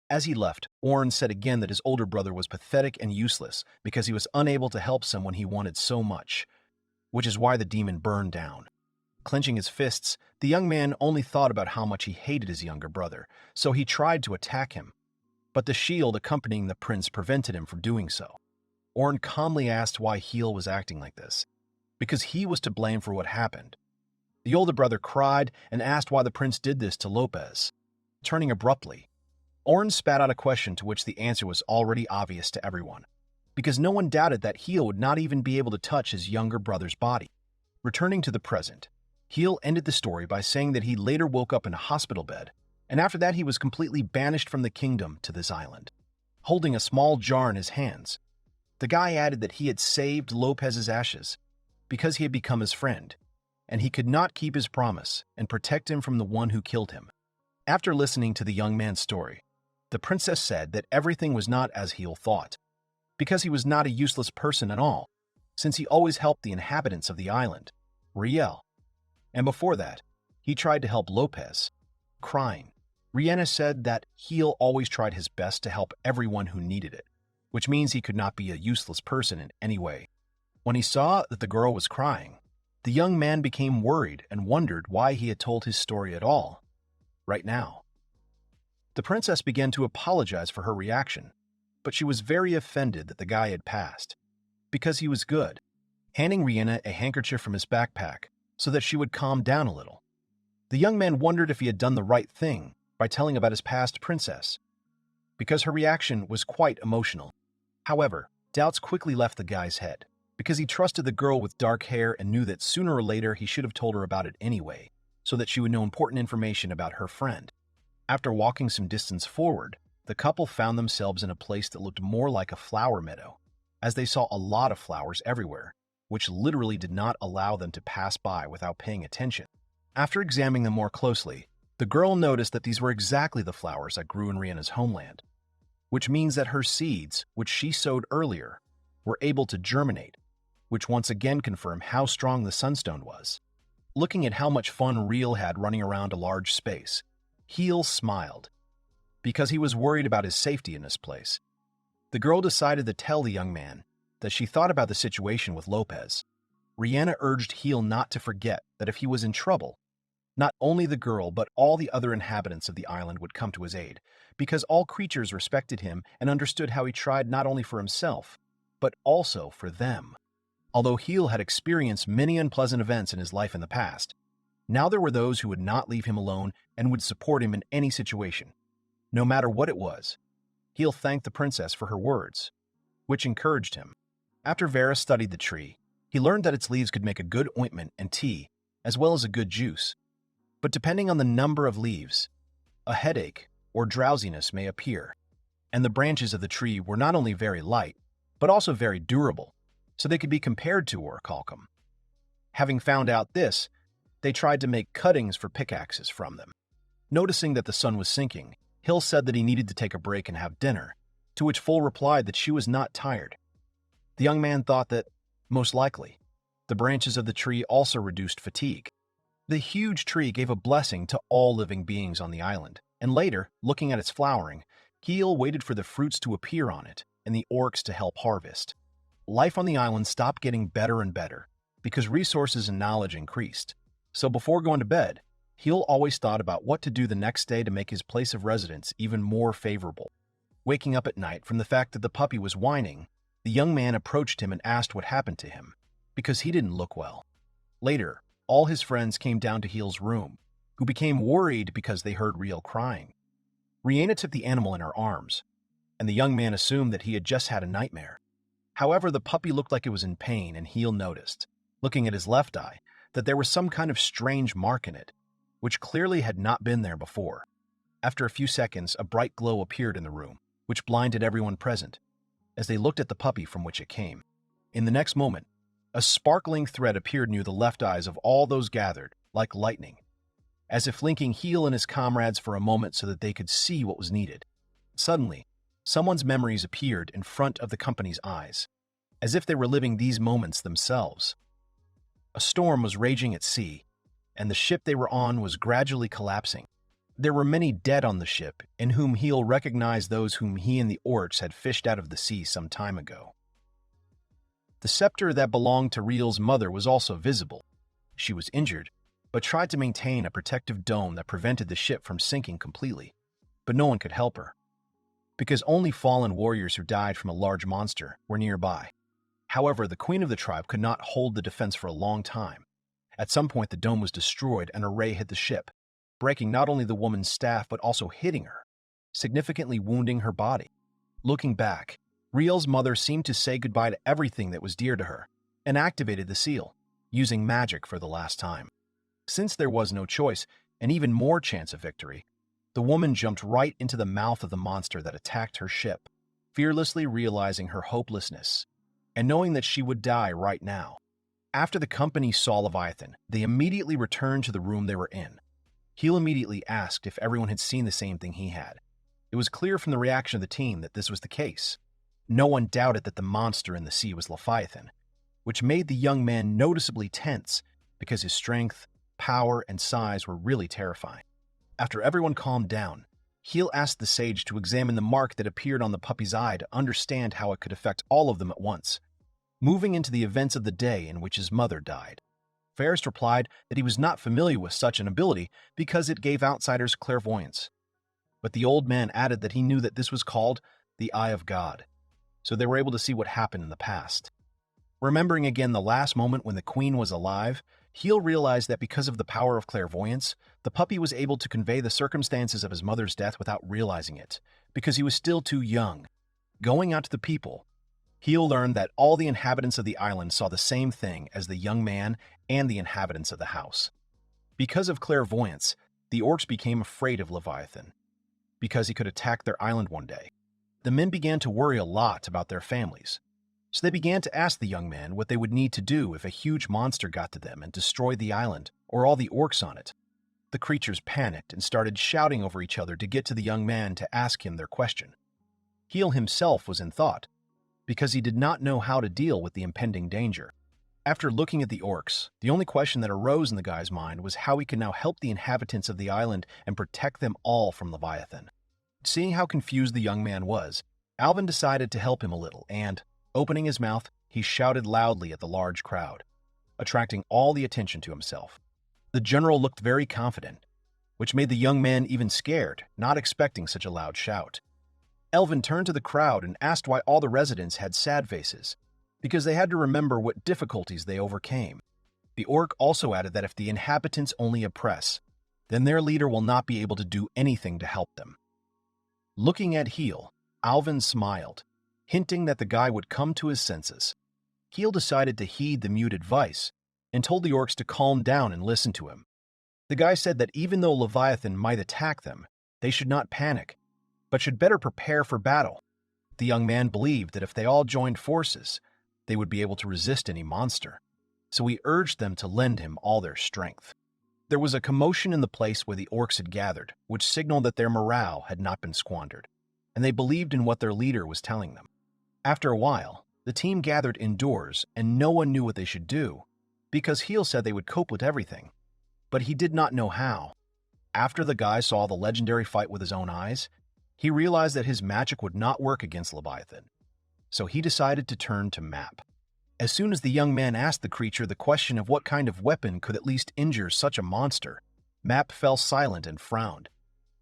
As he left, Oren said again that his older brother was pathetic and useless because he was unable to help someone he wanted so much, which is why the demon burned down. Clenching his fists, the young man only thought about how much he hated his younger brother, so he tried to attack him, but the shield accompanying the prince prevented him from doing so. Oren calmly asked why Gil was acting like this, because he was to blame for what happened. The older brother cried and asked why the prince did this to Lopez. Turning abruptly, Oren spat out a question to which the answer was already obvious to everyone, because no one doubted that Gil would not even be able to touch his younger brother's body. Returning to the present, Gil ended the story by saying that he later woke up in a hospital bed, and after that he was completely banished from the kingdom to this island, holding a small jar in his hands. The guy added that he had saved Lopez's ashes because he had become his friend, and he could not keep his promise and protect him from the one who killed him. After listening to the young man's story, the princess said that everything was not as Gil thought. because he was not a useless person at all, since he always helped the inhabitants of the island, Riel. And before that, he tried to help Lopez. Crying, Rihanna said that Heel always tried his best to help everyone who needed it, which means he could not be a useless person in any way. When he saw that the girl was crying, the young man became worried and wondered why he had told his story at all, right now. The princess began to apologize for her reaction, but she was very offended that the guy had passed, because he was good, handing Rihanna a handkerchief from his backpack so that she would calm down a little. The young man wondered if he had done the right thing by telling about his past princess, because her reaction was quite emotional. However, doubts quickly left the guy's head, because he trusted the girl with dark hair and knew that sooner or later he should have told her about it anyway, so that she would know important information about her friend. After walking some distance forward, the couple found themselves in a place that looked more like a flower meadow, as they saw a lot of flowers everywhere, which literally did not allow them to pass by without paying attention. After examining them more closely, the girl noticed that these were exactly the flowers that grew in Rihanna's homeland, which means that her seeds, which she sowed earlier, were able to germinate, which once again confirmed how strong the sunstone was. Looking at how much fun Reel had running around a large space, Heel smiled, because he was worried about his safety in this place. The girl decided to tell the young man that she thought about the situation with Lopez. Rihanna urged Heel not to forget that if he was in trouble, not only the girl but all the other inhabitants of the island would come to his aid, because all creatures respected him and understood how he tried not only for himself, but also for them. Although Heel had experienced many unpleasant events in his life in the past, now there were those who would not leave him alone and would support him in any situation, no matter what it was. Heel thanked the princess for her words, which encouraged him. After Vera studied the tree, he learned that its leaves could make a good ointment and tea, as well as a good juice. But depending on the number of leaves, a headache or drowsiness may appear, and the branches of the tree were not only very light, but also very durable, so they could be compared to orichalcum. Having found out this, they tried to make cuttings for pickaxes from them. Noticing that the sun was sinking, Hill said that he needed to take a break and have dinner, to which Full replied that she was not tired. The young man thought that, most likely, the branches of the tree also reduced fatigue. The huge tree gave a blessing to all living beings on the island, and later, looking at its flowering, Heel waited for the fruits to appear on it and the orcs to help harvest. Life on the island stopped getting better and better because resources and knowledge increased. So before going to bed, Heel always thought about what to do the next day to make his place of residence even more favorable. Waking up at night from the fact that the puppy was whining, the young man approached him and asked what happened to him, because he didn't look well. Later, all his friends came down to Heel's room, who became worried because they heard Reel crying. Rihanna took the animal in her arms, and the young man assumed that he had just had a nightmare. However, the puppy looked like it was in pain, and Heel noticed, looking at his left eye, that there was some kind of strange mark in it, which clearly had not been there before. After a few seconds, a bright glow appeared in the room, which blinded everyone present, as they looked at the puppy from which it came. In the next moment, a sparkling thread appeared near the left eyes of all those gathered, like lightning, as if linking Heel and his comrades for a moment so that they could see what was needed. Suddenly, someone's memories appeared in front of the company's eyes, as if they were living these moments themselves. A storm was raging at sea, and the ship they were on was gradually collapsing. There were many dead on the ship, in whom Heel recognized those whom he and the orcs had fished out of the sea some time ago. The scepter that belonged to Reel's mother was also visible. She was injured, but tried to maintain a protective dome that prevented the ship from sinking completely. But no one could help her, because only fallen warriors who died from a large monster were nearby. However, the queen of the tribe could not hold the defense for a long time. At some point, the dome was destroyed and a ray hit the ship, breaking not only the woman's staff but also hitting her, significantly wounding her body. Looking back, Reel's mother seemed to say goodbye to everything that was dear to her and activated the seal, using magic for the last time. Since there was no choice and even more chance of victory, the woman jumped right into the mouth of the monster that attacked her ship, fearlessly realizing her hopelessness and knowing that she would die right now. After the company saw Leviathan, they immediately returned to the room they were in. Heel immediately asked if everyone had seen the same thing he had. It was clear from the reaction of the team that this was the case. No one doubted that the monster in the sea was Leviathan, which made the young man noticeably tense because his strength, power, and size were really terrifying. After everyone calmed down, Heel asked the sage to examine the mark that appeared on the puppy's eye to understand how it could affect all of them at once, moving into the events of the day in which his mother died. Ferris replied that he was not familiar with such an ability because it gave outsiders clairvoyance. But the old man added that he knew that this was called the Eye of God, so they were able to see what happened in the past. Remembering again the last moment when the queen was alive, Heel realized that because of the power of clairvoyance, the puppy was able to convey the circumstances of his mother's death without realizing it, because he was still too young. Going out to the people, Heel learned that all the inhabitants of the island saw the same thing as the young man and the inhabitants of the house. Because of clairvoyance, the orcs became afraid of Leviathan, because he could attack their island one day. The men began to worry a lot about their families, so they began to ask the young man what they would need to do if a huge monster got to them and destroyed the island or all the orcs on it. The creatures panicked and started shouting over each other to get to the young man to ask him their question. Heel himself was in thought, because he did not know how to deal with the impending danger. After looking at the orcs, the only question that arose in the guy's mind was how he could now help the inhabitants of the island and protect them all from Leviathan. Seeing how confused the young man was, Alvin decided to help him a little and, opening his mouth, he shouted loudly at the large crowd, attracting all the attention to himself. The general looked very confident, which made the young man even scared, not expecting such a loud shout. Elvin turned to the crowd and asked why all the residents had sad faces, because they had to remember what difficulties they overcame. The orc also added that if the inhabitants only oppress, then their leader will not be able to do anything to help them. Looking at Heel, Alvin smiled, hinting that the guy would come to his senses. Heel decided to heed the mute advice and told the orcs to calm down and listen to him. The guy said that even though Leviathan might attack them, they should not panic, but should better prepare for battle. The young man believed that if they all joined forces, they would be able to resist any monster, so he urged them to lend him all their strength. There was a commotion in the place where the orcs had gathered, which signaled that their morale had not been squandered, and they believed in what their leader was telling them. After a while, the team gathered indoors, and no one knew what they should do, because Heel said they would cope with everything, but he did not know how. After the guy saw the legendary fight with his own eyes, he realized that his magic would not work against Leviathan, so he decided to turn to Map. As soon as the young man asked the creature the question of what kind of weapon could at least injure such a monster, Map fell silent and frowned,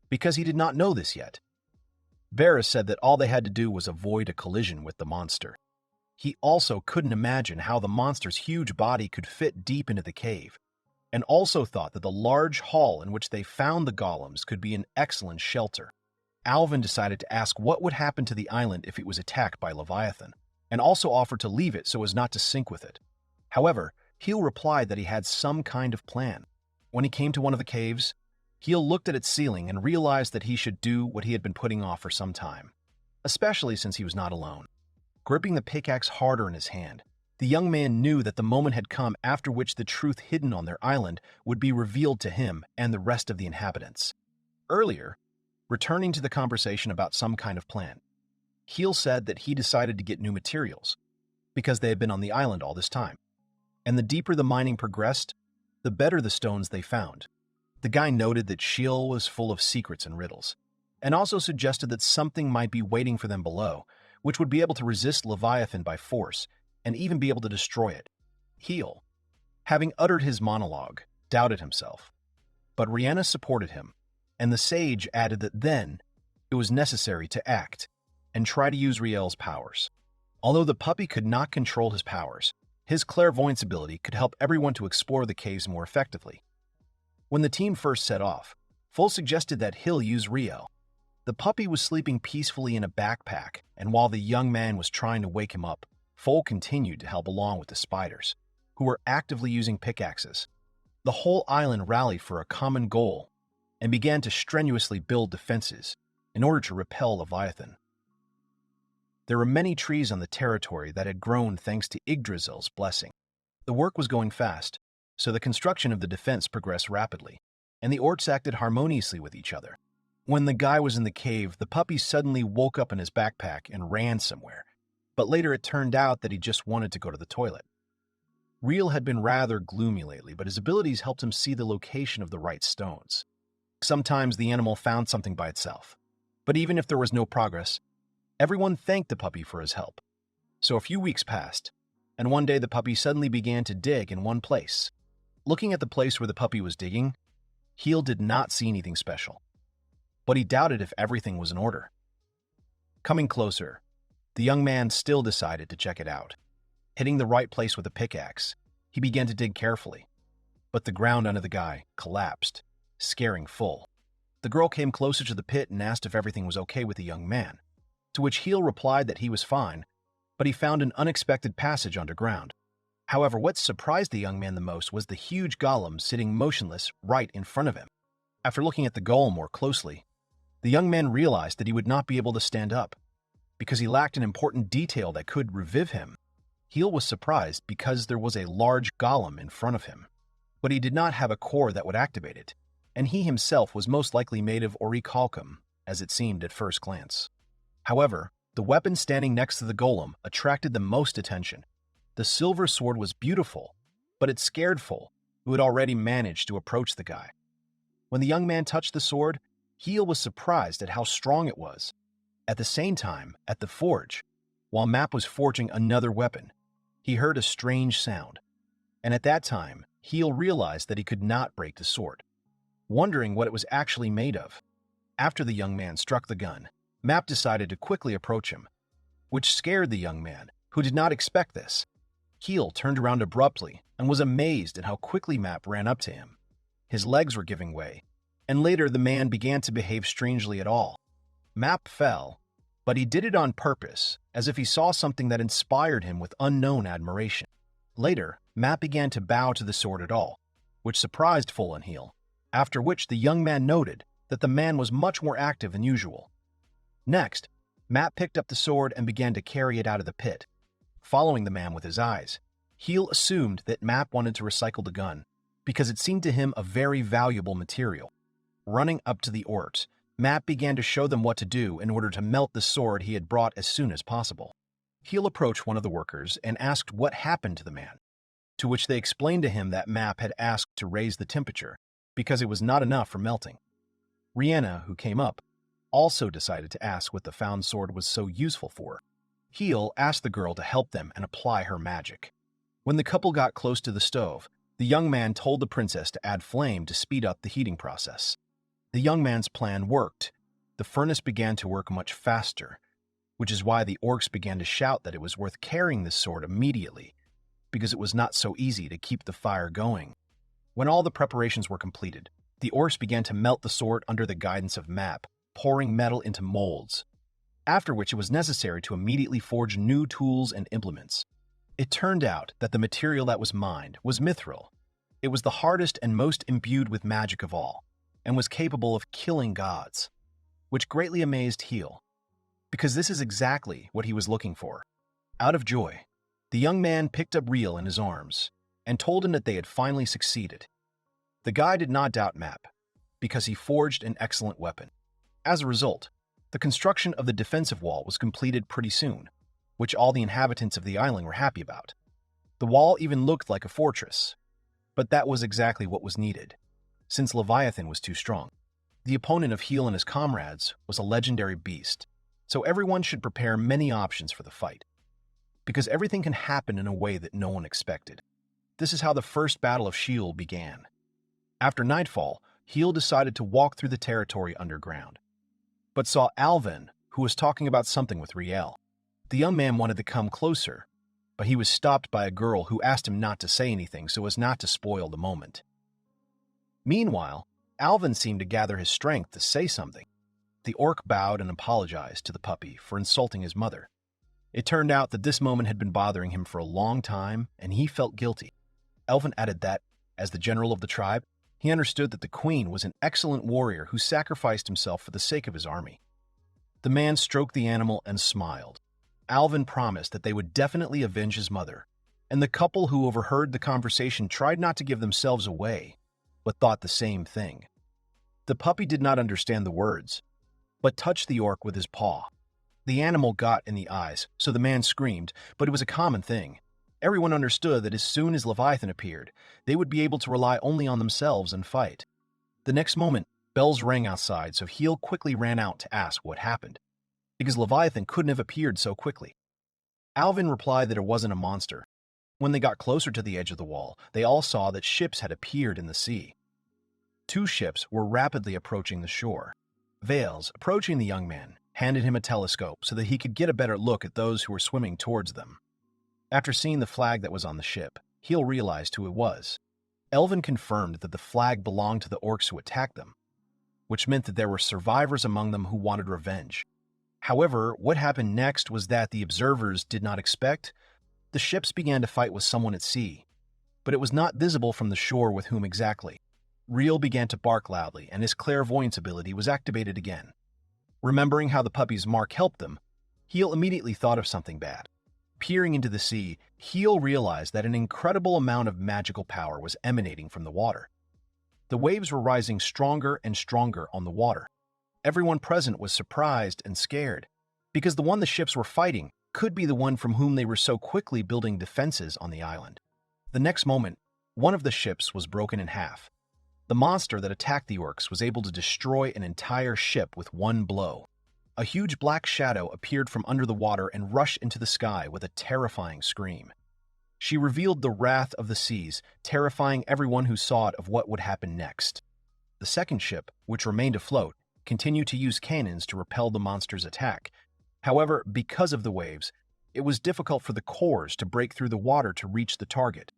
because he did not know this yet. Varys said that all they had to do was avoid a collision with the monster. He also couldn't imagine how the monster's huge body could fit deep into the cave, and also thought that the large hall in which they found the golems could be an excellent shelter. Alvin decided to ask what would happen to the island if it was attacked by Leviathan, and also offered to leave it so as not to sink with it. However, Heel replied that he had some kind of plan. When he came to one of the caves, Heel looked at its ceiling and realized that he should do what he had been putting off for some time, especially since he was not alone. Gripping the pickaxe harder in his hand, the young man knew that the moment had come after which the truth hidden on their island would be revealed to him and the rest of the inhabitants. Earlier, returning to the conversation about some kind of plan, Heel said that he decided to get new materials, because they had been on the island all this time, and the deeper the mining progressed, the better the stones they found. The guy noted that Sheol was full of secrets and riddles, and also suggested that something might be waiting for them below, which would be able to resist Leviathan by force, and even be able to destroy it. Heel, having uttered his monologue, doubted himself, but Rhianna supported him, and the sage added that then it was necessary to act and try to use Riel's powers. Although the puppy could not control his powers, his clairvoyance ability could help everyone to explore the caves more effectively. When the team first set off, Full suggested that Hill use Riel. The puppy was sleeping peacefully in a backpack, and while the young man was trying to wake him up, Full continued to help along with the spiders, who were actively using pickaxes. The whole island rallied for a common goal and began to strenuously build defenses in order to repel Leviathan. There were many trees on the territory that had grown thanks to Yggdrasil's blessing. The work was going fast, so the construction of the defense progressed rapidly, and the orcs acted harmoniously with each other. When the guy was in the cave, the puppy suddenly woke up in his backpack and ran somewhere, but later it turned out that he just wanted to go to the toilet. Riel had been rather gloomy lately, but his abilities helped him see the location of the right stones. Sometimes the animal found something by itself, but even if there was no progress, everyone thanked the puppy for his help. So a few weeks passed, and one day the puppy suddenly began to dig in one place. Looking at the place where the puppy was digging, Heel did not see anything special, but he doubted if everything was in order. Coming closer, the young man still decided to check it out. Hitting the right place with a pickaxe, he began to dig carefully, but the ground under the guy collapsed, scaring Full. The girl came closer to the pit and asked if everything was okay with the young man, to which Heel replied that he was fine, but he found an unexpected passage underground. However, what surprised the young man the most was the huge golem sitting motionless right in front of him. After looking at the golem more closely, the young man realized that he would not be able to stand up, because he lacked an important detail that could revive him. Heel was surprised because there was a large golem in front of him, but he did not have a core that would activate it, and he himself was most likely made of orichalcum, as it seemed at first glance. However, the weapon standing next to the golem attracted the most attention. The silver sword was beautiful, but it scared Full, who had already managed to approach the guy. When the young man touched the sword, Heel was surprised at how strong it was. At the same time, at the forge, while Map was forging another weapon, he heard a strange sound, and at that time, Heel realized that he could not break the sword. Wondering what it was actually made of, after the young man struck the gun, Map decided to quickly approach him, which scared the young man, who did not expect this. Heel turned around abruptly and was amazed at how quickly Map ran up to him. His legs were giving way, and later the man began to behave strangely at all. Map fell, but he did it on purpose, as if he saw something that inspired him with unknown admiration. Later, Map began to bow to the sword at all, which surprised Full and Heel, after which the young man noted that the man was much more active than usual. Next, Map picked up the sword and began to carry it out of the pit, following the man with his eyes. Heel assumed that Map wanted to recycle the gun, because it seemed to him a very valuable material. Running up to the orcs, Map began to show them what to do in order to melt the sword he had brought as soon as possible. Heel approached one of the workers and asked what happened to the man, to which they explained to him that Map had asked to raise the temperature because it was not enough for melting. Rihanna, who came up, also decided to ask what the found sword was so useful for. Heel asked the girl to help them and apply her magic. When the couple got close to the stove, the young man told the princess to add flame to speed up the heating process. The young man's plan worked. The furnace began to work much faster, which is why the orcs began to shout that it was worth carrying this sword immediately, because it was not so easy to keep the fire going. When all the preparations were completed, the orcs began to melt the sword under the guidance of Map, pouring metal into molds, after which it was necessary to immediately forge new tools and implements. It turned out that the material that was mined was mithril. It was the hardest and most imbued with magic of all, and was capable of killing gods, which greatly amazed Heel, because this is exactly what he was looking for. Out of joy, the young man picked up Riel in his arms and told him that they had finally succeeded. The guy did not doubt Map, because he forged an excellent weapon. As a result, the construction of the defensive wall was completed pretty soon, which all the inhabitants of the island were happy about. The wall even looked like a fortress, but that was exactly what was needed, since Leviathan was too strong. The opponent of Heel and his comrades was a legendary beast, so everyone should prepare many options for the fight, because everything can happen in a way that no one expected. This is how the first Battle of Shield began. After nightfall, Heel decided to walk through the territory underground, but saw Alvin, who was talking about something with Riel. The young man wanted to come closer, but he was stopped by a girl who asked him not to say anything so as not to spoil the moment. Meanwhile, Alvin seemed to gather his strength to say something. The orc bowed and apologized to the puppy for insulting his mother. It turned out that this moment had been bothering him for a long time, and he felt guilty. Alvin added that, as the general of the tribe, he understood that the queen was an excellent warrior who sacrificed himself for the sake of his army. The man stroked the animal and smiled. Alvin promised that they would definitely avenge his mother, and the couple who overheard the conversation tried not to give themselves away, but thought the same thing. The puppy did not understand the words, but touched the orc with his paw. The animal got in the eyes, so the man screamed, but it was a common thing. Everyone understood that as soon as Leviathan appeared, they would be able to rely only on themselves and fight. The next moment, bells rang outside, so Heel quickly ran out to ask what happened, because Leviathan couldn't have appeared so quickly. Alvin replied that it wasn't a monster. When they got closer to the edge of the wall, they all saw that ships had appeared in the sea. 2 ships were rapidly approaching the shore. Vales, approaching the young man, handed him a telescope so that he could get a better look at those who were swimming towards them. After seeing the flag that was on the ship, Heel realized who it was. Elvin confirmed that the flag belonged to the orcs who attacked them, which meant that there were survivors among them who wanted revenge. However, what happened next was that the observers did not expect. The ships began to fight with someone at sea, but it was not visible from the shore with whom exactly. Reel began to bark loudly, and his clairvoyance ability was activated again. Remembering how the puppy's mark helped them, Heel immediately thought of something bad. Peering into the sea, Heel realized that an incredible amount of magical power was emanating from the water. The waves were rising stronger and stronger on the water. Everyone present was surprised and scared, because the one the ships were fighting could be the one from whom they were so quickly building defenses on the island. The next moment, one of the ships was broken in half. The monster that attacked the orcs was able to destroy an entire ship with one blow. A huge black shadow appeared from under the water and rushed into the sky with a terrifying scream. She revealed the wrath of the seas, terrifying everyone who saw it of what would happen next. The second ship, which remained afloat, continued to use cannons to repel the monster's attack. However, because of the waves, it was difficult for the cores to break through the water to reach the target.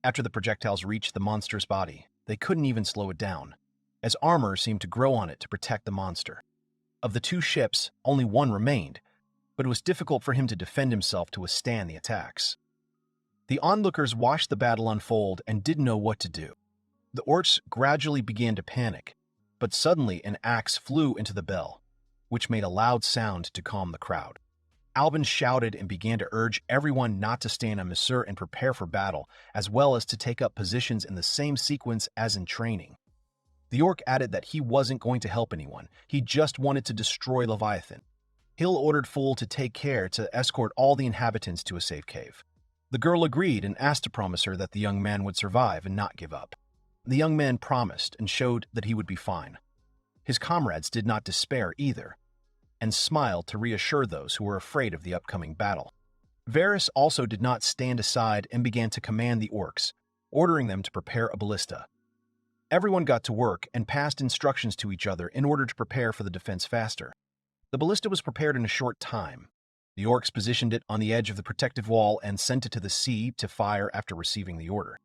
After the projectiles reached the monster's body, they couldn't even slow it down, as armor seemed to grow on it to protect the monster. Of the 2 ships, only one remained, but it was difficult for him to defend himself to withstand the attacks. The onlookers watched the battle unfold and didn't know what to do. The orcs gradually began to panic, but suddenly an axe flew into the bell, which made a loud sound to calm the crowd. Alvin shouted and began to urge everyone not to stand on Misur and prepare for battle, as well as to take up positions in the same sequence as in training. The orc added that he wasn't going to help anyone, he just wanted to destroy Leviathan. Hill ordered Fool to take care to escort all the inhabitants to a safe cave. The girl agreed and asked to promise her that the young man would survive and not give up. The young man promised and showed that he would be fine. His comrades did not despair either, and smiled to reassure those who were afraid of the upcoming battle. Varys also did not stand aside and began to command the orcs, ordering them to prepare a ballista. Everyone got to work and passed instructions to each other in order to prepare for the defense faster. The ballista was prepared in a short time. The orcs positioned it on the edge of the protective wall and sent it to the sea to fire after receiving the order.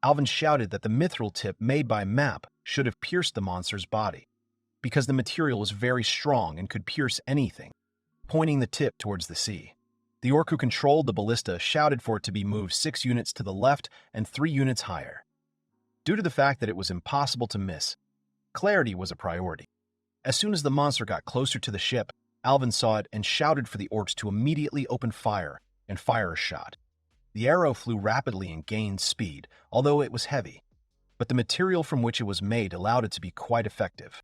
Alvin shouted that the mithril tip made by Map should have pierced the monster's body, because the material was very strong and could pierce anything, pointing the tip towards the sea. The orc who controlled the ballista shouted for it to be moved 6 units to the left and 3 units higher. Due to the fact that it was impossible to miss, clarity was a priority. As soon as the monster got closer to the ship, Alvin saw it and shouted for the orcs to immediately open fire and fire a shot. The arrow flew rapidly and gained speed, although it was heavy, but the material from which it was made allowed it to be quite effective.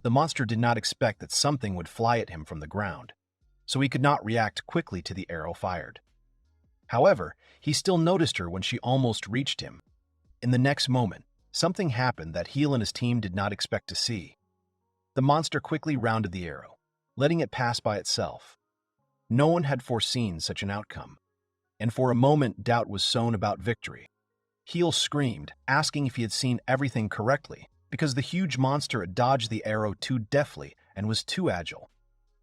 The monster did not expect that something would fly at him from the ground, so he could not react quickly to the arrow fired. However, he still noticed her when she almost reached him. In the next moment, something happened that Heel and his team did not expect to see. The monster quickly rounded the arrow, letting it pass by itself. No one had foreseen such an outcome, and for a moment doubt was sown about victory. Heel screamed, asking if he had seen everything correctly, because the huge monster had dodged the arrow too deftly and was too agile.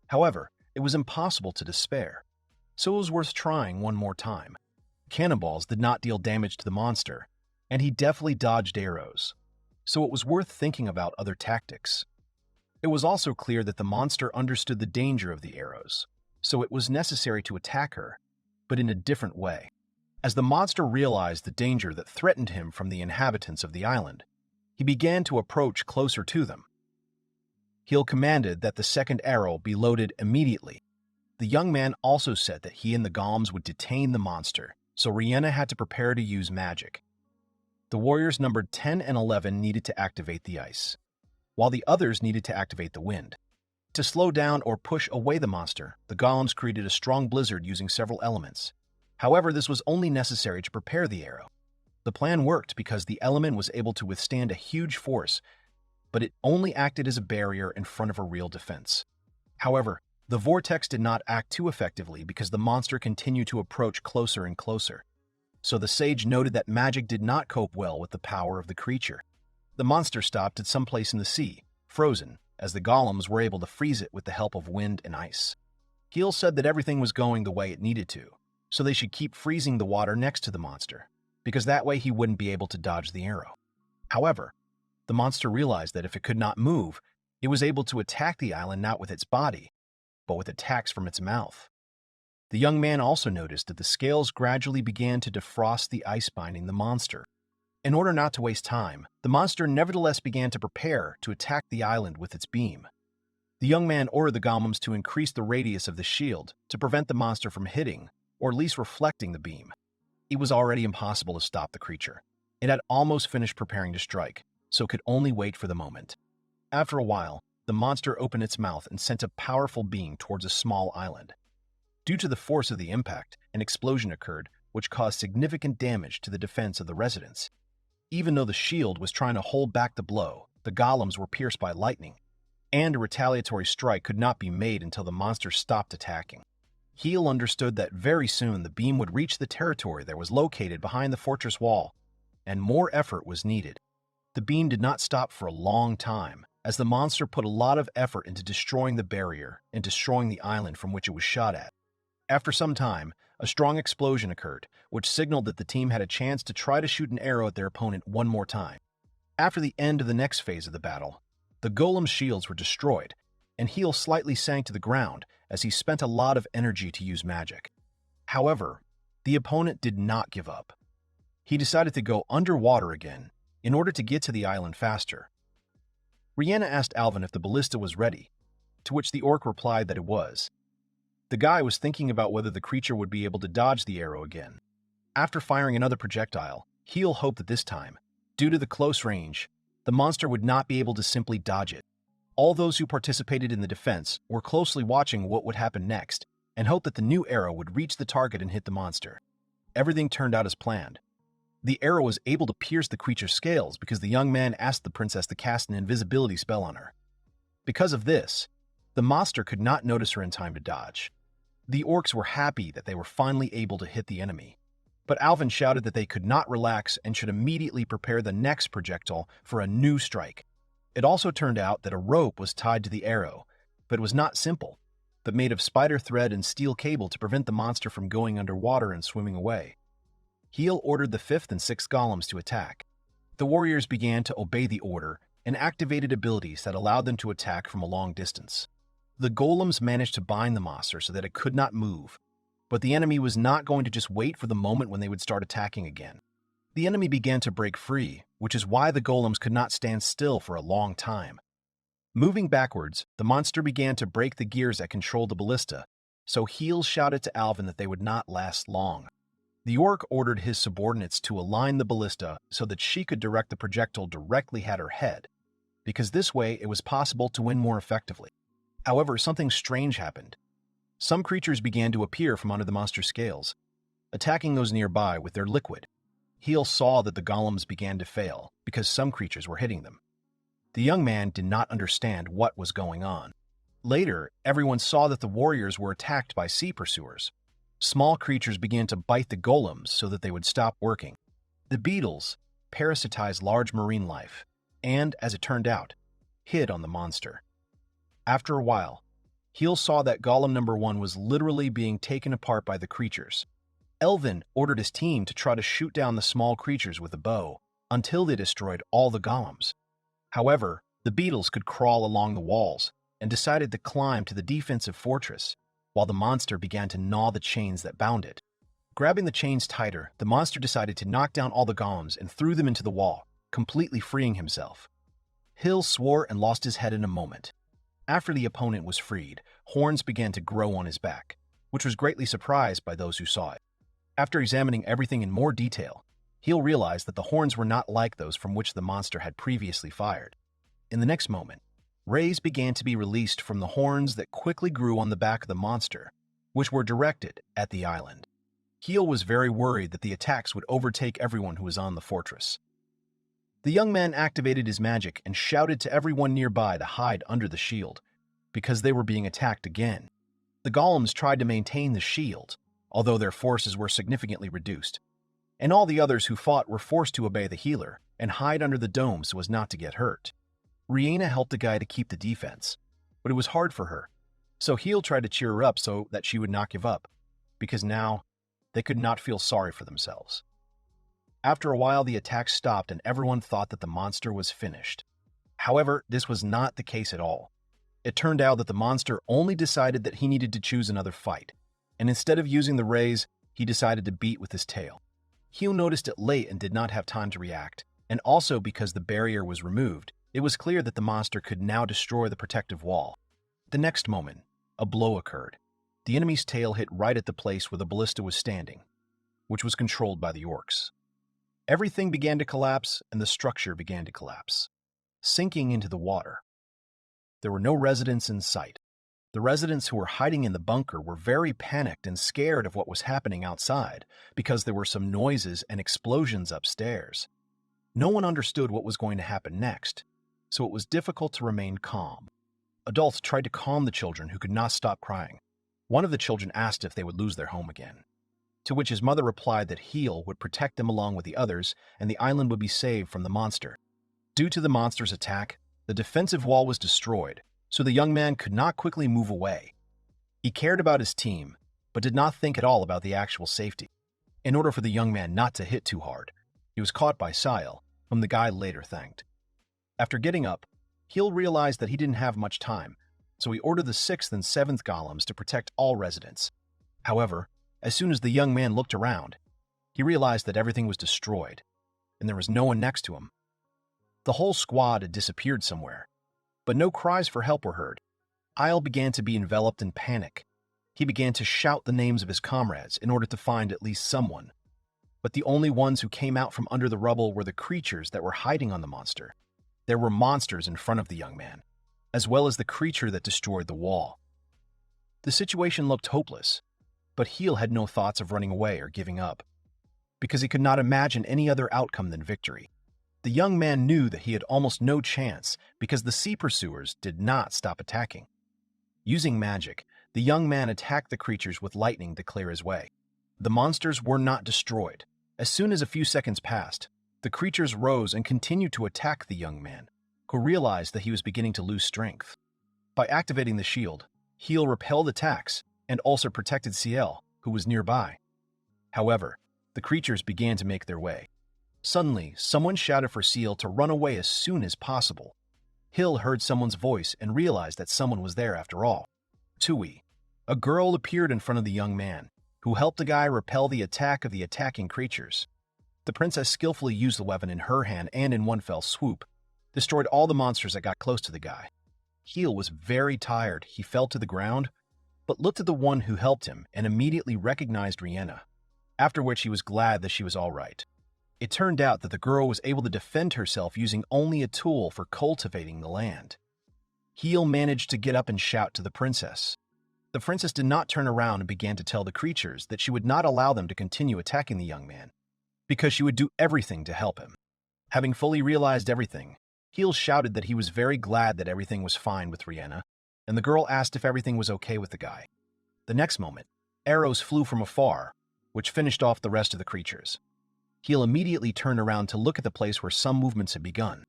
However, it was impossible to despair, so it was worth trying one more time. Cannonballs did not deal damage to the monster, and he deftly dodged arrows, so it was worth thinking about other tactics. It was also clear that the monster understood the danger of the arrows, so it was necessary to attack her, but in a different way. As the monster realized the danger that threatened him from the inhabitants of the island, he began to approach closer to them. Heel commanded that the second arrow be loaded immediately. The young man also said that he and the Golems would detain the monster, so Rhianna had to prepare to use magic. The warriors numbered 10 and 11 needed to activate the ice, while the others needed to activate the wind. To slow down or push away the monster, the golems created a strong blizzard using several elements. However, this was only necessary to prepare the arrow. The plan worked because the element was able to withstand a huge force, but it only acted as a barrier in front of a real defense. However, the vortex did not act too effectively because the monster continued to approach closer and closer. So the sage noted that magic did not cope well with the power of the creature. The monster stopped at some place in the sea, frozen, as the golems were able to freeze it with the help of wind and ice. Heel said that everything was going the way it needed to, so they should keep freezing the water next to the monster, because that way he wouldn't be able to dodge the arrow. However, the monster realized that if it could not move, it was able to attack the island not with its body, but with attacks from its mouth. The young man also noticed that the scales gradually began to defrost the ice binding the monster. In order not to waste time, the monster nevertheless began to prepare to attack the island with its beam. The young man ordered the golems to increase the radius of the shield to prevent the monster from hitting, or at least reflecting the beam. It was already impossible to stop the creature. It had almost finished preparing to strike, so it could only wait for the moment. After a while, the monster opened its mouth and sent a powerful beam towards a small island. Due to the force of the impact, an explosion occurred, which caused significant damage to the defense of the residents. Even though the shield was trying to hold back the blow, the golems were pierced by lightning, and a retaliatory strike could not be made until the monster stopped attacking. Heel understood that very soon the beam would reach the territory that was located behind the fortress wall, and more effort was needed. The beam did not stop for a long time, as the monster put a lot of effort into destroying the barrier and destroying the island from which it was shot at. After some time, a strong explosion occurred, which signaled that the team had a chance to try to shoot an arrow at their opponent one more time. After the end of the next phase of the battle, the golem's shields were destroyed, and Heel slightly sank to the ground as he spent a lot of energy to use magic. However, the opponent did not give up. He decided to go underwater again in order to get to the island faster. Rihanna asked Alvin if the ballista was ready, to which the orc replied that it was. The guy was thinking about whether the creature would be able to dodge the arrow again. After firing another projectile, Heel hoped that this time, due to the close range, the monster would not be able to simply dodge it. All those who participated in the defense were closely watching what would happen next and hoped that the new arrow would reach the target and hit the monster. Everything turned out as planned. The arrow was able to pierce the creature's scales because the young man asked the princess to cast an invisibility spell on her. Because of this, the monster could not notice her in time to dodge. The orcs were happy that they were finally able to hit the enemy, but Alvin shouted that they could not relax and should immediately prepare the next projectile for a new strike. It also turned out that a rope was tied to the arrow, but it was not simple, but made of spider thread and steel cable to prevent the monster from going underwater and swimming away. Heel ordered the 5th and 6th golems to attack. The warriors began to obey the order and activated abilities that allowed them to attack from a long distance. The golems managed to bind the monster so that it could not move, but the enemy was not going to just wait for the moment when they would start attacking again. The enemy began to break free, which is why the golems could not stand still for a long time. Moving backwards, the monster began to break the gears that controlled the ballista, so Heel shouted to Alvin that they would not last long. The orc ordered his subordinates to align the ballista so that she could direct the projectile directly at her head, because this way it was possible to win more effectively. However, something strange happened. Some creatures began to appear from under the monster's scales, attacking those nearby with their liquid. Heel saw that the golems began to fail because some creatures were hitting them. The young man did not understand what was going on. Later, everyone saw that the warriors were attacked by sea pursuers. Small creatures began to bite the golems so that they would stop working. The beetles parasitized large marine life and, as it turned out, hid on the monster. After a while, Heel saw that golem number 1 was literally being taken apart by the creatures. Elvin ordered his team to try to shoot down the small creatures with a bow until they destroyed all the golems. However, the beetles could crawl along the walls and decided to climb to the defensive fortress, while the monster began to gnaw the chains that bound it. Grabbing the chains tighter, the monster decided to knock down all the golems and threw them into the wall, completely freeing himself. Hill swore and lost his head in a moment. After the opponent was freed, horns began to grow on his back, which was greatly surprised by those who saw it. After examining everything in more detail, Heel realized that the horns were not like those from which the monster had previously fired. In the next moment, Rays began to be released from the horns that quickly grew on the back of the monster, which were directed at the island. Heel was very worried that the attacks would overtake everyone who was on the fortress. The young man activated his magic and shouted to everyone nearby to hide under the shield, because they were being attacked again. The golems tried to maintain the shield, although their forces were significantly reduced, and all the others who fought were forced to obey the healer and hide under the dome so as not to get hurt. Rihanna helped the guy to keep the defense, but it was hard for her, so Heel tried to cheer her up so that she would not give up, because now they could not feel sorry for themselves. After a while, the attack stopped and everyone thought that the monster was finished. However, this was not the case at all. It turned out that the monster only decided that he needed to choose another fight, and instead of using the rays, he decided to beat with his tail. Heel noticed it late and did not have time to react, and also because the barrier was removed, it was clear that the monster could now destroy the protective wall. The next moment, a blow occurred. The enemy's tail hit right at the place where the ballista was standing, which was controlled by the orcs. Everything began to collapse, and the structure began to collapse, sinking into the water. There were no residents in sight. The residents who were hiding in the bunker were very panicked and scared of what was happening outside because there were some noises and explosions upstairs. No one understood what was going to happen next, so it was difficult to remain calm. Adults tried to calm the children who could not stop crying. One of the children asked if they would lose their home again, to which his mother replied that Heel would protect them along with the others and the island would be saved from the monster. Due to the monster's attack, the defensive wall was destroyed, so the young man could not quickly move away. He cared about his team, but did not think at all about the actual safety. In order for the young man not to hit too hard, he was caught by Sile, whom the guy later thanked. After getting up, Heel realized that he didn't have much time, so he ordered the 6th and 7th golems to protect all residents. However, as soon as the young man looked around, he realized that everything was destroyed, and there was no one next to him. The whole squad had disappeared somewhere, but no cries for help were heard. Isle began to be enveloped in panic. He began to shout the names of his comrades in order to find at least someone. But the only ones who came out from under the rubble were the creatures that were hiding on the monster. There were monsters in front of the young man, as well as the creature that destroyed the wall. The situation looked hopeless, but Heel had no thoughts of running away or giving up, because he could not imagine any other outcome than victory. The young man knew that he had almost no chance because the sea pursuers did not stop attacking. Using magic, the young man attacked the creatures with lightning to clear his way. The monsters were not destroyed. As soon as a few seconds passed, the creatures rose and continued to attack the young man, who realized that he was beginning to lose strength. By activating the shield, Heel repelled attacks and also protected Ciel, who was nearby. However, the creatures began to make their way. Suddenly, someone shouted for Ciel to run away as soon as possible. Hill heard someone's voice and realized that someone was there after all. Tui, a girl, appeared in front of the young man, who helped the guy repel the attack of the attacking creatures. The princess skillfully used the weapon in her hand and in one fell swoop, destroyed all the monsters that got close to the guy. Heel was very tired. He fell to the ground, but looked at the one who helped him and immediately recognized Rihanna, after which he was glad that she was all right. It turned out that the girl was able to defend herself using only a tool for cultivating the land. Heel managed to get up and shout to the princess. The princess did not turn around and began to tell the creatures that she would not allow them to continue attacking the young man, because she would do everything to help him. Having fully realized everything, Heel shouted that he was very glad that everything was fine with Rihanna, and the girl asked if everything was okay with the guy. The next moment, arrows flew from afar, which finished off the rest of the creatures. Heel immediately turned around to look at the place where some movements had begun.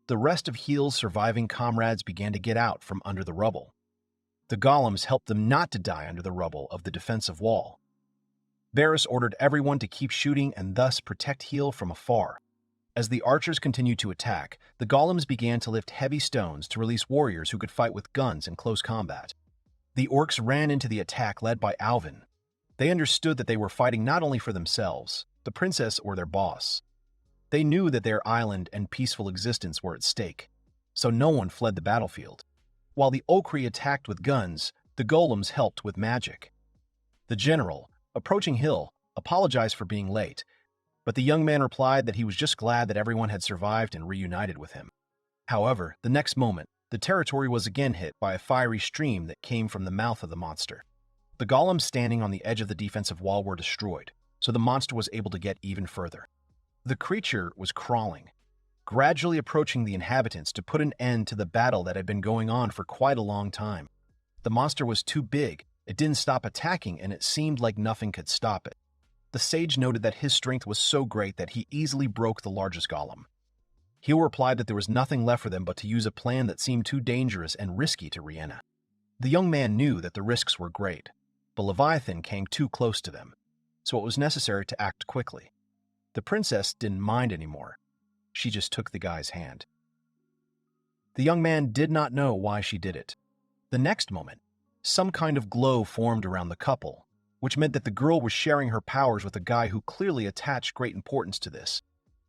The rest of Heel's surviving comrades began to get out from under the rubble. The golems helped them not to die under the rubble of the defensive wall. Varys ordered everyone to keep shooting and thus protect Heel from afar. As the archers continued to attack, the golems began to lift heavy stones to release warriors who could fight with guns in close combat. The orcs ran into the attack led by Alvin. They understood that they were fighting not only for themselves, the princess, or their boss. They knew that their island and peaceful existence were at stake, so no one fled the battlefield. While the Okri attacked with guns, the golems helped with magic. The general, approaching Hill, apologized for being late, but the young man replied that he was just glad that everyone had survived and reunited with him. However, the next moment, The territory was again hit by a fiery stream that came from the mouth of the monster. The golems standing on the edge of the defensive wall were destroyed, so the monster was able to get even further. The creature was crawling, gradually approaching the inhabitants to put an end to the battle that had been going on for quite a long time. The monster was too big, it didn't stop attacking, and it seemed like nothing could stop it. The sage noted that his strength was so great that he easily broke the largest golem. Heal replied that there was nothing left for them but to use a plan that seemed too dangerous and risky to Rihanna. The young man knew that the risks were great, but Leviathan came too close to them, so it was necessary to act quickly. The princess didn't mind anymore. She just took the guy's hand. The young man did not know why she did it. The next moment, some kind of glow formed around the couple, which meant that the girl was sharing her powers with a guy who clearly attached great importance to this.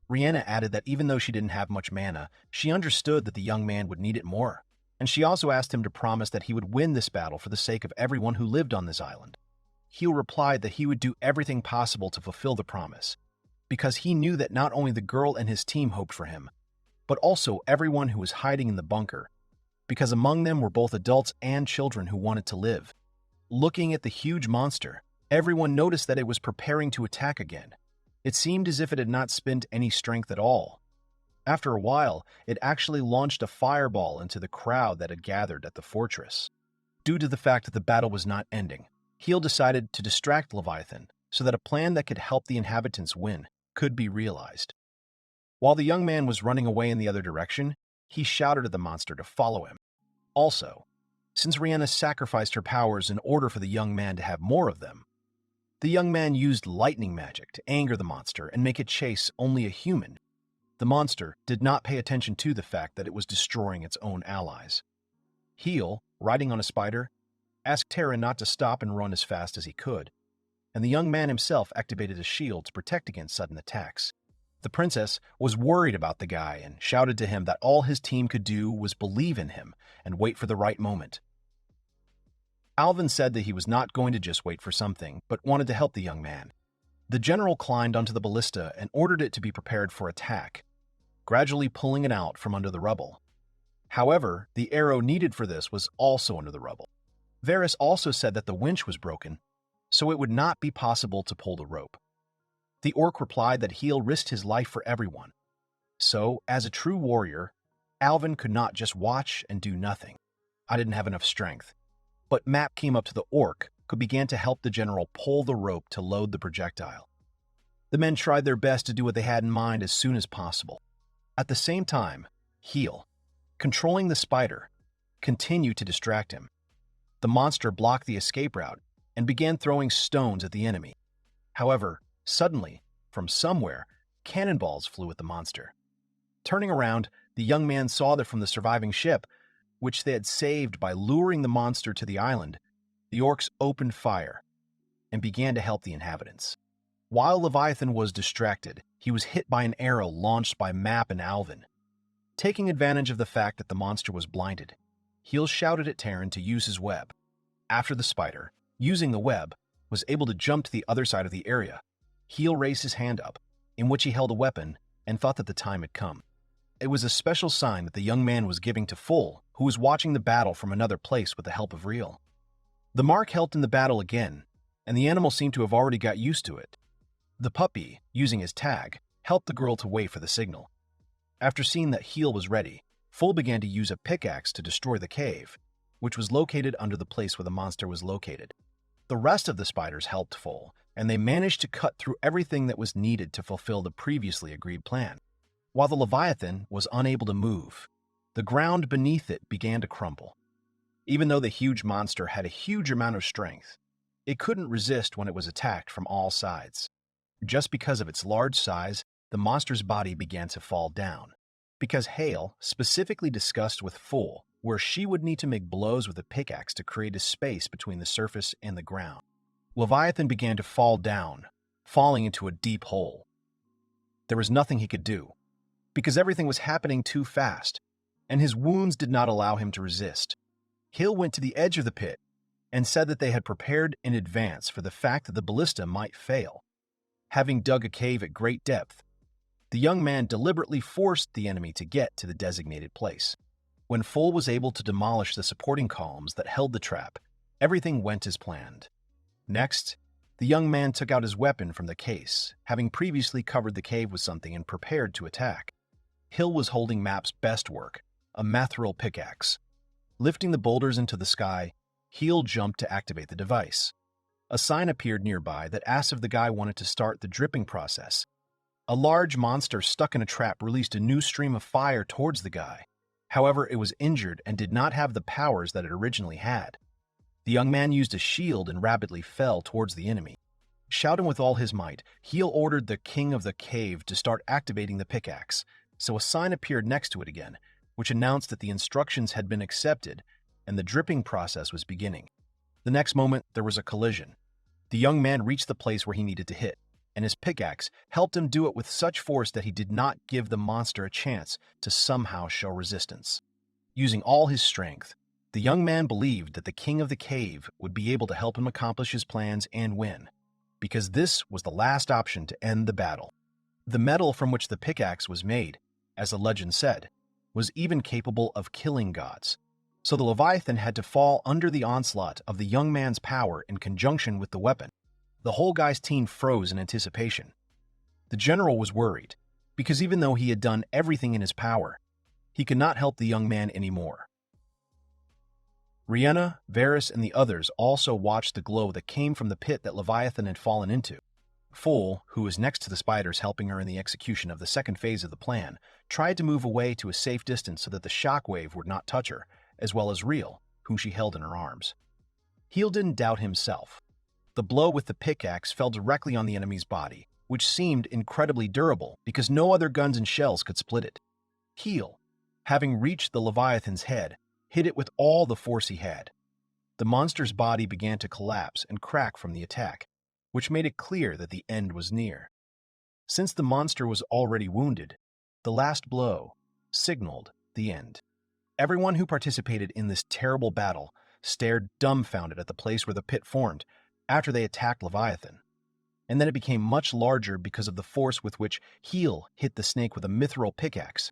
Rihanna added that even though she didn't have much mana, she understood that the young man would need it more, and she also asked him to promise that he would win this battle for the sake of everyone who lived on this island. Heal replied that he would do everything possible to fulfill the promise, because he knew that not only the girl and his team hoped for him, but also everyone who was hiding in the bunker, because among them were both adults and children who wanted to live. Looking at the huge monster, everyone noticed that it was preparing to attack again. It seemed as if it had not spent any strength at all. After a while, it actually launched a fireball into the crowd that had gathered at the fortress. Due to the fact that the battle was not ending, Heal decided to distract Leviathan so that a plan that could help the inhabitants win could be realized. While the young man was running away in the other direction, he shouted at the monster to follow him. Also, since Rihanna sacrificed her powers in order for the young man to have more of them, the young man used lightning magic to anger the monster and make it chase only a human. The monster did not pay attention to the fact that it was destroying its own allies. Heal, riding on a spider, asked Terra not to stop and run as fast as he could, and the young man himself activated a shield to protect against sudden attacks. The princess was worried about the guy and shouted to him that all his team could do was believe in him and wait for the right moment. Alvin said that he was not going to just wait for something, but wanted to help the young man. The general climbed onto the ballista and ordered it to be prepared for attack, gradually pulling it out from under the rubble. However, the arrow needed for this was also under the rubble. Varys also said that the winch was broken, so it would not be possible to pull the rope. The orc replied that Heal risked his life for everyone. So, as a true warrior, Alvin could not just watch and do nothing. I didn't have enough strength. But Map came up to the orc, who began to help the general pull the rope to load the projectile. The men tried their best to do what they had in mind as soon as possible. At the same time, Heal, controlling the spider, continued to distract him. The monster blocked the escape route and began throwing stones at the enemy. However, suddenly, from somewhere, cannonballs flew at the monster. Turning around, the young man saw that from the surviving ship, which they had saved by luring the monster to the island, the orcs opened fire and began to help the inhabitants. While Leviathan was distracted, he was hit by an arrow launched by Map and Alvin. Taking advantage of the fact that the monster was blinded, Heal shouted at Terran to use his web. After the spider, using the web, was able to jump to the other side of the area, Heal raised his hand up, in which he held a weapon, and thought that the time had come. It was a special sign that the young man was giving to Full, who was watching the battle from another place with the help of Real. The mark helped in the battle again, and the animal seemed to have already got used to it. The puppy, using his tag, helped the girl to wait for the signal. After seeing that Heal was ready, Full began to use a pickaxe to destroy the cave, which was located under the place where the monster was located. The rest of the spiders helped Full, and they managed to cut through everything that was needed to fulfill the previously agreed plan. While the Leviathan was unable to move, the ground beneath it began to crumble. Even though the huge monster had a huge amount of strength, it couldn't resist when it was attacked from all sides. Just because of its large size, the monster's body began to fall down, because Hale specifically discussed with Full where she would need to make blows with a pickaxe to create a space between the surface and the ground. Leviathan began to fall down, falling into a deep hole. There was nothing he could do, because everything was happening too fast, and his wounds did not allow him to resist. Hill went to the edge of the pit and said that they had prepared in advance for the fact that the ballista might fail. Having dug a cave at great depth, the young man deliberately forced the enemy to get to the designated place. When Full was able to demolish the supporting columns that held the trap, everything went as planned. Next, the young man took out his weapon from the case, having previously covered the cave with something and prepared to attack. Hill was holding Map's best work, a mithril pickaxe. Lifting the boulders into the sky, Hill jumped to activate the device. A sign appeared nearby that asked if the guy wanted to start the dripping process. A large monster stuck in a trap released a new stream of fire towards the guy. However, it was injured and did not have the powers that it originally had. The young man used a shield and rapidly fell towards the enemy. Shouting with all his might, Heel ordered the king of the cave to start activating the pickaxe, so a sign appeared next to it again, which announced that the instructions had been accepted and the dripping process was beginning. The next moment, there was a collision. The young man reached the place where he needed to hit, and his pickaxe helped him do it with such force that he did not give the monster a chance to somehow show resistance. Using all his strength, the young man believed that the king of the cave would be able to help him accomplish his plans and win, because this was the last option to end the battle. The metal from which the pickaxe was made, as the legend said, was even capable of killing gods. So the Leviathan had to fall under the onslaught of the young man's power in conjunction with the weapon. The whole guy's team froze in anticipation. The general was worried, because even though he had done everything in his power, he could not help the young man anymore. Rihanna, Varys, and the others also watched the glow that came from the pit that Leviathan had fallen into. Fool, who was next to the spiders helping her in the execution of the second phase of the plan, tried to move away to a safe distance so that the shockwave would not touch her, as well as Reel, whom she held in her arms. Heel didn't doubt himself. The blow with the pickaxe fell directly on the enemy's body, which seemed incredibly durable because no other guns and shells could split it. Heel, having reached the Leviathan's head, hit it with all the force he had. The monster's body began to collapse and crack from the attack, which made it clear that the end was near. Since the monster was already wounded, the last blow signaled the end. Everyone who participated in this terrible battle stared dumbfounded at the place where the pit formed after they attacked Leviathan. And then it became much larger because of the force with which Heel hit the snake with a mithril pickaxe.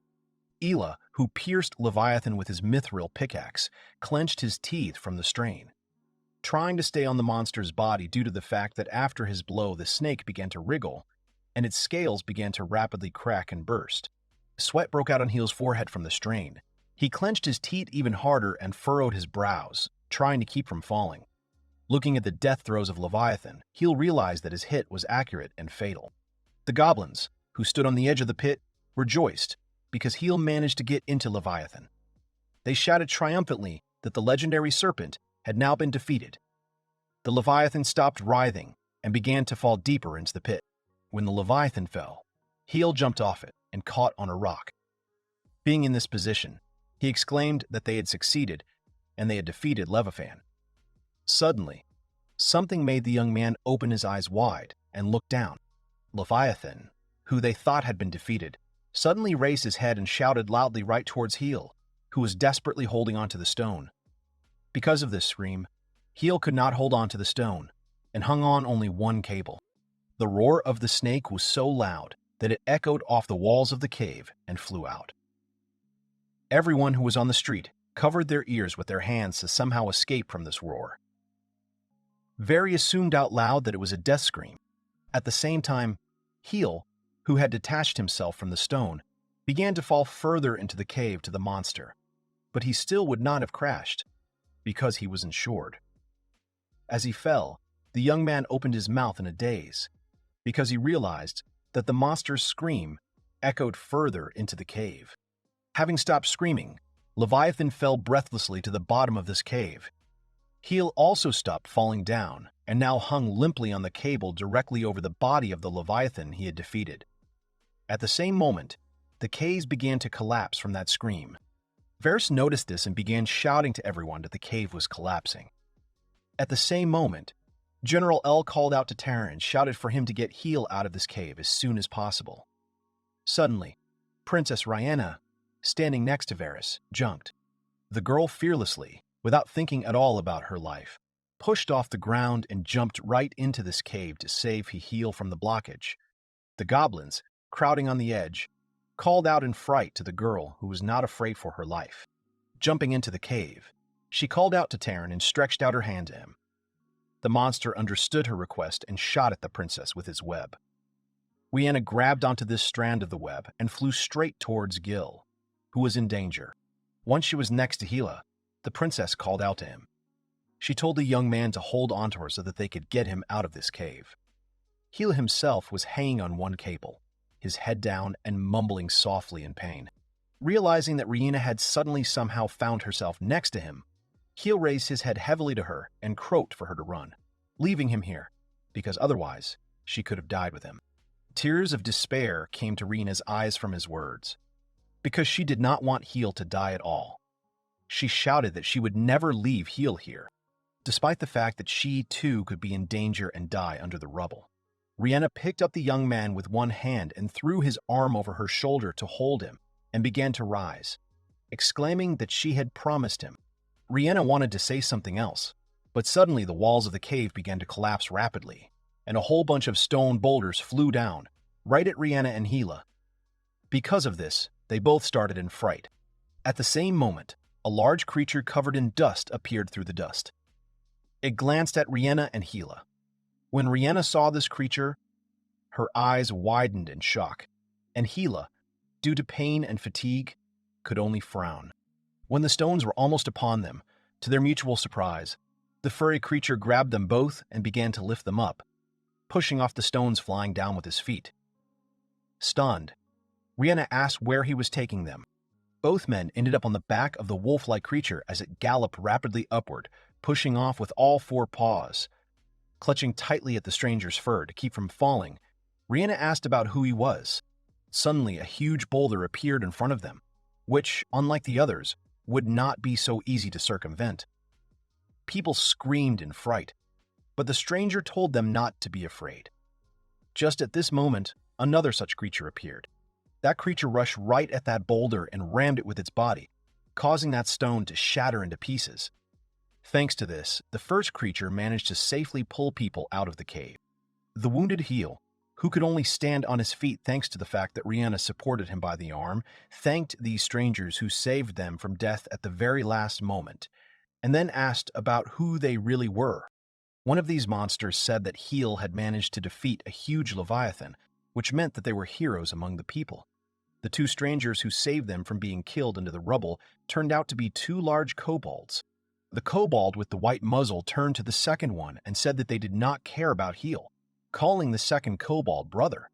Ela, who pierced Leviathan with his mithril pickaxe, clenched his teeth from the strain, trying to stay on the monster's body due to the fact that after his blow the snake began to wriggle, and its scales began to rapidly crack and burst. Sweat broke out on Heel's forehead from the strain. He clenched his teeth even harder and furrowed his brows, trying to keep from falling. Looking at the death throes of Leviathan, Heel realized that his hit was accurate and fatal. The goblins, who stood on the edge of the pit, rejoiced because Heel managed to get into Leviathan. They shouted triumphantly that the legendary serpent had now been defeated. The Leviathan stopped writhing and began to fall deeper into the pit. When the Leviathan fell, Heel jumped off it and caught on a rock. Being in this position, he exclaimed that they had succeeded and they had defeated Leviathan. Suddenly, something made the young man open his eyes wide and look down. Leviathan, who they thought had been defeated, suddenly raised his head and shouted loudly right towards Heel, who was desperately holding onto the stone. Because of this scream, Heel could not hold on to the stone and hung on only one cable. The roar of the snake was so loud that it echoed off the walls of the cave and flew out. Everyone who was on the street covered their ears with their hands to somehow escape from this roar. Very assumed out loud that it was a death scream. At the same time, Heel, who had detached himself from the stone, began to fall further into the cave to the monster, but he still would not have crashed, because he was insured. As he fell, the young man opened his mouth in a daze, because he realized that the monster's scream echoed further into the cave. Having stopped screaming, Leviathan fell breathlessly to the bottom of this cave. Heel also stopped falling down and now hung limply on the cable directly over the body of the Leviathan he had defeated. At the same moment, the caves began to collapse from that scream. Varys noticed this and began shouting to everyone that the cave was collapsing. At the same moment, General L called out to Tara and shouted for him to get Heel out of this cave as soon as possible. Suddenly, Princess Rhianna, standing next to Varys, jumped. The girl fearlessly, without thinking at all about her life, pushed off the ground and jumped right into this cave to save Heel from the blockage. The goblins, crowding on the edge, called out in fright to the girl who was not afraid for her life. Jumping into the cave, she called out to Terran and stretched out her hand to him. The monster understood her request and shot at the princess with his web. Rihanna grabbed onto this strand of the web and flew straight towards Gil, who was in danger. Once she was next to Hila, the princess called out to him. She told the young man to hold onto her so that they could get him out of this cave. Hila himself was hanging on one cable, his head down and mumbling softly in pain. Realizing that Rihanna had suddenly somehow found herself next to him, Hila raised his head heavily to her and croaked for her to run, leaving him here, because otherwise she could have died with him. Tears of despair came to Rihanna's eyes from his words, because she did not want Heel to die at all. She shouted that she would never leave Heel here, despite the fact that she too could be in danger and die under the rubble. Rihanna picked up the young man with one hand and threw his arm over her shoulder to hold him and began to rise, exclaiming that she had promised him. Rihanna wanted to say something else, but suddenly the walls of the cave began to collapse rapidly, and a whole bunch of stone boulders flew down, right at Rihanna and Hila. Because of this, they both started in fright. At the same moment, a large creature covered in dust appeared through the dust. It glanced at Rihanna and Hila. When Rihanna saw this creature, her eyes widened in shock, and Hila, due to pain and fatigue, could only frown. When the stones were almost upon them, to their mutual surprise, the furry creature grabbed them both and began to lift them up, pushing off the stones flying down with his feet. Stunned, Rihanna asked where he was taking them. Both men ended up on the back of the wolf-like creature as it galloped rapidly upward, pushing off with all four paws. Clutching tightly at the stranger's fur to keep from falling, Rihanna asked about who he was. Suddenly, a huge boulder appeared in front of them, which, unlike the others, would not be so easy to circumvent. People screamed in fright, but the stranger told them not to be afraid. Just at this moment, another such creature appeared. That creature rushed right at that boulder and rammed it with its body, causing that stone to shatter into pieces. Thanks to this, the first creature managed to safely pull people out of the cave. The wounded heel, who could only stand on his feet thanks to the fact that Rihanna supported him by the arm, thanked these strangers who saved them from death at the very last moment, and then asked about who they really were. One of these monsters said that Heel had managed to defeat a huge leviathan, which meant that they were heroes among the people. The two strangers who saved them from being killed into the rubble turned out to be two large kobolds. The kobold with the white muzzle turned to the second one and said that they did not care about Heel, calling the second kobold brother.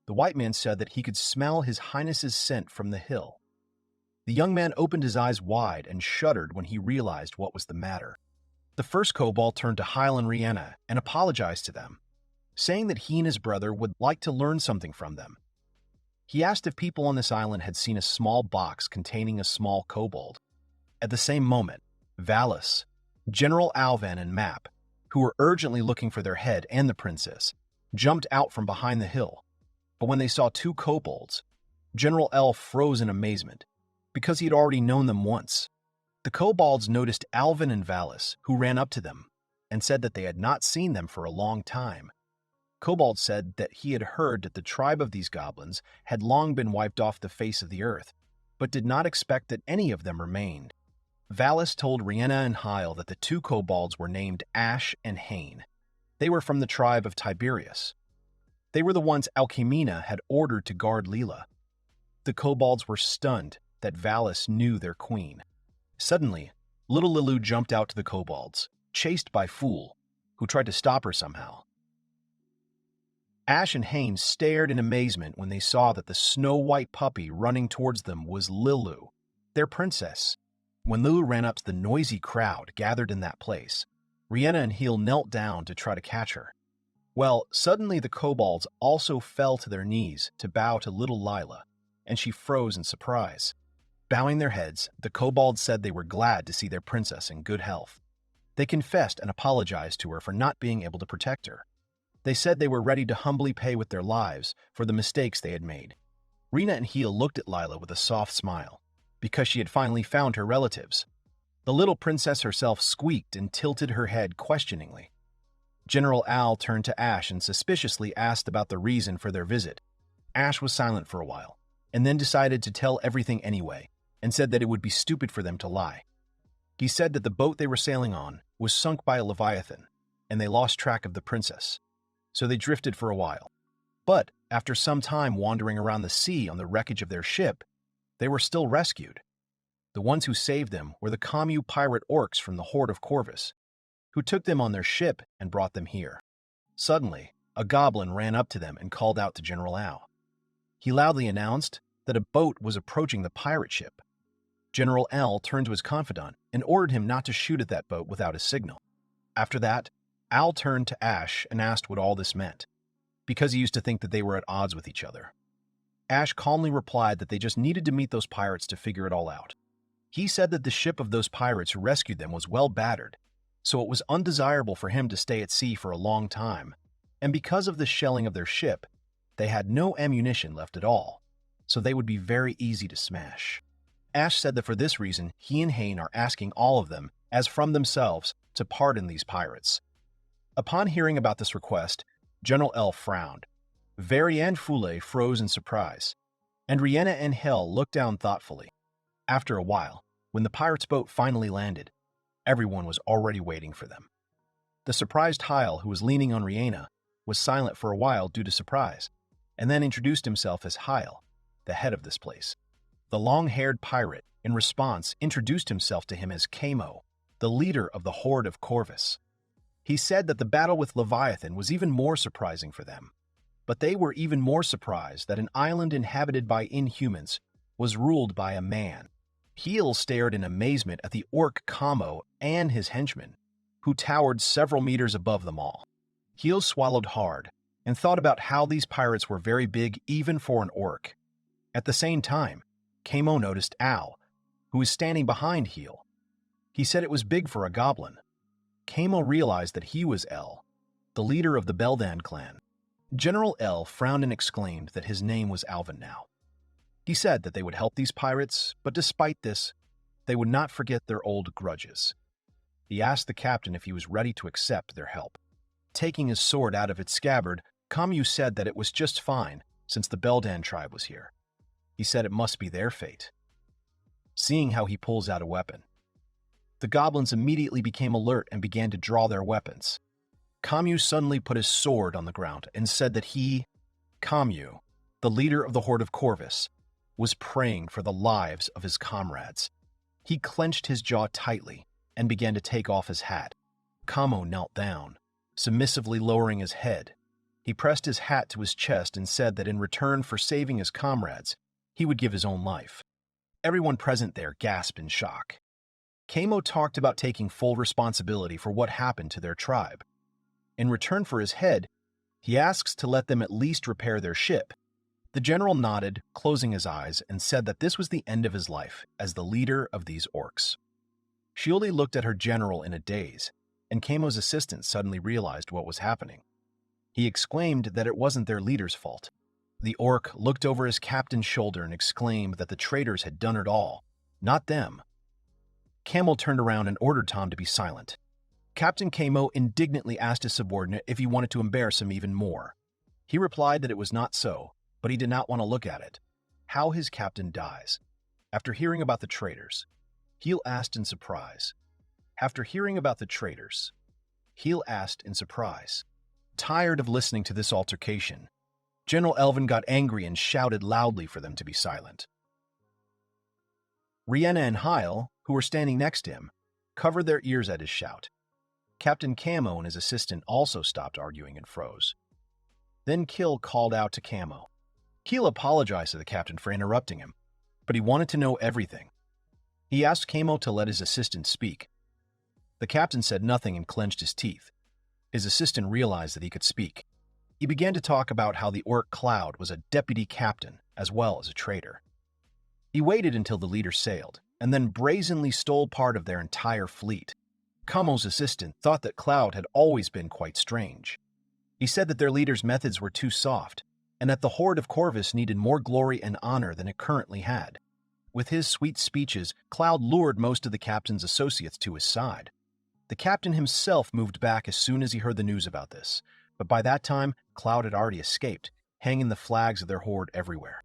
The white man said that he could smell his highness's scent from the hill. The young man opened his eyes wide and shuddered when he realized what was the matter. The first kobold turned to Hyle and Rihanna and apologized to them, saying that he and his brother would like to learn something from them. He asked if people on this island had seen a small box containing a small kobold. At the same moment, Valis, General Alvan, and Map, who were urgently looking for their head and the princess, jumped out from behind the hill. But when they saw two kobolds, General L froze in amazement, because he had already known them once. The kobolds noticed Alvan and Valis, who ran up to them, and said that they had not seen them for a long time. Kobold said that he had heard that the tribe of these goblins had long been wiped off the face of the earth, but did not expect that any of them remained. Valis told Rihanna and Hyle that the two kobolds were named Ash and Hain. They were from the tribe of Tiberius. They were the ones Alchemina had ordered to guard Leela. The kobolds were stunned that Valis knew their queen. Suddenly, little Lilu jumped out to the kobolds, chased by Fool, who tried to stop her somehow. Ash and Hain stared in amazement when they saw that the snow-white puppy running towards them was Lilu, their princess. When Lilu ran up to the noisy crowd gathered in that place, Rihanna and Heel knelt down to try to catch her. Well, suddenly the kobolds also fell to their knees to bow to little Lila, and she froze in surprise. Bowing their heads, the kobolds said they were glad to see their princess in good health. They confessed and apologized to her for not being able to protect her. They said they were ready to humbly pay with their lives for the mistakes they had made. Rena and Heel looked at Lila with a soft smile, because she had finally found her relatives. The little princess herself squeaked and tilted her head questioningly. General Al turned to Ash and suspiciously asked about the reason for their visit. Ash was silent for a while, and then decided to tell everything anyway. and said that it would be stupid for them to lie. He said that the boat they were sailing on was sunk by a leviathan, and they lost track of the princess, so they drifted for a while. But after some time wandering around the sea on the wreckage of their ship, they were still rescued. The ones who saved them were the Commu pirate orcs from the Horde of Corvus, who took them on their ship and brought them here. Suddenly, a goblin ran up to them and called out to General Al. He loudly announced that a boat was approaching the pirate ship. General Al turned to his confidant and ordered him not to shoot at that boat without a signal. After that, Al turned to Ash and asked what all this meant, because he used to think that they were at odds with each other. Ash calmly replied that they just needed to meet those pirates to figure it all out. He said that the ship of those pirates who rescued them was well battered, so it was undesirable for him to stay at sea for a long time, and because of the shelling of their ship, they had no ammunition left at all, so they would be very easy to smash. Ash said that for this reason, he and Hain are asking all of them, as from themselves, to pardon these pirates. Upon hearing about this request, General L frowned. Veri and Fule froze in surprise, and Rihanna and Hel looked down thoughtfully. After a while, when the pirate's boat finally landed, everyone was already waiting for them. The surprised Hyle, who was leaning on Rihanna, was silent for a while due to surprise, and then introduced himself as Hyle, the head of this place. The long-haired pirate, in response, introduced himself to him as Kamo, the leader of the Horde of Corvus. He said that the battle with Leviathan was even more surprising for them, but they were even more surprised that an island inhabited by inhumans was ruled by a man. Heel stared in amazement at the orc Kamo and his henchmen, who towered several meters above them all. Heel swallowed hard and thought about how these pirates were very big even for an orc. At the same time, Kamo noticed Al, who was standing behind Heel. He said it was big for a goblin. Kamo realized that he was El, the leader of the Beldan clan. General L frowned and exclaimed that his name was Alvin now. He said that they would help these pirates, but despite this, they would not forget their old grudges. He asked the captain if he was ready to accept their help. Taking his sword out of its scabbard, Kamyu said that it was just fine since the Beldan tribe was here. He said it must be their fate. Seeing how he pulls out a weapon, the goblins immediately became alert and began to draw their weapons. Kamyu suddenly put his sword on the ground and said that he, Kamyu, the leader of the Horde of Corvus, was praying for the lives of his comrades. He clenched his jaw tightly and began to take off his hat. Kamo knelt down, submissively lowering his head. He pressed his hat to his chest and said that in return for saving his comrades, he would give his own life. Everyone present there gasped in shock. Kamo talked about taking full responsibility for what happened to their tribe. In return for his head, he asks to let them at least repair their ship. The general nodded, closing his eyes, and said that this was the end of his life as the leader of these orcs. Shioli looked at her general in a daze, and Kamo's assistant suddenly realized what was happening. He exclaimed that it wasn't their leader's fault. The orc looked over his captain's shoulder and exclaimed that the traitors had done it all, not them. Camel turned around and ordered Tom to be silent. Captain Kamo indignantly asked his subordinate if he wanted to embarrass him even more. He replied that it was not so, but he did not want to look at it. How his captain dies. After hearing about the traitors, Heel asked in surprise. After hearing about the traitors, Heel asked in surprise. Tired of listening to this altercation, General Elvin got angry and shouted loudly for them to be silent. Rihanna and Hyle, who were standing next to him, covered their ears at his shout. Captain Camo and his assistant also stopped arguing and froze. Then Kill called out to Camo. Keel apologized to the captain for interrupting him, but he wanted to know everything. He asked Camo to let his assistant speak. The captain said nothing and clenched his teeth. His assistant realized that he could speak. He began to talk about how the orc Cloud was a deputy captain as well as a traitor. He waited until the leader sailed, and then brazenly stole part of their entire fleet. Camo's assistant thought that Cloud had always been quite strange. He said that their leader's methods were too soft, and that the Horde of Corvus needed more glory and honor than it currently had. With his sweet speeches, Cloud lured most of the captain's associates to his side. The captain himself moved back as soon as he heard the news about this, but by that time, Cloud had already escaped, hanging the flags of their horde everywhere.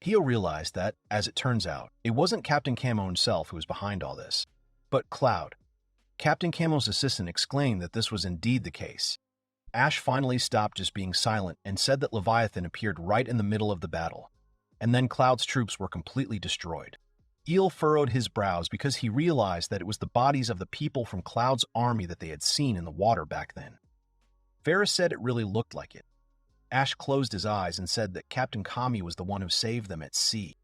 Hio realized that, as it turns out, it wasn't Captain Camo himself who was behind all this, but Cloud. Captain Camo's assistant exclaimed that this was indeed the case. Ash finally stopped just being silent and said that Leviathan appeared right in the middle of the battle, and then Cloud's troops were completely destroyed. Eel furrowed his brows because he realized that it was the bodies of the people from Cloud's army that they had seen in the water back then. Ferris said it really looked like it. Ash closed his eyes and said that Captain Kami was the one who saved them at sea.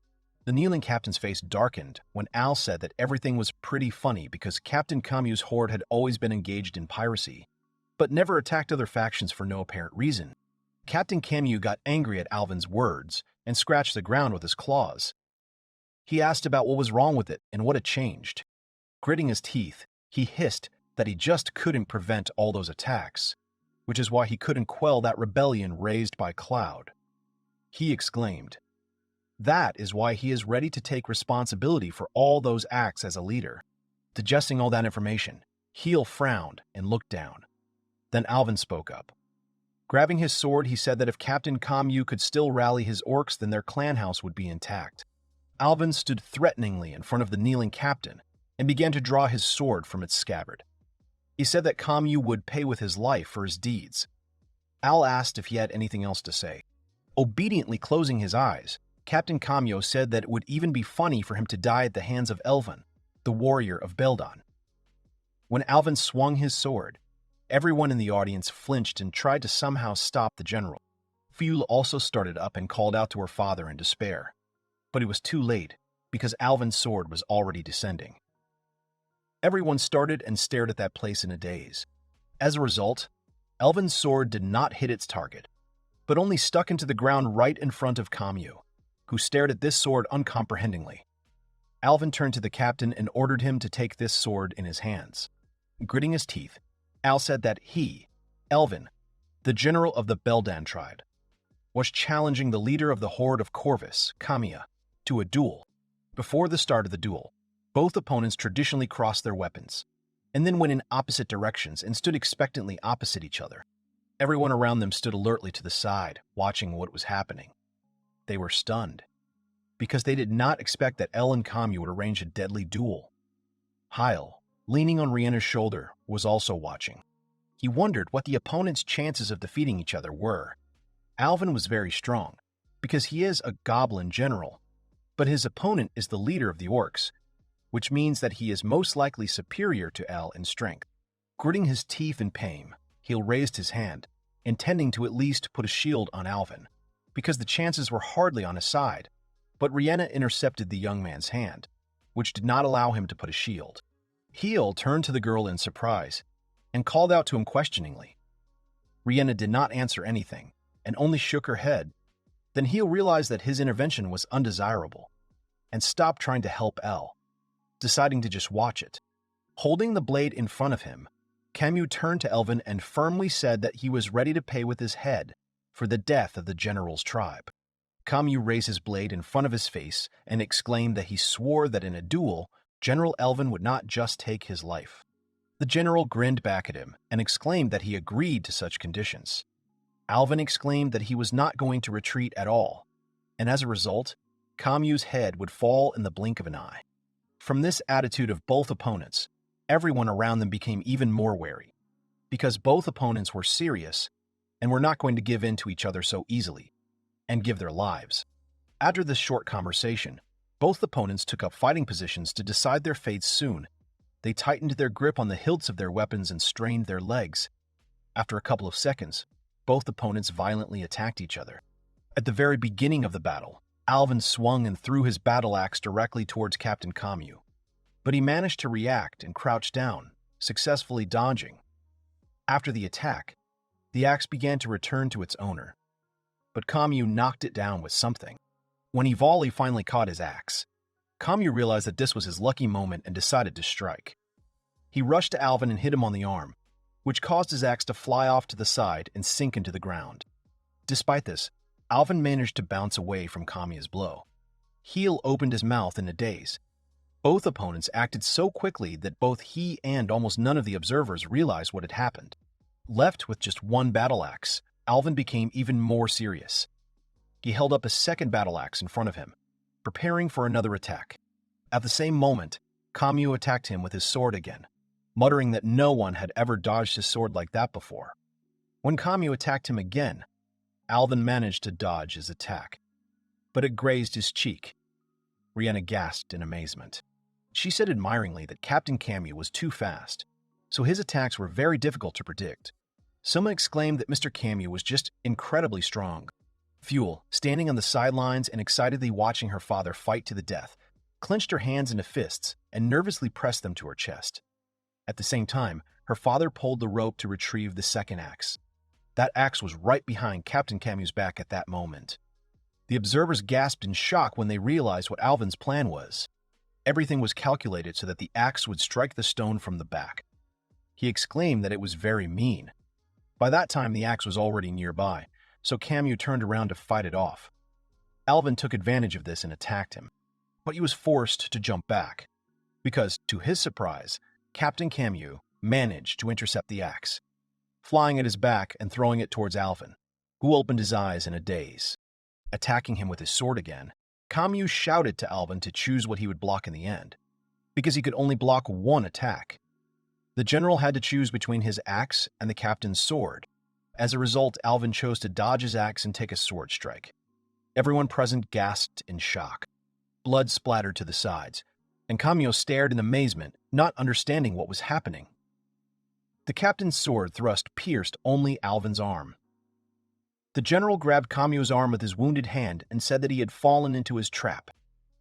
The kneeling captain's face darkened when Al said that everything was pretty funny because Captain Kami's horde had always been engaged in piracy, but never attacked other factions for no apparent reason. Captain Camu got angry at Alvin's words and scratched the ground with his claws. He asked about what was wrong with it and what had changed. Gritting his teeth, he hissed that he just couldn't prevent all those attacks, which is why he couldn't quell that rebellion raised by Cloud. He exclaimed, "That is why he is ready to take responsibility for all those acts as a leader." Digesting all that information, Heel frowned and looked down. Then Alvin spoke up. Grabbing his sword, he said that if Captain Camu could still rally his orcs, then their clan house would be intact. Alvin stood threateningly in front of the kneeling captain and began to draw his sword from its scabbard. He said that Camu would pay with his life for his deeds. Al asked if he had anything else to say. Obediently closing his eyes, Captain Camu said that it would even be funny for him to die at the hands of Elvin, the warrior of Beldon. When Alvin swung his sword, everyone in the audience flinched and tried to somehow stop the general. Fuel also started up and called out to her father in despair. But it was too late, because Alvin's sword was already descending. Everyone started and stared at that place in a daze. As a result, Alvin's sword did not hit its target, but only stuck into the ground right in front of Camu, who stared at this sword uncomprehendingly. Alvin turned to the captain and ordered him to take this sword in his hands. Gritting his teeth, Al said that he, Elvin, the general of the Beldan tribe, was challenging the leader of the horde of Corvus, Kamiya, to a duel. Before the start of the duel, both opponents traditionally crossed their weapons, and then went in opposite directions and stood expectantly opposite each other. Everyone around them stood alertly to the side, watching what was happening. They were stunned, because they did not expect that El and Camu would arrange a deadly duel. Hyle, leaning on Rhianna's shoulder, was also watching. He wondered what the opponents' chances of defeating each other were. Alvin was very strong, because he is a goblin general, but his opponent is the leader of the orcs, which means that he is most likely superior to El in strength. Gritting his teeth in pain, Heel raised his hand, intending to at least put a shield on Alvin, because the chances were hardly on his side, but Rhianna intercepted the young man's hand, which did not allow him to put a shield. Heel turned to the girl in surprise and called out to him questioningly. Rhianna did not answer anything and only shook her head. Then Heel realized that his intervention was undesirable and stopped trying to help El, deciding to just watch it. Holding the blade in front of him, Camu turned to Elvin and firmly said that he was ready to pay with his head for the death of the general's tribe. Camu raised his blade in front of his face and exclaimed that he swore that in a duel, General Elvin would not just take his life. The general grinned back at him and exclaimed that he agreed to such conditions. Alvin exclaimed that he was not going to retreat at all, and as a result, Camu's head would fall in the blink of an eye. From this attitude of both opponents, everyone around them became even more wary, because both opponents were serious and were not going to give in to each other so easily and give their lives. After this short conversation, both opponents took up fighting positions to decide their fates soon. They tightened their grip on the hilts of their weapons and strained their legs. After a couple of seconds, both opponents violently attacked each other. At the very beginning of the battle, Alvin swung and threw his battle axe directly towards Captain Camu, but he managed to react and crouch down, successfully dodging. After the attack, the axe began to return to its owner, but Camu knocked it down with something. When Ivali finally caught his axe, Camu realized that this was his lucky moment and decided to strike. He rushed to Alvin and hit him on the arm, which caused his axe to fly off to the side and sink into the ground. Despite this, Alvin managed to bounce away from Camu's blow. Heel opened his mouth in a daze. Both opponents acted so quickly that both he and almost none of the observers realized what had happened. Left with just one battle axe, Alvin became even more serious. He held up a second battle axe in front of him, preparing for another attack. At the same moment, Kamyu attacked him with his sword again, muttering that no one had ever dodged his sword like that before. When Kamyu attacked him again, Alvin managed to dodge his attack, but it grazed his cheek. Rihanna gasped in amazement. She said admiringly that Captain Kamyu was too fast, so his attacks were very difficult to predict. Someone exclaimed that Mr. Kamyu was just incredibly strong. Fuel, standing on the sidelines and excitedly watching her father fight to the death, clenched her hands into fists and nervously pressed them to her chest. At the same time, her father pulled the rope to retrieve the second axe. That axe was right behind Captain Kamyu's back at that moment. The observers gasped in shock when they realized what Alvin's plan was. Everything was calculated so that the axe would strike the stone from the back. He exclaimed that it was very mean. By that time, the axe was already nearby, so Kamyu turned around to fight it off. Alvin took advantage of this and attacked him, but he was forced to jump back, because, to his surprise, Captain Kamyu managed to intercept the axe, flying at his back and throwing it towards Alvin, who opened his eyes in a daze. Attacking him with his sword again, Kamyu shouted to Alvin to choose what he would block in the end, because he could only block one attack. The general had to choose between his axe and the captain's sword. As a result, Alvin chose to dodge his axe and take a sword strike. Everyone present gasped in shock. Blood splattered to the sides, and Kamyu stared in amazement, not understanding what was happening. The captain's sword thrust pierced only Alvin's arm. The general grabbed Kamyu's arm with his wounded hand and said that he had fallen into his trap,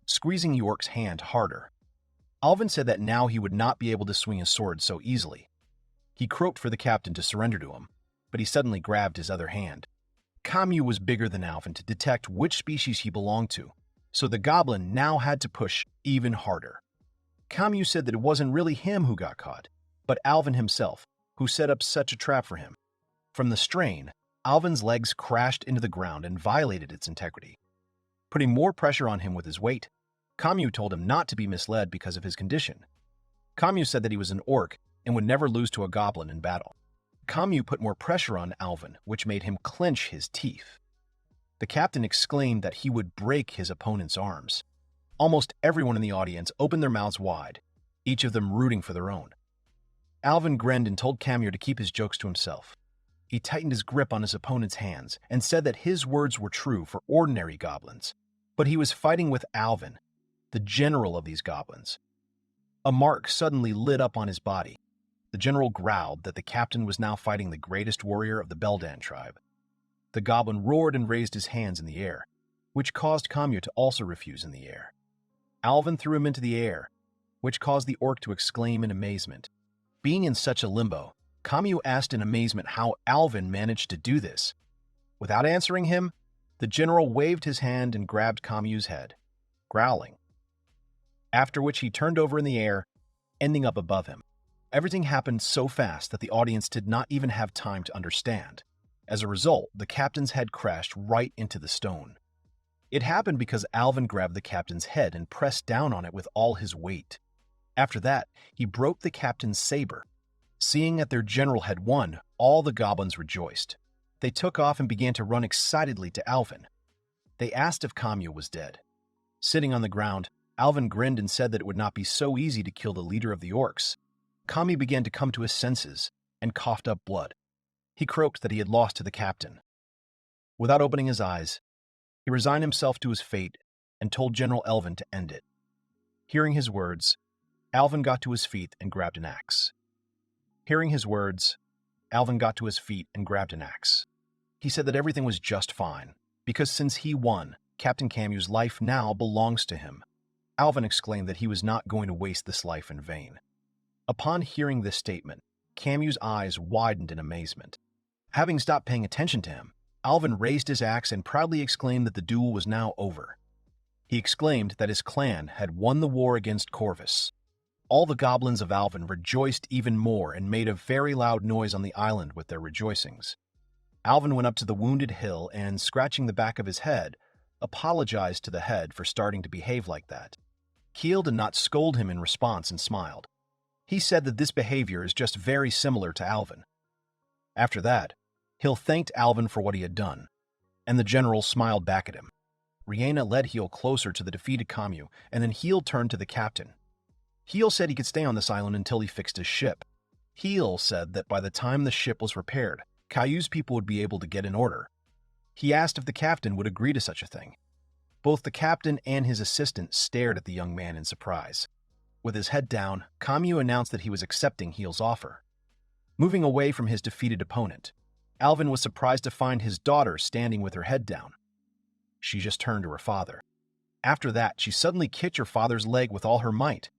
squeezing York's hand harder. Alvin said that now he would not be able to swing his sword so easily. He croaked for the captain to surrender to him, but he suddenly grabbed his other hand. Kamyu was bigger than Alvin to detect which species he belonged to, so the goblin now had to push even harder. Kamyu said that it wasn't really him who got caught, but Alvin himself, who set up such a trap for him. From the strain, Alvin's legs crashed into the ground and violated its integrity. Putting more pressure on him with his weight, Kamyu told him not to be misled because of his condition. Kamyu said that he was an orc and would never lose to a goblin in battle. Kamyu put more pressure on Alvin, which made him clench his teeth. The captain exclaimed that he would break his opponent's arms. Almost everyone in the audience opened their mouths wide, each of them rooting for their own. Alvin grinned and told Kamyu to keep his jokes to himself. He tightened his grip on his opponent's hands and said that his words were true for ordinary goblins, but he was fighting with Alvin, the general of these goblins. A mark suddenly lit up on his body. The general growled that the captain was now fighting the greatest warrior of the Beldan tribe. The goblin roared and raised his hands in the air, which caused Kamyu to also refuse in the air. Alvin threw him into the air, which caused the orc to exclaim in amazement. Being in such a limbo, Kamyu asked in amazement how Alvin managed to do this. Without answering him, the general waved his hand and grabbed Kamyu's head, growling, after which he turned over in the air, ending up above him. Everything happened so fast that the audience did not even have time to understand. As a result, the captain's head crashed right into the stone. It happened because Alvin grabbed the captain's head and pressed down on it with all his weight. After that, he broke the captain's saber. Seeing that their general had won, all the goblins rejoiced. They took off and began to run excitedly to Alvin. They asked if Kamyu was dead. Sitting on the ground, Alvin grinned and said that it would not be so easy to kill the leader of the orcs. Kamyu began to come to his senses and coughed up blood. He croaked that he had lost to the captain. Without opening his eyes, he resigned himself to his fate and told General Elvin to end it. Hearing his words, Alvin got to his feet and grabbed an axe. He said that everything was just fine, because since he won, Captain Kamyu's life now belongs to him. Alvin exclaimed that he was not going to waste this life in vain. Upon hearing this statement, Kamyu's eyes widened in amazement. Having stopped paying attention to him, Alvin raised his axe and proudly exclaimed that the duel was now over. He exclaimed that his clan had won the war against Corvus. All the goblins of Alvin rejoiced even more and made a very loud noise on the island with their rejoicings. Alvin went up to the wounded hill and, scratching the back of his head, apologized to the head for starting to behave like that. Keel did not scold him in response and smiled. He said that this behavior is just very similar to Alvin. After that, Hill thanked Alvin for what he had done. And the general smiled back at him. Rihanna led Heel closer to the defeated Kamyu, and then Heel turned to the captain. Heel said he could stay on this island until he fixed his ship. Heel said that by the time the ship was repaired, Kayu's people would be able to get in order. He asked if the captain would agree to such a thing. Both the captain and his assistant stared at the young man in surprise. With his head down, Kamyu announced that he was accepting Heel's offer. Moving away from his defeated opponent, Alvin was surprised to find his daughter standing with her head down. She just turned to her father. After that, she suddenly kicked her father's leg with all her might.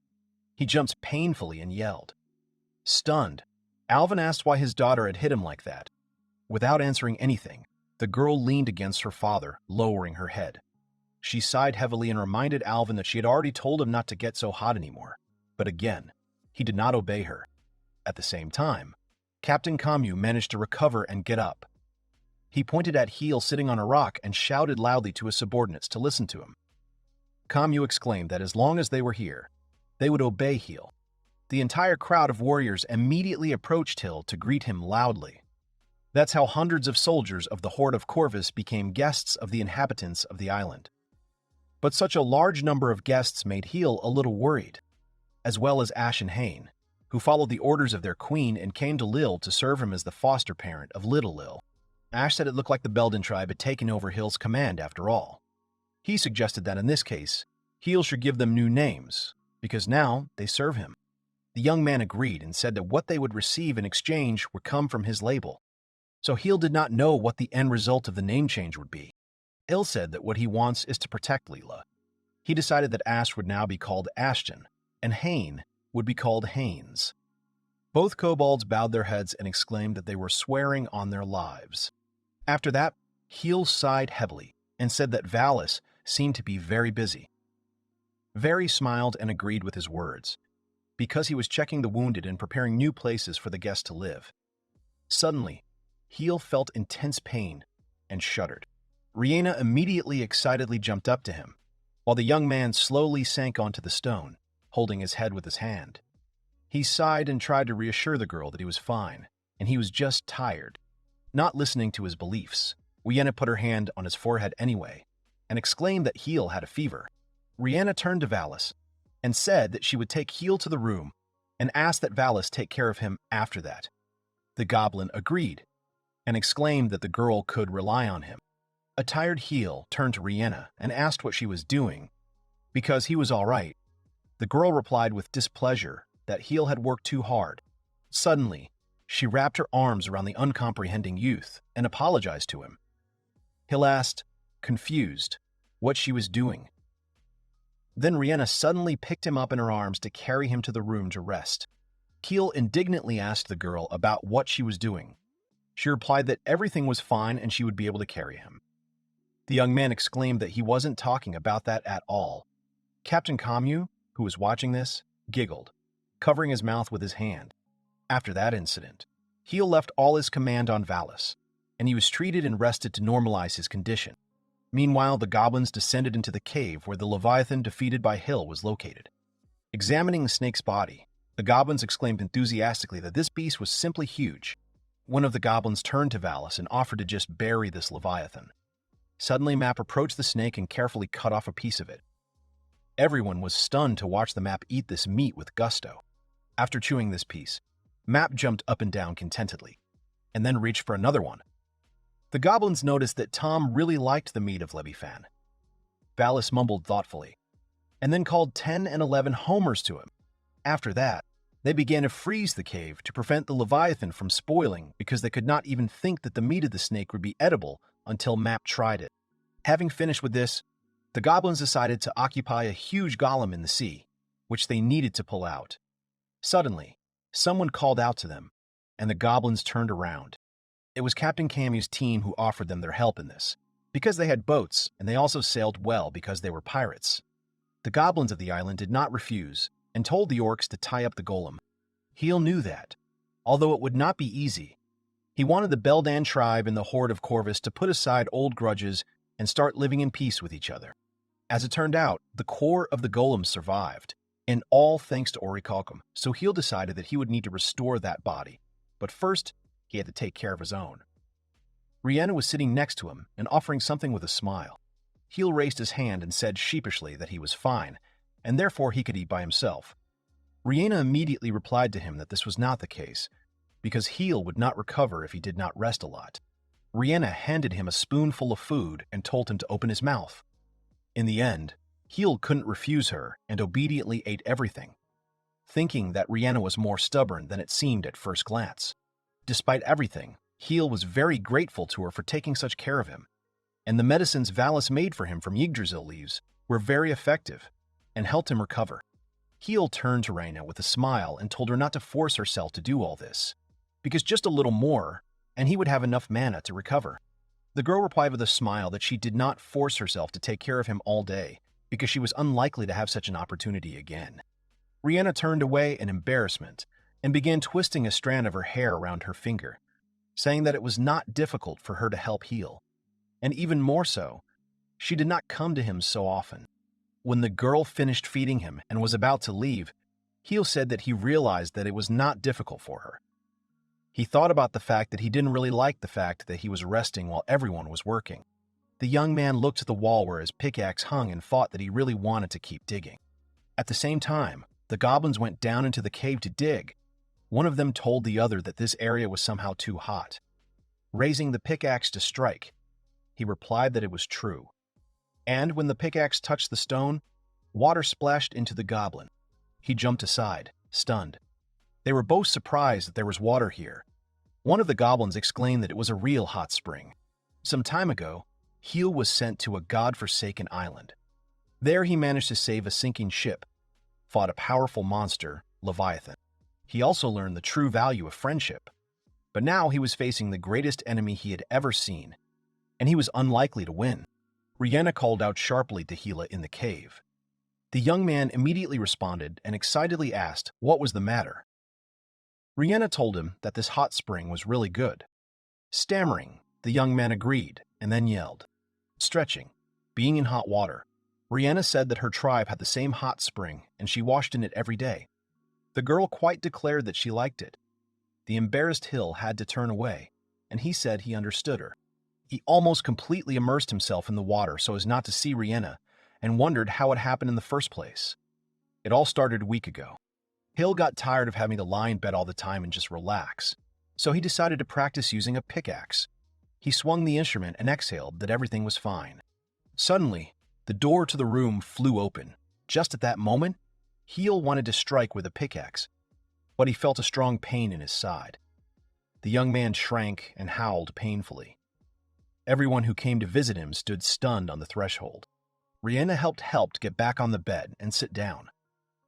He jumped painfully and yelled. Stunned, Alvin asked why his daughter had hit him like that. Without answering anything, the girl leaned against her father, lowering her head. She sighed heavily and reminded Alvin that she had already told him not to get so hot anymore. But again, he did not obey her. At the same time, Captain Kamyu managed to recover and get up. He pointed at Heel sitting on a rock and shouted loudly to his subordinates to listen to him. Kamyu exclaimed that as long as they were here, they would obey Heel. The entire crowd of warriors immediately approached Heel to greet him loudly. That's how hundreds of soldiers of the Horde of Corvus became guests of the inhabitants of the island. But such a large number of guests made Heel a little worried, as well as Ash and Hain, who followed the orders of their queen and came to Lil to serve him as the foster parent of little Lil. Ash said it looked like the Belden tribe had taken over Hill's command after all. He suggested that in this case, Heel should give them new names, because now they serve him. The young man agreed and said that what they would receive in exchange would come from his label. So Heel did not know what the end result of the name change would be. Il said that what he wants is to protect Leela. He decided that Ash would now be called Ashton, and Hain would be called Haines. Both kobolds bowed their heads and exclaimed that they were swearing on their lives. After that, Heel sighed heavily and said that Valis seemed to be very busy. Very smiled and agreed with his words, because he was checking the wounded and preparing new places for the guests to live. Suddenly, Heel felt intense pain and shuddered. Rihanna immediately excitedly jumped up to him, while the young man slowly sank onto the stone, holding his head with his hand. He sighed and tried to reassure the girl that he was fine, and he was just tired. Not listening to his beliefs, Rihanna put her hand on his forehead anyway, and exclaimed that Heel had a fever. Rihanna turned to Valis and said that she would take Heel to the room and asked that Valis take care of him after that. The goblin agreed and exclaimed that the girl could rely on him. A tired Heel turned to Rihanna and asked what she was doing, because he was all right. The girl replied with displeasure that Heel had worked too hard. Suddenly, she wrapped her arms around the uncomprehending youth and apologized to him. Heel asked, confused, what she was doing. Then Rihanna suddenly picked him up in her arms to carry him to the room to rest. Heel indignantly asked the girl about what she was doing. She replied that everything was fine and she would be able to carry him. The young man exclaimed that he wasn't talking about that at all. Captain Kamyu, who was watching this, giggled, covering his mouth with his hand. After that incident, Heel left all his command on Valis, and he was treated and rested to normalize his condition. Meanwhile, the goblins descended into the cave where the Leviathan defeated by Hill was located. Examining the snake's body, the goblins exclaimed enthusiastically that this beast was simply huge. One of the goblins turned to Valis and offered to just bury this Leviathan. Suddenly, Map approached the snake and carefully cut off a piece of it. Everyone was stunned to watch the Map eat this meat with gusto. After chewing this piece, Map jumped up and down contentedly, and then reached for another one. The goblins noticed that Tom really liked the meat of Leviathan. Valis mumbled thoughtfully, and then called 10 and 11 homers to him. After that, they began to freeze the cave to prevent the Leviathan from spoiling because they could not even think that the meat of the snake would be edible until Map tried it. Having finished with this, the goblins decided to occupy a huge golem in the sea, which they needed to pull out. Suddenly, someone called out to them, and the goblins turned around. It was Captain Camu's team who offered them their help in this, because they had boats and they also sailed well because they were pirates. The goblins of the island did not refuse and told the orcs to tie up the golem. Heel knew that, although it would not be easy. He wanted the Beldan tribe and the Horde of Corvus to put aside old grudges and start living in peace with each other. As it turned out, the core of the golem survived, and all thanks to Orichalcum, so Heel decided that he would need to restore that body. But first, he had to take care of his own. Rihanna was sitting next to him and offering something with a smile. Heel raised his hand and said sheepishly that he was fine, and therefore he could eat by himself. Rihanna immediately replied to him that this was not the case, because Heel would not recover if he did not rest a lot. Rihanna handed him a spoonful of food and told him to open his mouth. In the end, Heel couldn't refuse her and obediently ate everything, thinking that Rihanna was more stubborn than it seemed at first glance. Despite everything, Heel was very grateful to her for taking such care of him, and the medicines Valis made for him from Yggdrasil leaves were very effective and helped him recover. Heel turned to Rihanna with a smile and told her not to force herself to do all this, because just a little more and he would have enough mana to recover. The girl replied with a smile that she did not force herself to take care of him all day because she was unlikely to have such an opportunity again. Rihanna turned away in embarrassment and began twisting a strand of her hair around her finger, saying that it was not difficult for her to help Heel. And even more so, she did not come to him so often. When the girl finished feeding him and was about to leave, Heel said that he realized that it was not difficult for her. He thought about the fact that he didn't really like the fact that he was resting while everyone was working. The young man looked at the wall where his pickaxe hung and thought that he really wanted to keep digging. At the same time, the goblins went down into the cave to dig. One of them told the other that this area was somehow too hot. Raising the pickaxe to strike, he replied that it was true. And when the pickaxe touched the stone, water splashed into the goblin. He jumped aside, stunned. They were both surprised that there was water here. One of the goblins exclaimed that it was a real hot spring. Some time ago, Heel was sent to a god-forsaken island. There he managed to save a sinking ship, fought a powerful monster, Leviathan. He also learned the true value of friendship. But now he was facing the greatest enemy he had ever seen, and he was unlikely to win. Rihanna called out sharply to Hela in the cave. The young man immediately responded and excitedly asked what was the matter. Rihanna told him that this hot spring was really good. Stammering, the young man agreed and then yelled. Stretching, being in hot water, Rihanna said that her tribe had the same hot spring and she washed in it every day. The girl quite declared that she liked it. The embarrassed Hill had to turn away, and he said he understood her. He almost completely immersed himself in the water so as not to see Rihanna and wondered how it happened in the first place. It all started a week ago. Hill got tired of having to lie in bed all the time and just relax, so he decided to practice using a pickaxe. He swung the instrument and exhaled that everything was fine. Suddenly, the door to the room flew open. Just at that moment, Heel wanted to strike with a pickaxe, but he felt a strong pain in his side. The young man shrank and howled painfully. Everyone who came to visit him stood stunned on the threshold. Rihanna helped get back on the bed and sit down.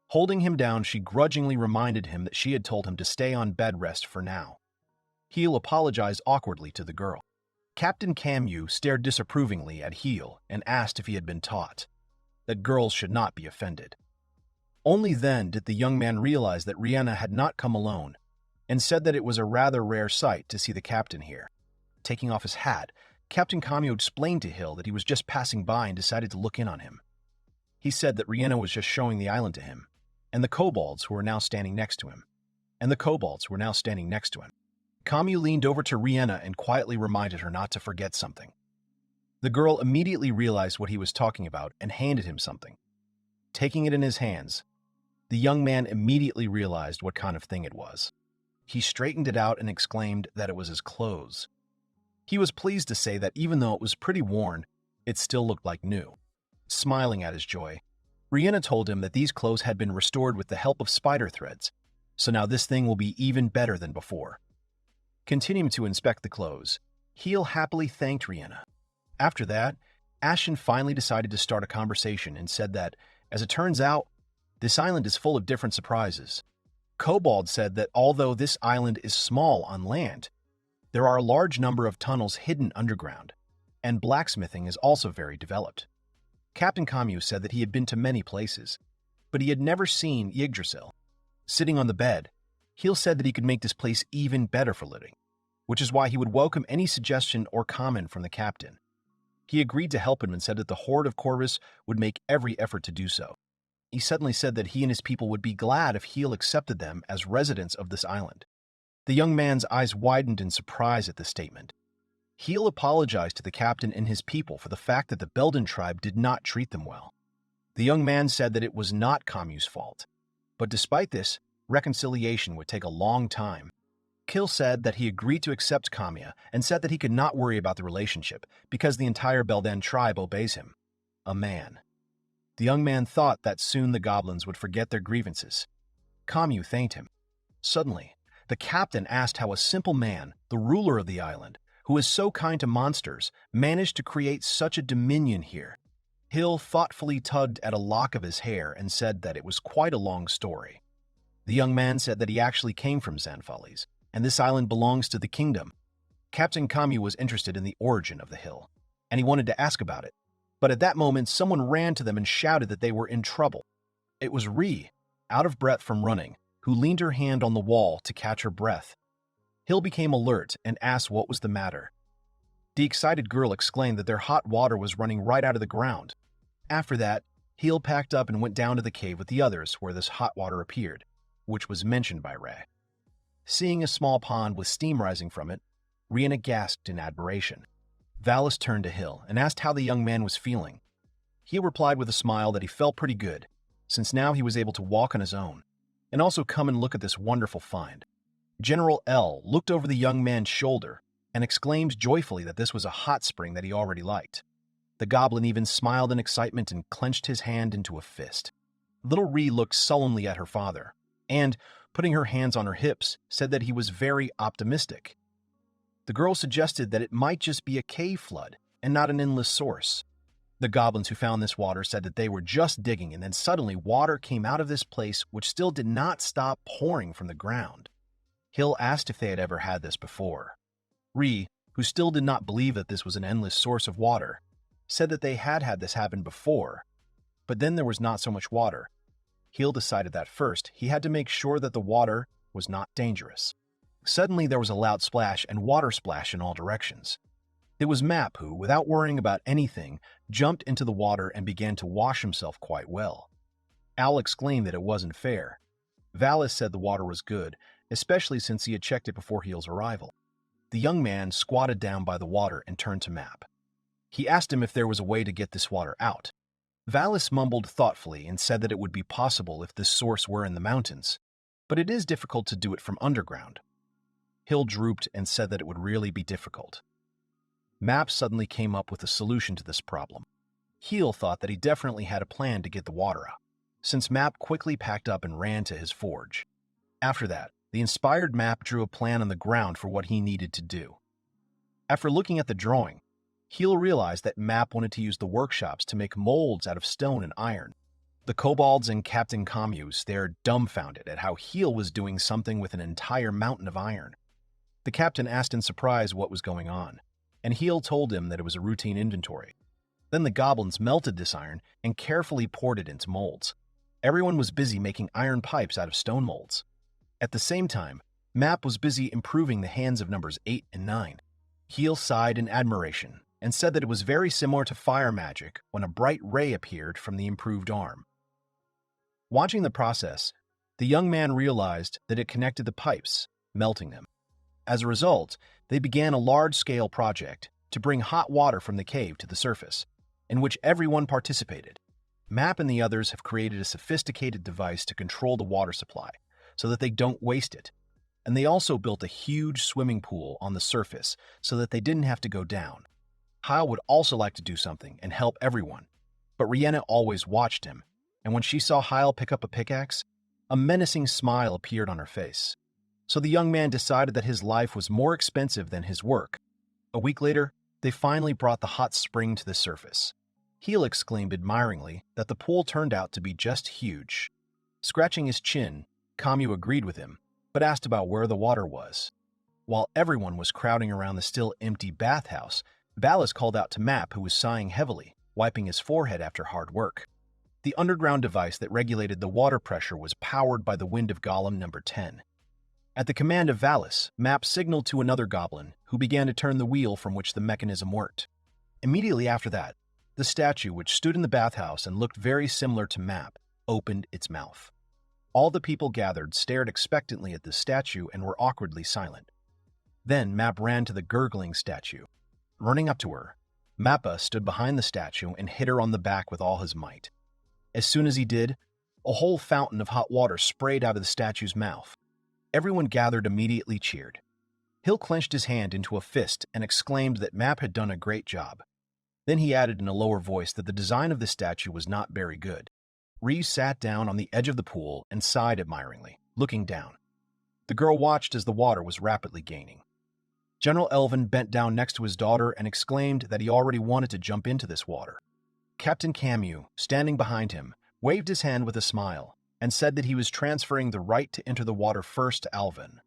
Holding him down, she grudgingly reminded him that she had told him to stay on bed rest for now. Heel apologized awkwardly to the girl. Captain Camus stared disapprovingly at Heel and asked if he had been taught that girls should not be offended. Only then did the young man realize that Rihanna had not come alone, and said that it was a rather rare sight to see the captain here. Taking off his hat, Captain Camus explained to Hill that he was just passing by and decided to look in on him. He said that Rihanna was just showing the island to him, and the kobolds who were now standing next to him. Camus leaned over to Rihanna and quietly reminded her not to forget something. The girl immediately realized what he was talking about and handed him something. Taking it in his hands, the young man immediately realized what kind of thing it was. He straightened it out and exclaimed that it was his clothes. He was pleased to say that even though it was pretty worn, it still looked like new. Smiling at his joy, Rihanna told him that these clothes had been restored with the help of spider threads, so now this thing will be even better than before. Continuing to inspect the clothes, Heel happily thanked Rihanna. After that, Ashen finally decided to start a conversation and said that, as it turns out, this island is full of different surprises. Kobold said that although this island is small on land, there are a large number of tunnels hidden underground, and blacksmithing is also very developed. Captain Camus said that he had been to many places, but he had never seen Yggdrasil. Sitting on the bed, Heel said that he could make this place even better for living, which is why he would welcome any suggestion or comment from the captain. He agreed to help him and said that the Horde of Corvus would make every effort to do so. He suddenly said that he and his people would be glad if Heel accepted them as residents of this island. The young man's eyes widened in surprise at this statement. Heel apologized to the captain and his people for the fact that the Belden tribe did not treat them well. The young man said that it was not Kamu's fault, but despite this, reconciliation would take a long time. Kill said that he agreed to accept Kamiya and said that he could not worry about the relationship because the entire Belden tribe obeys him. A man. The young man thought that soon the goblins would forget their grievances. Kamu thanked him. Suddenly, the captain asked how a simple man, the ruler of the island, who is so kind to monsters, managed to create such a dominion here. Hill thoughtfully tugged at a lock of his hair and said that it was quite a long story. The young man said that he actually came from Sanfaris, and this island belongs to the kingdom. Captain Kamu was interested in the origin of the hill, and he wanted to ask about it. But at that moment, someone ran to them and shouted that they were in trouble. It was Ri, out of breath from running, who leaned her hand on the wall to catch her breath. Hill became alert and asked what was the matter. The excited girl exclaimed that their hot water was running right out of the ground. After that, Hill packed up and went down to the cave with the others where this hot water appeared, which was mentioned by Ray. Seeing a small pond with steam rising from it, Rihanna gasped in admiration. Valis turned to Hill and asked how the young man was feeling. He replied with a smile that he felt pretty good, since now he was able to walk on his own, and also come and look at this wonderful find. General L looked over the young man's shoulder and exclaimed joyfully that this was a hot spring that he already liked. The goblin even smiled in excitement and clenched his hand into a fist. Little Ree looked sullenly at her father, and, putting her hands on her hips, said that he was very optimistic. The girl suggested that it might just be a cave flood and not an endless source. The goblins who found this water said that they were just digging, and then suddenly water came out of this place which still did not stop pouring from the ground. Hill asked if they had ever had this before. Ree, who still did not believe that this was an endless source of water, said that they had had this happen before, but then there was not so much water. Hill decided that first he had to make sure that the water was not dangerous. Suddenly there was a loud splash and water splash in all directions. It was Map who, without worrying about anything, jumped into the water and began to wash himself quite well. Al exclaimed that it wasn't fair. Valis said the water was good, especially since he had checked it before Hill's arrival. The young man squatted down by the water and turned to Map. He asked him if there was a way to get this water out. Valis mumbled thoughtfully and said that it would be possible if this source were in the mountains, but it is difficult to do it from underground. Hill drooped and said that it would really be difficult. Map suddenly came up with a solution to this problem. Hill thought that he definitely had a plan to get the water out, since Map quickly packed up and ran to his forge. After that, the inspired Map drew a plan on the ground for what he needed to do. After looking at the drawing, Hill realized that Map wanted to use the workshops to make molds out of stone and iron. The kobolds and Captain Commus, they're dumbfounded at how Hill was doing something with an entire mountain of iron. The captain asked in surprise what was going on, and Hill told him that it was a routine inventory. Then the goblins melted this iron and carefully poured it into molds. Everyone was busy making iron pipes out of stone molds. At the same time, Map was busy improving the hands of numbers 8 and 9. Hill sighed in admiration and said that it was very similar to fire magic when a bright ray appeared from the improved arm. Watching the process, the young man realized that it connected the pipes, melting them. As a result, they began a large-scale project to bring hot water from the cave to the surface, in which everyone participated. Map and the others have created a sophisticated device to control the water supply so that they don't waste it. And they also built a huge swimming pool on the surface so that they didn't have to go down. Hyle would also like to do something and help everyone, but Rihanna always watched him, and when she saw Hyle pick up a pickaxe, a menacing smile appeared on her face. So the young man decided that his life was more expensive than his work. A week later, they finally brought the hot spring to the surface. Heel exclaimed admiringly that the pool turned out to be just huge. Scratching his chin, Kamu agreed with him, but asked about where the water was. While everyone was crowding around the still empty bathhouse, Valis called out to Map, who was sighing heavily, wiping his forehead after hard work. The underground device that regulated the water pressure was powered by the wind of Golem number 10. At the command of Valis, Map signaled to another goblin, who began to turn the wheel from which the mechanism worked. Immediately after that, the statue, which stood in the bathhouse and looked very similar to Map, opened its mouth. All the people gathered stared expectantly at the statue and were awkwardly silent. Then Map ran to the gurgling statue, Running up to her, Mappa stood behind the statue and hit her on the back with all his might. As soon as he did, a whole fountain of hot water sprayed out of the statue's mouth. Everyone gathered immediately cheered. Hill clenched his hand into a fist and exclaimed that Map had done a great job. Then he added in a lower voice that the design of the statue was not very good. Ree sat down on the edge of the pool and sighed admiringly, looking down. The girl watched as the water was rapidly gaining. General Elvin bent down next to his daughter and exclaimed that he already wanted to jump into this water. Captain Camus, standing behind him, waved his hand with a smile and said that he was transferring the right to enter the water first to Alvin.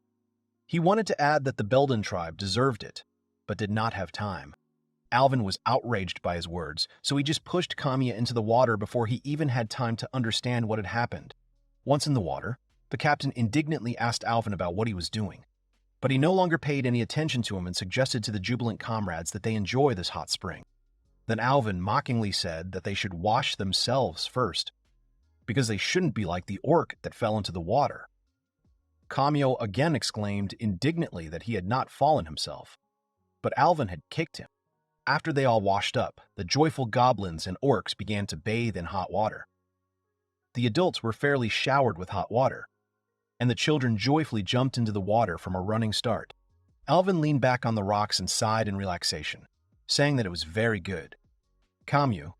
He wanted to add that the Belden tribe deserved it, but did not have time. Alvin was outraged by his words, so he just pushed Kamiya into the water before he even had time to understand what had happened. Once in the water, the captain indignantly asked Alvin about what he was doing, but he no longer paid any attention to him and suggested to the jubilant comrades that they enjoy this hot spring. Then Alvin mockingly said that they should wash themselves first, because they shouldn't be like the orc that fell into the water. Kamiya again exclaimed indignantly that he had not fallen himself, but Alvin had kicked him. After they all washed up, the joyful goblins and orcs began to bathe in hot water. The adults were fairly showered with hot water, and the children joyfully jumped into the water from a running start. Alvin leaned back on the rocks and sighed in relaxation, saying that it was very good. Camus,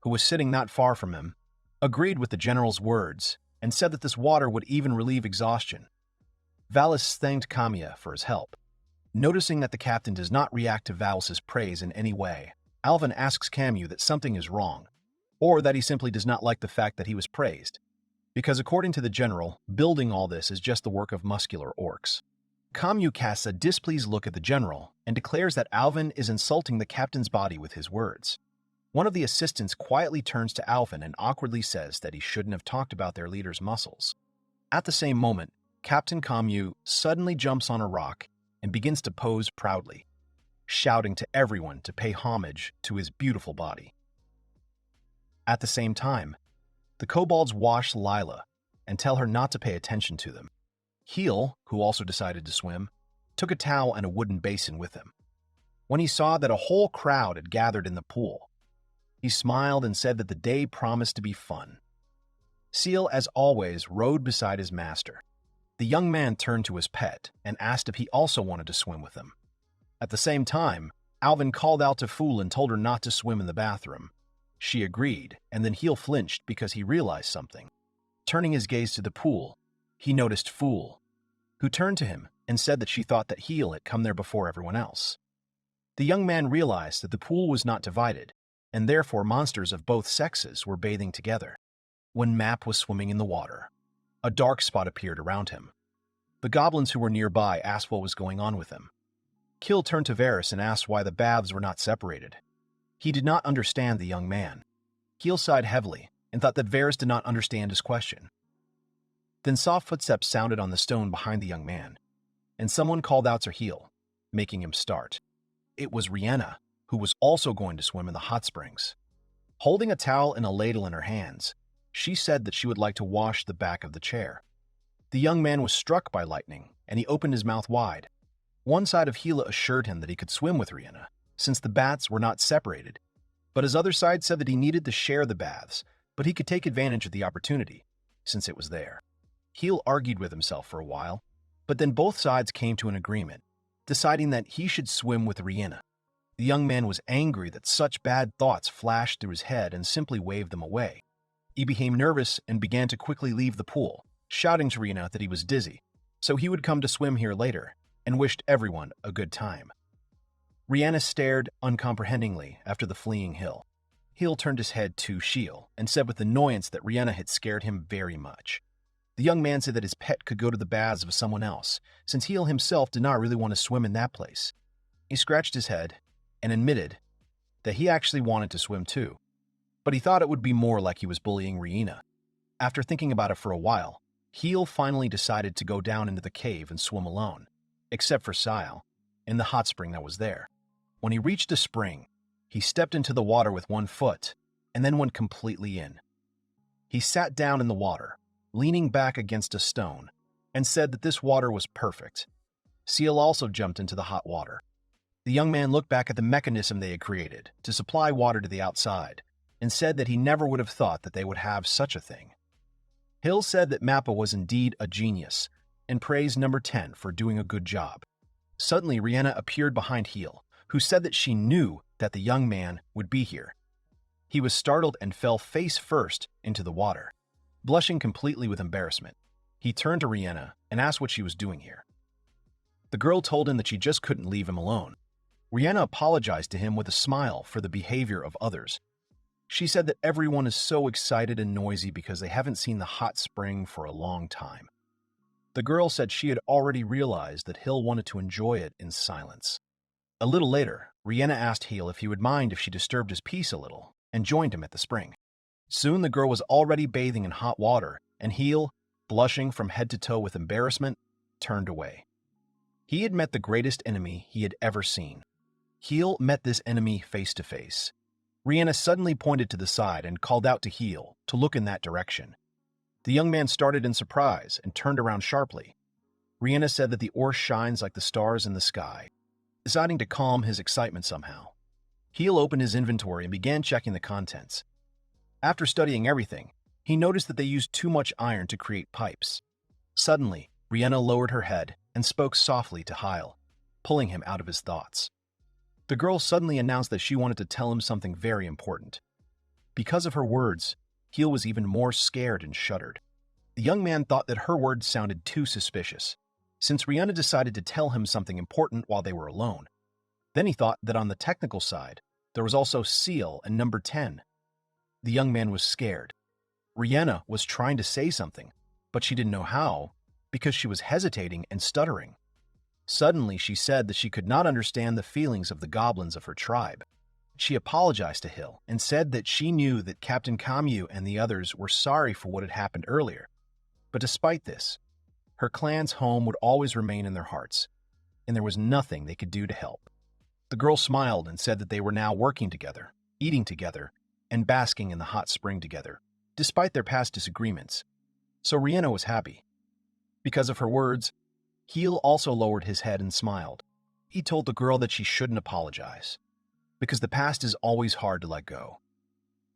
who was sitting not far from him, agreed with the general's words and said that this water would even relieve exhaustion. Valis thanked Kamiya for his help. Noticing that the captain does not react to Valis's praise in any way, Alvin asks Camus that something is wrong, or that he simply does not like the fact that he was praised, because according to the general, building all this is just the work of muscular orcs. Camus casts a displeased look at the general and declares that Alvin is insulting the captain's body with his words. One of the assistants quietly turns to Alvin and awkwardly says that he shouldn't have talked about their leader's muscles. At the same moment, Captain Camus suddenly jumps on a rock and begins to pose proudly, shouting to everyone to pay homage to his beautiful body. At the same time, the kobolds wash Lila and tell her not to pay attention to them. Heel, who also decided to swim, took a towel and a wooden basin with him. When he saw that a whole crowd had gathered in the pool, he smiled and said that the day promised to be fun. Seal, as always, rode beside his master. The young man turned to his pet and asked if he also wanted to swim with him. At the same time, Alvin called out to Fool and told her not to swim in the bathroom. She agreed, and then Heel flinched because he realized something. Turning his gaze to the pool, he noticed Fool, who turned to him and said that she thought that Heel had come there before everyone else. The young man realized that the pool was not divided, and therefore monsters of both sexes were bathing together. When Map was swimming in the water, a dark spot appeared around him. The goblins who were nearby asked what was going on with him. Kill turned to Varys and asked why the baths were not separated. He did not understand the young man. Kill sighed heavily and thought that Varys did not understand his question. Then soft footsteps sounded on the stone behind the young man, and someone called out to Heel, making him start. It was Rihanna, who was also going to swim in the hot springs. Holding a towel and a ladle in her hands, she said that she would like to wash the back of the chair. The young man was struck by lightning, and he opened his mouth wide. One side of Gila assured him that he could swim with Rihanna, since the baths were not separated, but his other side said that he needed to share the baths, but he could take advantage of the opportunity, since it was there. Heel argued with himself for a while, but then both sides came to an agreement, deciding that he should swim with Rihanna. The young man was angry that such bad thoughts flashed through his head and simply waved them away. He became nervous and began to quickly leave the pool, shouting to Rihanna that he was dizzy, so he would come to swim here later, and wished everyone a good time. Rihanna stared uncomprehendingly after the fleeing Hill. Hill turned his head to Shiel and said with annoyance that Rihanna had scared him very much. The young man said that his pet could go to the baths of someone else, since Hill himself did not really want to swim in that place. He scratched his head and admitted that he actually wanted to swim too, but he thought it would be more like he was bullying Rihanna. After thinking about it for a while, Heel finally decided to go down into the cave and swim alone, except for Sile, in the hot spring that was there. When he reached the spring, he stepped into the water with one foot and then went completely in. He sat down in the water, leaning back against a stone, and said that this water was perfect. Seal also jumped into the hot water. The young man looked back at the mechanism they had created to supply water to the outside and said that he never would have thought that they would have such a thing. Hill said that Mappa was indeed a genius and praised number 10 for doing a good job. Suddenly, Rihanna appeared behind Heel, who said that she knew that the young man would be here. He was startled and fell face first into the water. Blushing completely with embarrassment, he turned to Rihanna and asked what she was doing here. The girl told him that she just couldn't leave him alone. Rihanna apologized to him with a smile for the behavior of others. She said that everyone is so excited and noisy because they haven't seen the hot spring for a long time. The girl said she had already realized that Hill wanted to enjoy it in silence. A little later, Rihanna asked Heel if he would mind if she disturbed his peace a little and joined him at the spring. Soon the girl was already bathing in hot water, and Heel, blushing from head to toe with embarrassment, turned away. He had met the greatest enemy he had ever seen. Heel met this enemy face to face. Rihanna suddenly pointed to the side and called out to Heel to look in that direction. The young man started in surprise and turned around sharply. Rihanna said that the ore shines like the stars in the sky, deciding to calm his excitement somehow. Heel opened his inventory and began checking the contents. After studying everything, he noticed that they used too much iron to create pipes. Suddenly, Rihanna lowered her head and spoke softly to Heel, pulling him out of his thoughts. The girl suddenly announced that she wanted to tell him something very important. Because of her words, Heel was even more scared and shuddered. The young man thought that her words sounded too suspicious, since Rihanna decided to tell him something important while they were alone. Then he thought that on the technical side, there was also Seal and number 10. The young man was scared. Rihanna was trying to say something, but she didn't know how because she was hesitating and stuttering. Suddenly, she said that she could not understand the feelings of the goblins of her tribe. She apologized to Hill and said that she knew that Captain Kamyu and the others were sorry for what had happened earlier. But despite this, her clan's home would always remain in their hearts, and there was nothing they could do to help. The girl smiled and said that they were now working together, eating together, and basking in the hot spring together, despite their past disagreements. So Rihanna was happy. Because of her words, Heel also lowered his head and smiled. He told the girl that she shouldn't apologize, because the past is always hard to let go.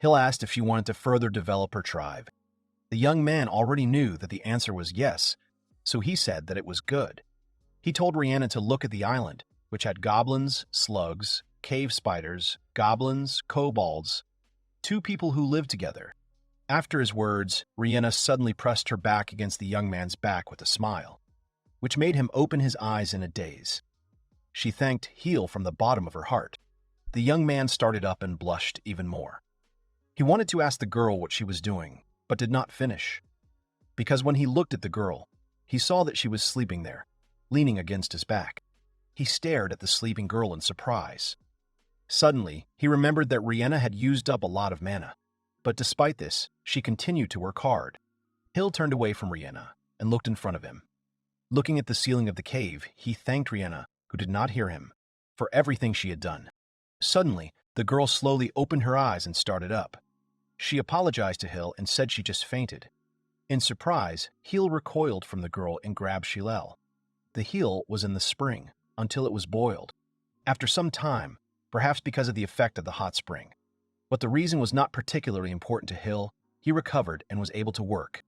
Hill asked if she wanted to further develop her tribe. The young man already knew that the answer was yes, so he said that it was good. He told Rihanna to look at the island, which had goblins, slugs, cave spiders, goblins, kobolds, 2 people who lived together. After his words, Rihanna suddenly pressed her back against the young man's back with a smile, which made him open his eyes in a daze. She thanked Heel from the bottom of her heart. The young man started up and blushed even more. He wanted to ask the girl what she was doing, but did not finish, because when he looked at the girl, he saw that she was sleeping there, leaning against his back. He stared at the sleeping girl in surprise. Suddenly, he remembered that Rihanna had used up a lot of mana, but despite this, she continued to work hard. Hill turned away from Rihanna and looked in front of him. Looking at the ceiling of the cave, he thanked Rihanna, who did not hear him, for everything she had done. Suddenly, the girl slowly opened her eyes and started up. She apologized to Hill and said she just fainted. In surprise, Hill recoiled from the girl and grabbed Shilel. The heel was in the spring until it was boiled. After some time, perhaps because of the effect of the hot spring, but the reason was not particularly important to Hill, he recovered and was able to work.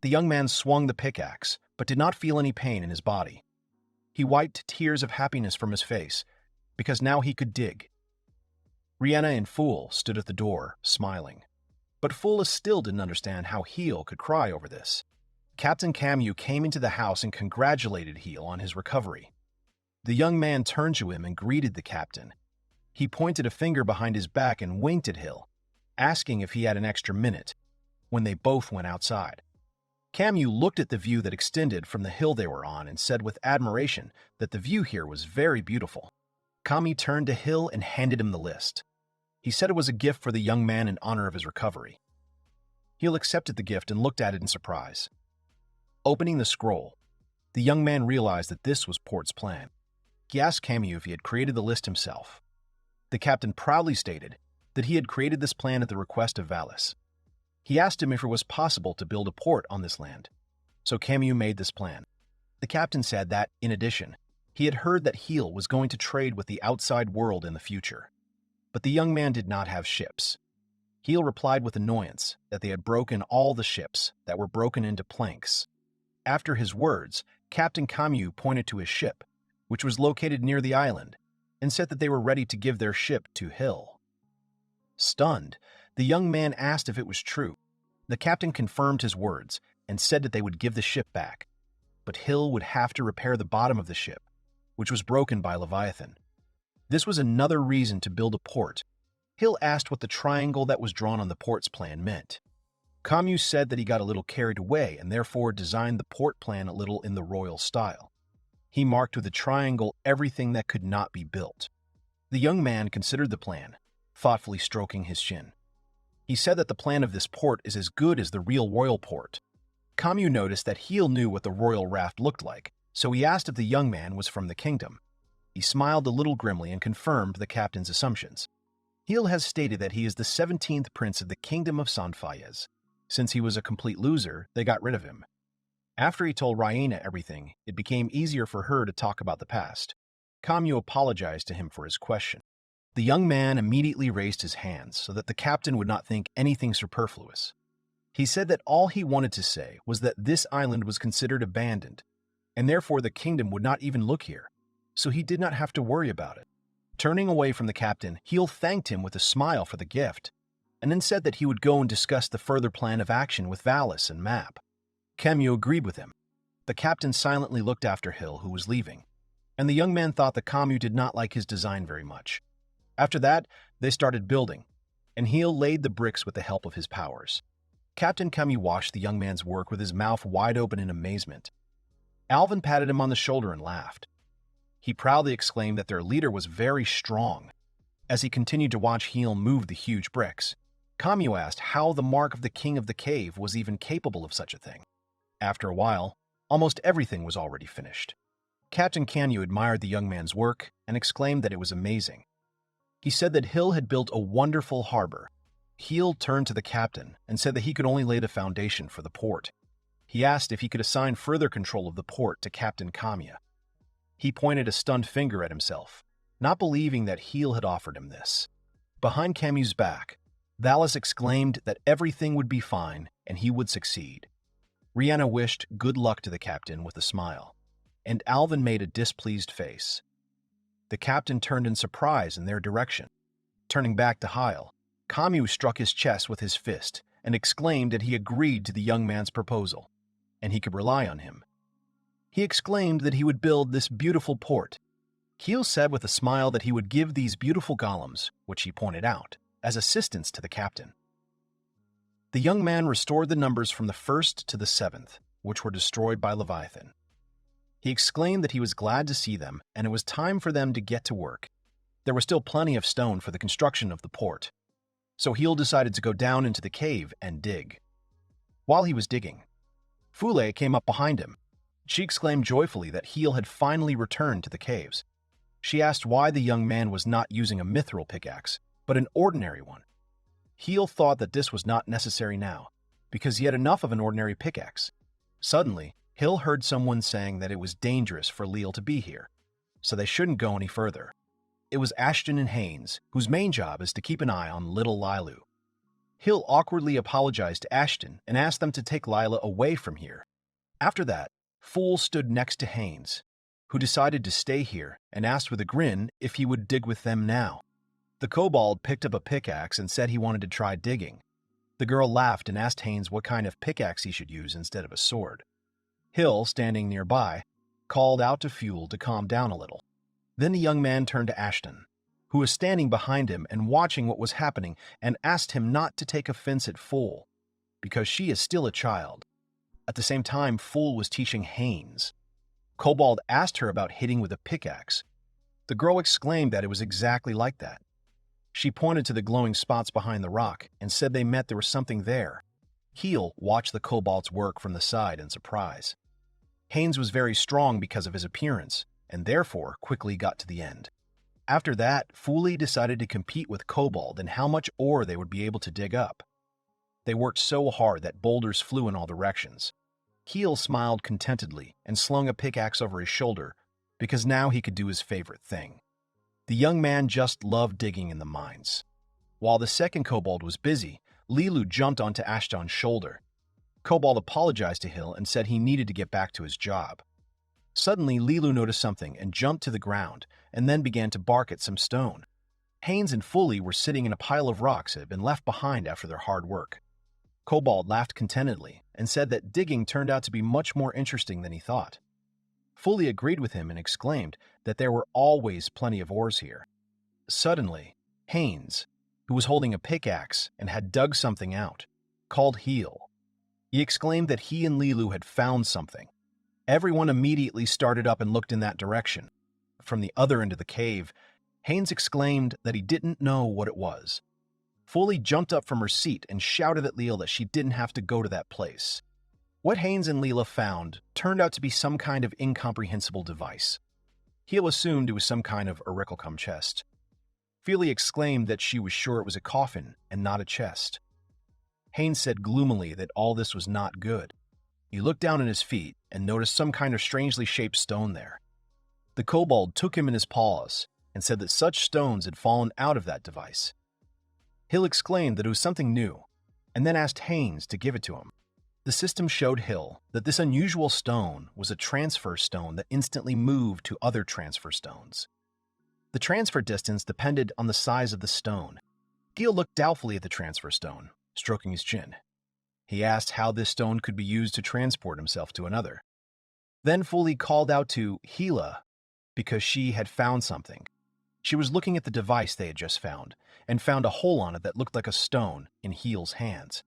The young man swung the pickaxe, but did not feel any pain in his body. He wiped tears of happiness from his face, because now he could dig. Rihanna and Fool stood at the door, smiling. But Fool still didn't understand how Heel could cry over this. Captain Kamyu came into the house and congratulated Heel on his recovery. The young man turned to him and greeted the captain. He pointed a finger behind his back and winked at Hill, asking if he had an extra minute, when they both went outside. Kamyu looked at the view that extended from the hill they were on and said with admiration that the view here was very beautiful. Kami turned to Hill and handed him the list. He said it was a gift for the young man in honor of his recovery. Hill accepted the gift and looked at it in surprise. Opening the scroll, the young man realized that this was Port's plan. He asked Kamyu if he had created the list himself. The captain proudly stated that he had created this plan at the request of Valis. He asked him if it was possible to build a port on this land, so Kamyu made this plan. The captain said that, in addition, He had heard that Heel was going to trade with the outside world in the future. But the young man did not have ships. Heel replied with annoyance that they had broken all the ships that were broken into planks. After his words, Captain Kamyu pointed to his ship, which was located near the island, and said that they were ready to give their ship to Hill. Stunned, the young man asked if it was true. The captain confirmed his words and said that they would give the ship back, but Hill would have to repair the bottom of the ship, which was broken by Leviathan. This was another reason to build a port. Hill asked what the triangle that was drawn on the port's plan meant. Kamyu said that he got a little carried away and therefore designed the port plan a little in the royal style. He marked with a triangle everything that could not be built. The young man considered the plan, thoughtfully stroking his chin. He said that the plan of this port is as good as the real royal port. Kamyu noticed that Heel knew what the royal raft looked like, so he asked if the young man was from the kingdom. He smiled a little grimly and confirmed the captain's assumptions. Heel has stated that he is the 17th prince of the Kingdom of Sanfaris. Since he was a complete loser, they got rid of him. After he told Raina everything, it became easier for her to talk about the past. Kamyu apologized to him for his question. The young man immediately raised his hands so that the captain would not think anything superfluous. He said that all he wanted to say was that this island was considered abandoned, and therefore the kingdom would not even look here, so he did not have to worry about it. Turning away from the captain, Heel thanked him with a smile for the gift, and then said that he would go and discuss the further plan of action with Valis and Map. Kamyu agreed with him. The captain silently looked after Hill, who was leaving, and the young man thought that Kamyu did not like his design very much. After that, they started building, and Heel laid the bricks with the help of his powers. Captain Kamyu watched the young man's work with his mouth wide open in amazement. Alvin patted him on the shoulder and laughed. He proudly exclaimed that their leader was very strong. As he continued to watch Heel move the huge bricks, Kamyu asked how the mark of the king of the cave was even capable of such a thing. After a while, almost everything was already finished. Captain Kamyu admired the young man's work and exclaimed that it was amazing. He said that Hill had built a wonderful harbor. Heel turned to the captain and said that he could only lay the foundation for the port. He asked if he could assign further control of the port to Captain Kamyu. He pointed a stunned finger at himself, not believing that Heel had offered him this. Behind Kamyu's back, Valis exclaimed that everything would be fine and he would succeed. Rihanna wished good luck to the captain with a smile, and Alvin made a displeased face. The captain turned in surprise in their direction. Turning back to Hyle, Kamyu struck his chest with his fist and exclaimed that he agreed to the young man's proposal, and he could rely on him. He exclaimed that he would build this beautiful port. Heel said with a smile that he would give these beautiful golems, which he pointed out, as assistance to the captain. The young man restored the numbers from the 1st to the 7th, which were destroyed by Leviathan. He exclaimed that he was glad to see them, and it was time for them to get to work. There was still plenty of stone for the construction of the port, so Heel decided to go down into the cave and dig. While he was digging, Fule came up behind him. She exclaimed joyfully that Heel had finally returned to the caves. She asked why the young man was not using a mithril pickaxe, but an ordinary one. Heel thought that this was not necessary now, because he had enough of an ordinary pickaxe. Suddenly, Hill heard someone saying that it was dangerous for Leal to be here, so they shouldn't go any further. It was Ashton and Haynes, whose main job is to keep an eye on little Lilu. Hill awkwardly apologized to Ashton and asked them to take Lila away from here. After that, Fool stood next to Haynes, who decided to stay here and asked with a grin if he would dig with them now. The kobold picked up a pickaxe and said he wanted to try digging. The girl laughed and asked Haynes what kind of pickaxe he should use instead of a sword. Hill, standing nearby, called out to Fuel to calm down a little. Then the young man turned to Ashton, who was standing behind him and watching what was happening, and asked him not to take offense at Fool, because she is still a child. At the same time, Fool was teaching Haynes. Kobold asked her about hitting with a pickaxe. The girl exclaimed that it was exactly like that. She pointed to the glowing spots behind the rock and said they meant there was something there. Heel watched the kobold's work from the side in surprise. Haynes was very strong because of his appearance, and therefore quickly got to the end. After that, Fuli decided to compete with Kobold in how much ore they would be able to dig up. They worked so hard that boulders flew in all directions. Heel smiled contentedly and slung a pickaxe over his shoulder because now he could do his favorite thing. The young man just loved digging in the mines. While the second kobold was busy, Lilu jumped onto Ashton's shoulder. Kobold apologized to Hill and said he needed to get back to his job. Suddenly, Lilu noticed something and jumped to the ground, and then began to bark at some stone. Haynes and Fully were sitting in a pile of rocks that had been left behind after their hard work. Kobold laughed contentedly and said that digging turned out to be much more interesting than he thought. Fully agreed with him and exclaimed that there were always plenty of ores here. Suddenly, Haynes, who was holding a pickaxe and had dug something out, called Heel. He exclaimed that he and Lilu had found something. Everyone immediately started up and looked in that direction. From the other end of the cave, Haynes exclaimed that he didn't know what it was. Fully jumped up from her seat and shouted at Leela that she didn't have to go to that place. What Haynes and Leela found turned out to be some kind of incomprehensible device. Heel assumed it was some kind of aurichalcum chest. Feely exclaimed that she was sure it was a coffin and not a chest. Haynes said gloomily that all this was not good. He looked down at his feet and noticed some kind of strangely shaped stone there. The kobold took him in his paws and said that such stones had fallen out of that device. Hill exclaimed that it was something new, and then asked Haynes to give it to him. The system showed Hill that this unusual stone was a transfer stone that instantly moved to other transfer stones. The transfer distance depended on the size of the stone. Gil looked doubtfully at the transfer stone, stroking his chin. He asked how this stone could be used to transport himself to another. Then Fully called out to Hela because she had found something. She was looking at the device they had just found and found a hole on it that looked like a stone in Heel's hands.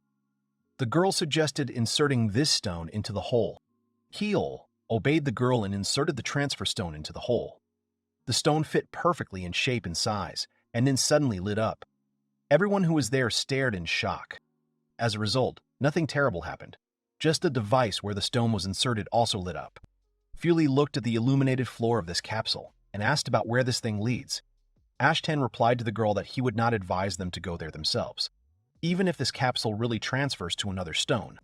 The girl suggested inserting this stone into the hole. Heel obeyed the girl and inserted the transfer stone into the hole. The stone fit perfectly in shape and size, and then suddenly lit up. Everyone who was there stared in shock. As a result, nothing terrible happened. Just the device where the stone was inserted also lit up. Fully looked at the illuminated floor of this capsule and asked about where this thing leads. Ashton replied to the girl that he would not advise them to go there themselves, even if this capsule really transfers to another stone.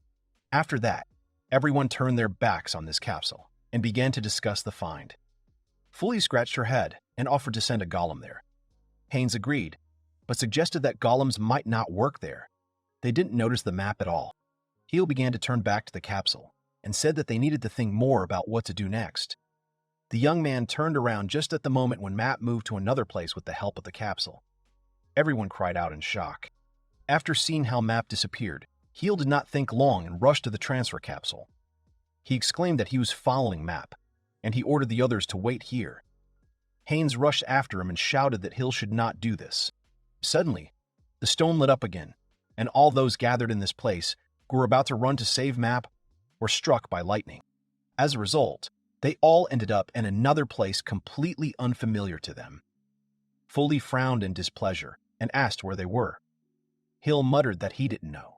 After that, everyone turned their backs on this capsule and began to discuss the find. Fully scratched her head and offered to send a golem there. Haynes agreed, but suggested that golems might not work there. They didn't notice the map at all. Heel began to turn back to the capsule and said that they needed to think more about what to do next. The young man turned around just at the moment when Map moved to another place with the help of the capsule. Everyone cried out in shock. After seeing how Map disappeared, Heel did not think long and rushed to the transfer capsule. He exclaimed that he was following Map, and he ordered the others to wait here. Haynes rushed after him and shouted that Hill should not do this. Suddenly, the stone lit up again, and all those gathered in this place who were about to run to save Map were struck by lightning. As a result, they all ended up in another place completely unfamiliar to them. Fully frowned in displeasure and asked where they were. Hill muttered that he didn't know.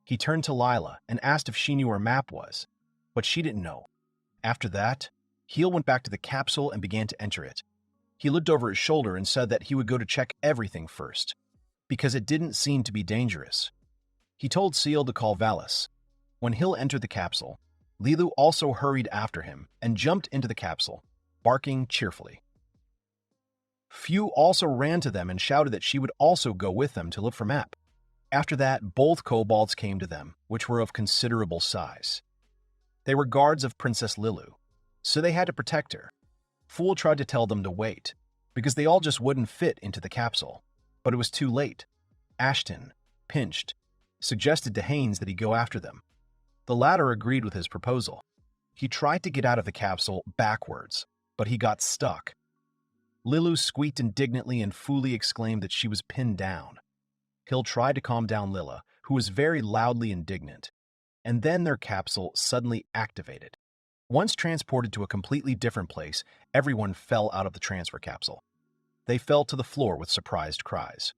He turned to Lila and asked if she knew where Map was, but she didn't know. After that, Hill went back to the capsule and began to enter it. He looked over his shoulder and said that he would go to check everything first, because it didn't seem to be dangerous. He told Seal to call Valis. When Hill entered the capsule, Lilu also hurried after him and jumped into the capsule, barking cheerfully. Few also ran to them and shouted that she would also go with them to look for Map. After that, both kobolds came to them, which were of considerable size. They were guards of Princess Lilu, so they had to protect her. Fool tried to tell them to wait, because they all just wouldn't fit into the capsule, but it was too late. Ashton, pinched, suggested to Haynes that he go after them. The latter agreed with his proposal. He tried to get out of the capsule backwards, but he got stuck. Lilu squeaked indignantly and Fully exclaimed that she was pinned down. Hill tried to calm down Lila, who was very loudly indignant, and then their capsule suddenly activated. Once transported to a completely different place, everyone fell out of the transfer capsule. They fell to the floor with surprised cries.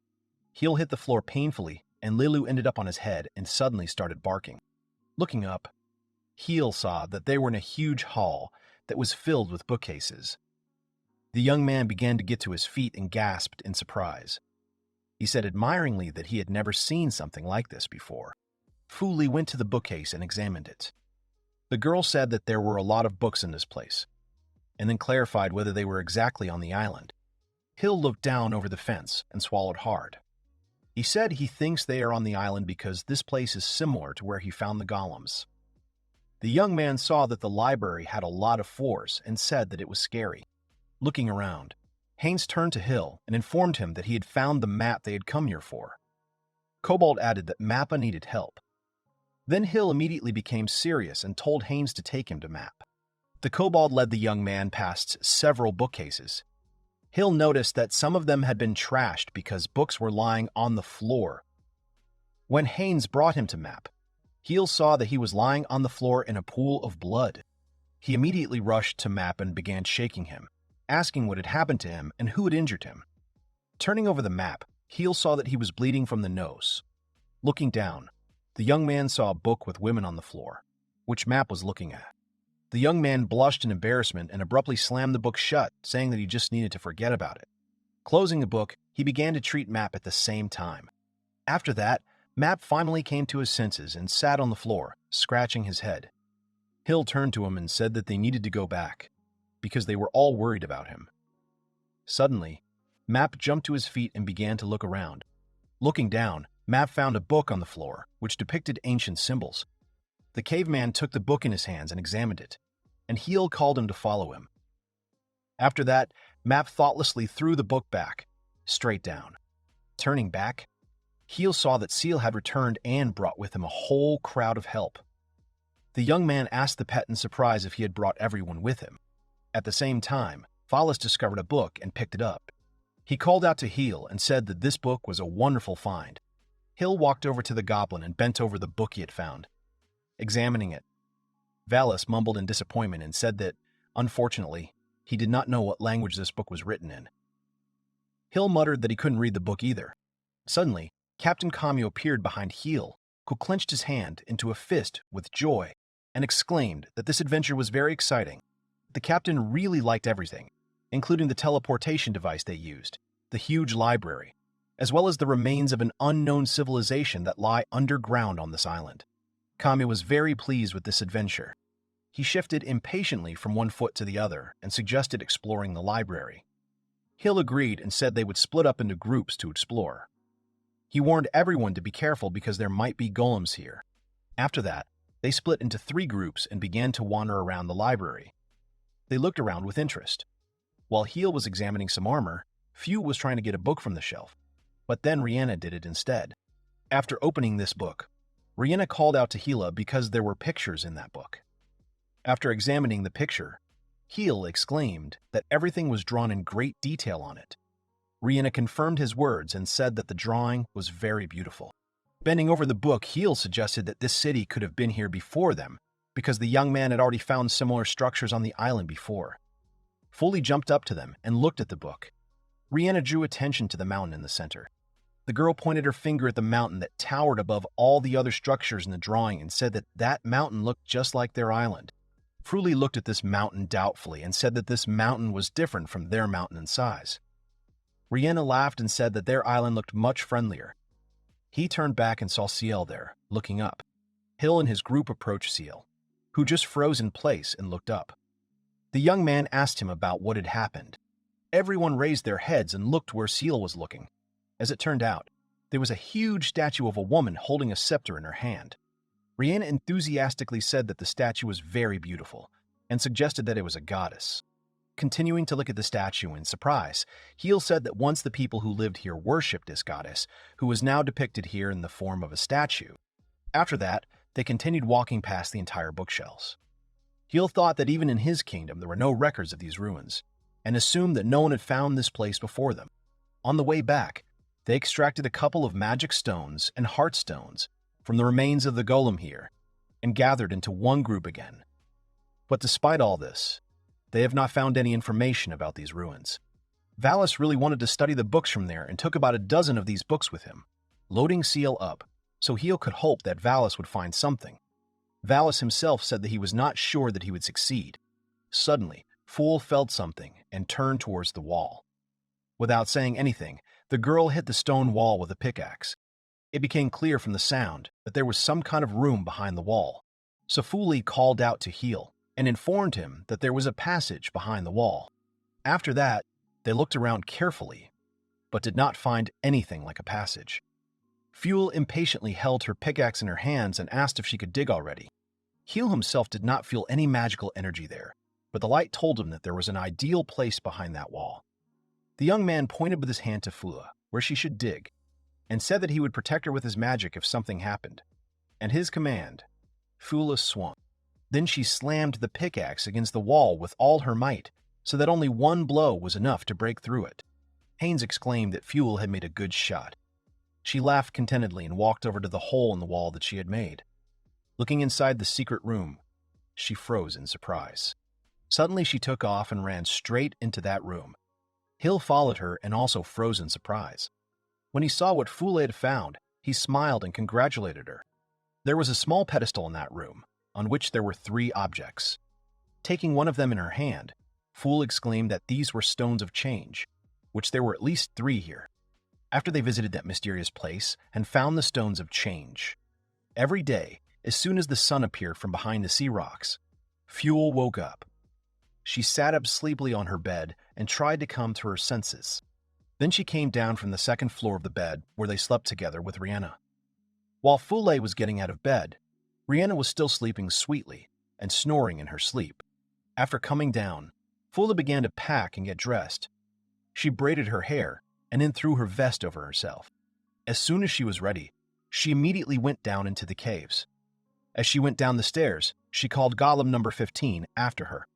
Hill hit the floor painfully, and Lilu ended up on his head and suddenly started barking. Looking up, Heel saw that they were in a huge hall that was filled with bookcases. The young man began to get to his feet and gasped in surprise. He said admiringly that he had never seen something like this before. Fully went to the bookcase and examined it. The girl said that there were a lot of books in this place. and then clarified whether they were exactly on the island. Hill looked down over the fence and swallowed hard. He said he thinks they are on the island because this place is similar to where he found the golems. The young man saw that the library had a lot of floors and said that it was scary. Looking around, Haynes turned to Hill and informed him that he had found the map they had come here for. Kobold added that Mappa needed help. Then Hill immediately became serious and told Haynes to take him to Map. The kobold led the young man past several bookcases. Hill noticed that some of them had been trashed because books were lying on the floor. When Haynes brought him to Map, Hill saw that he was lying on the floor in a pool of blood. He immediately rushed to Map and began shaking him, asking what had happened to him and who had injured him. Turning over the map, Hill saw that he was bleeding from the nose. Looking down, the young man saw a book with women on the floor, which Map was looking at. The young man blushed in embarrassment and abruptly slammed the book shut, saying that he just needed to forget about it. Closing the book, he began to treat Map at the same time. After that, Map finally came to his senses and sat on the floor, scratching his head. Hill turned to him and said that they needed to go back, because they were all worried about him. Suddenly, Map jumped to his feet and began to look around. Looking down, Map found a book on the floor, which depicted ancient symbols. The caveman took the book in his hands and examined it, and Hill called him to follow him. After that, Map thoughtlessly threw the book back, straight down. Turning back, Hill saw that Seal had returned and brought with him a whole crowd of help. The young man asked the pet in surprise if he had brought everyone with him. At the same time, Valis discovered a book and picked it up. He called out to Hill and said that this book was a wonderful find. Hill walked over to the goblin and bent over the book he had found, examining it. Valis mumbled in disappointment and said that, unfortunately, he did not know what language this book was written in. Hill muttered that he couldn't read the book either. Suddenly, Captain Kami appeared behind Hill, who clenched his hand into a fist with joy and exclaimed that this adventure was very exciting. The captain really liked everything, including the teleportation device they used, the huge library, as well as the remains of an unknown civilization that lie underground on this island. Kami was very pleased with this adventure. He shifted impatiently from one foot to the other and suggested exploring the library. Hill agreed and said they would split up into groups to explore. He warned everyone to be careful because there might be golems here. After that, they split into 3 groups and began to wander around the library. They looked around with interest. While Hill was examining some armor, Few was trying to get a book from the shelf, but then Rihanna did it instead. After opening this book, Rihanna called out to Hila because there were pictures in that book. After examining the picture, Hill exclaimed that everything was drawn in great detail on it. Rihanna confirmed his words and said that the drawing was very beautiful. Bending over the book, Hill suggested that this city could have been here before them because the young man had already found similar structures on the island before. Foley jumped up to them and looked at the book. Rihanna drew attention to the mountain in the center. The girl pointed her finger at the mountain that towered above all the other structures in the drawing and said that that mountain looked just like their island. Fruley looked at this mountain doubtfully and said that this mountain was different from their mountain in size. Rihanna laughed and said that their island looked much friendlier. He turned back and saw Ciel there, looking up. Hill and his group approached Ciel, who just froze in place and looked up. The young man asked him about what had happened. Everyone raised their heads and looked where Ciel was looking. As it turned out, there was a huge statue of a woman holding a scepter in her hand. Rihanna enthusiastically said that the statue was very beautiful and suggested that it was a goddess. Continuing to look at the statue in surprise, Hill said that once the people who lived here worshipped this goddess, who was now depicted here in the form of a statue. After that, they continued walking past the entire bookshelves. Hill thought that even in his kingdom there were no records of these ruins, and assumed that no one had found this place before them. On the way back, they extracted a couple of magic stones and heart stones from the remains of the golem here, and gathered into one group again. But despite all this, they have not found any information about these ruins. Valis really wanted to study the books from there and took about a dozen of these books with him, loading Ciel up, so Hill could hope that Valis would find something. Valis himself said that he was not sure that he would succeed. Suddenly, Fool felt something and turned towards the wall. Without saying anything, the girl hit the stone wall with a pickaxe. It became clear from the sound that there was some kind of room behind the wall, so Fooley called out to Hill. and informed him that there was a passage behind the wall. After that, they looked around carefully, but did not find anything like a passage. Fuel impatiently held her pickaxe in her hands and asked if she could dig already. Heel himself did not feel any magical energy there, but the light told him that there was an ideal place behind that wall. The young man pointed with his hand to Fula, where she should dig, and said that he would protect her with his magic if something happened. At his command, Fula swung. Then she slammed the pickaxe against the wall with all her might, so that only one blow was enough to break through it. Haynes exclaimed that Fuel had made a good shot. She laughed contentedly and walked over to the hole in the wall that she had made. Looking inside the secret room, she froze in surprise. Suddenly she took off and ran straight into that room. Hill followed her and also froze in surprise. When he saw what Fule had found, he smiled and congratulated her. There was a small pedestal in that room, on which there were 3 objects. Taking one of them in her hand, Fule exclaimed that these were stones of change, which there were at least 3 here. After they visited that mysterious place and found the stones of change. Every day, as soon as the sun appeared from behind the sea rocks, Fuel woke up. She sat up sleepily on her bed and tried to come to her senses. Then she came down from the 2nd floor of the bed where they slept together with Rihanna. While Fule was getting out of bed, Rihanna was still sleeping sweetly and snoring in her sleep. After coming down, Fule began to pack and get dressed. She braided her hair and then threw her vest over herself. As soon as she was ready, she immediately went down into the caves. As she went down the stairs, she called Golem number 15 after her.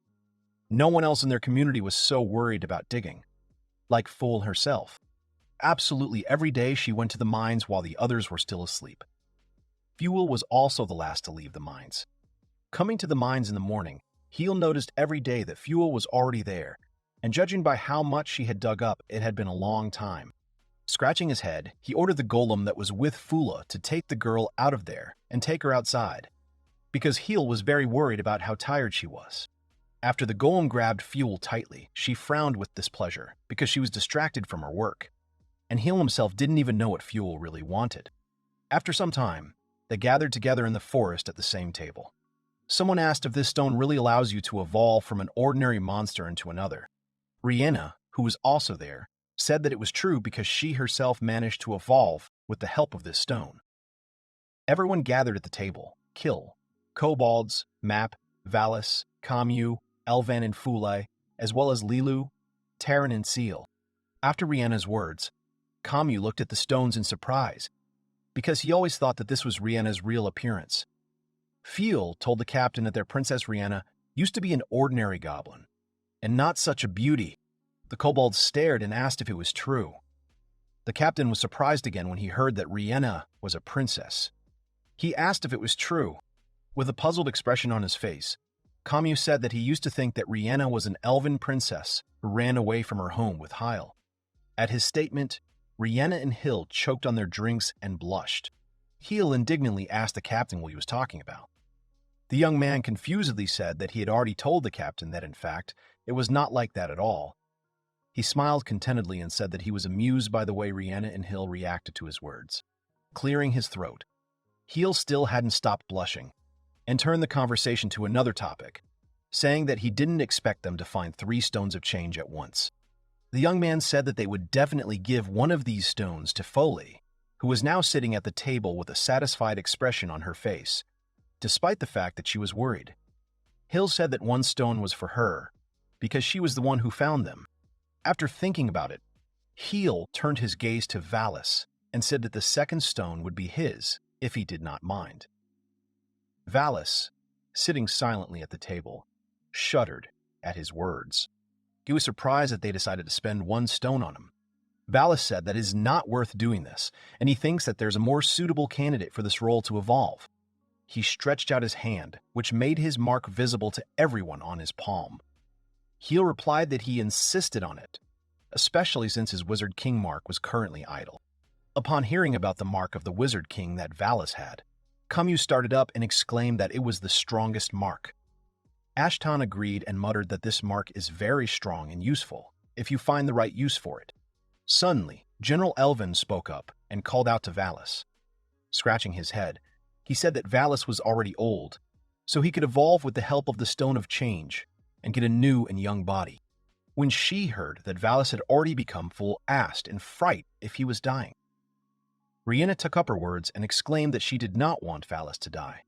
No one else in their community was so worried about digging, like Fule herself. Absolutely every day she went to the mines while the others were still asleep. Fuel was also the last to leave the mines. Coming to the mines in the morning, Heel noticed every day that Fuel was already there, and judging by how much she had dug up, it had been a long time. Scratching his head, he ordered the golem that was with Fula to take the girl out of there and take her outside, because Heel was very worried about how tired she was. After the golem grabbed Fuel tightly, she frowned with displeasure because she was distracted from her work, and Heel himself didn't even know what Fuel really wanted. After some time, they gathered together in the forest at the same table. Someone asked if this stone really allows you to evolve from an ordinary monster into another. Rihanna, who was also there, said that it was true because she herself managed to evolve with the help of this stone. Everyone gathered at the table: Kill, Kobolds, Map, Valis, Kamu, Elvan and Fule, as well as Lilu, Terran and Seal. After Rihanna's words, Kamu looked at the stones in surprise, because he always thought that this was Rihanna's real appearance. Fuel told the captain that their Princess Rihanna used to be an ordinary goblin, and not such a beauty. The kobolds stared and asked if it was true. The captain was surprised again when he heard that Rihanna was a princess. He asked if it was true. With a puzzled expression on his face, Kamu said that he used to think that Rihanna was an elven princess who ran away from her home with Heil. At his statement, Rihanna and Hill choked on their drinks and blushed. Hill indignantly asked the captain what he was talking about. The young man confusedly said that he had already told the captain that, in fact, it was not like that at all. He smiled contentedly and said that he was amused by the way Rihanna and Hill reacted to his words. Clearing his throat, Hill still hadn't stopped blushing, and turned the conversation to another topic, saying that he didn't expect them to find 3 stones of change at once. The young man said that they would definitely give one of these stones to Foley, who was now sitting at the table with a satisfied expression on her face, despite the fact that she was worried. Hill said that one stone was for her, because she was the one who found them. After thinking about it, Hill turned his gaze to Valis and said that the 2nd stone would be his if he did not mind. Valis, sitting silently at the table, shuddered at his words. He was surprised that they decided to spend 1 stone on him. Valis said that it is not worth doing this, and he thinks that there's a more suitable candidate for this role to evolve. He stretched out his hand, which made his mark visible to everyone on his palm. Heel replied that he insisted on it, especially since his Wizard King mark was currently idle. Upon hearing about the mark of the Wizard King that Valis had, Kamu started up and exclaimed that it was the strongest mark. Ashton agreed and muttered that this mark is very strong and useful, if you find the right use for it. Suddenly, General Elvin spoke up and called out to Valis. Scratching his head, he said that Valis was already old, so he could evolve with the help of the Stone of Change and get a new and young body. When she heard that Valis had already become full, asked in fright if he was dying. Rihanna took up her words and exclaimed that she did not want Valis to die.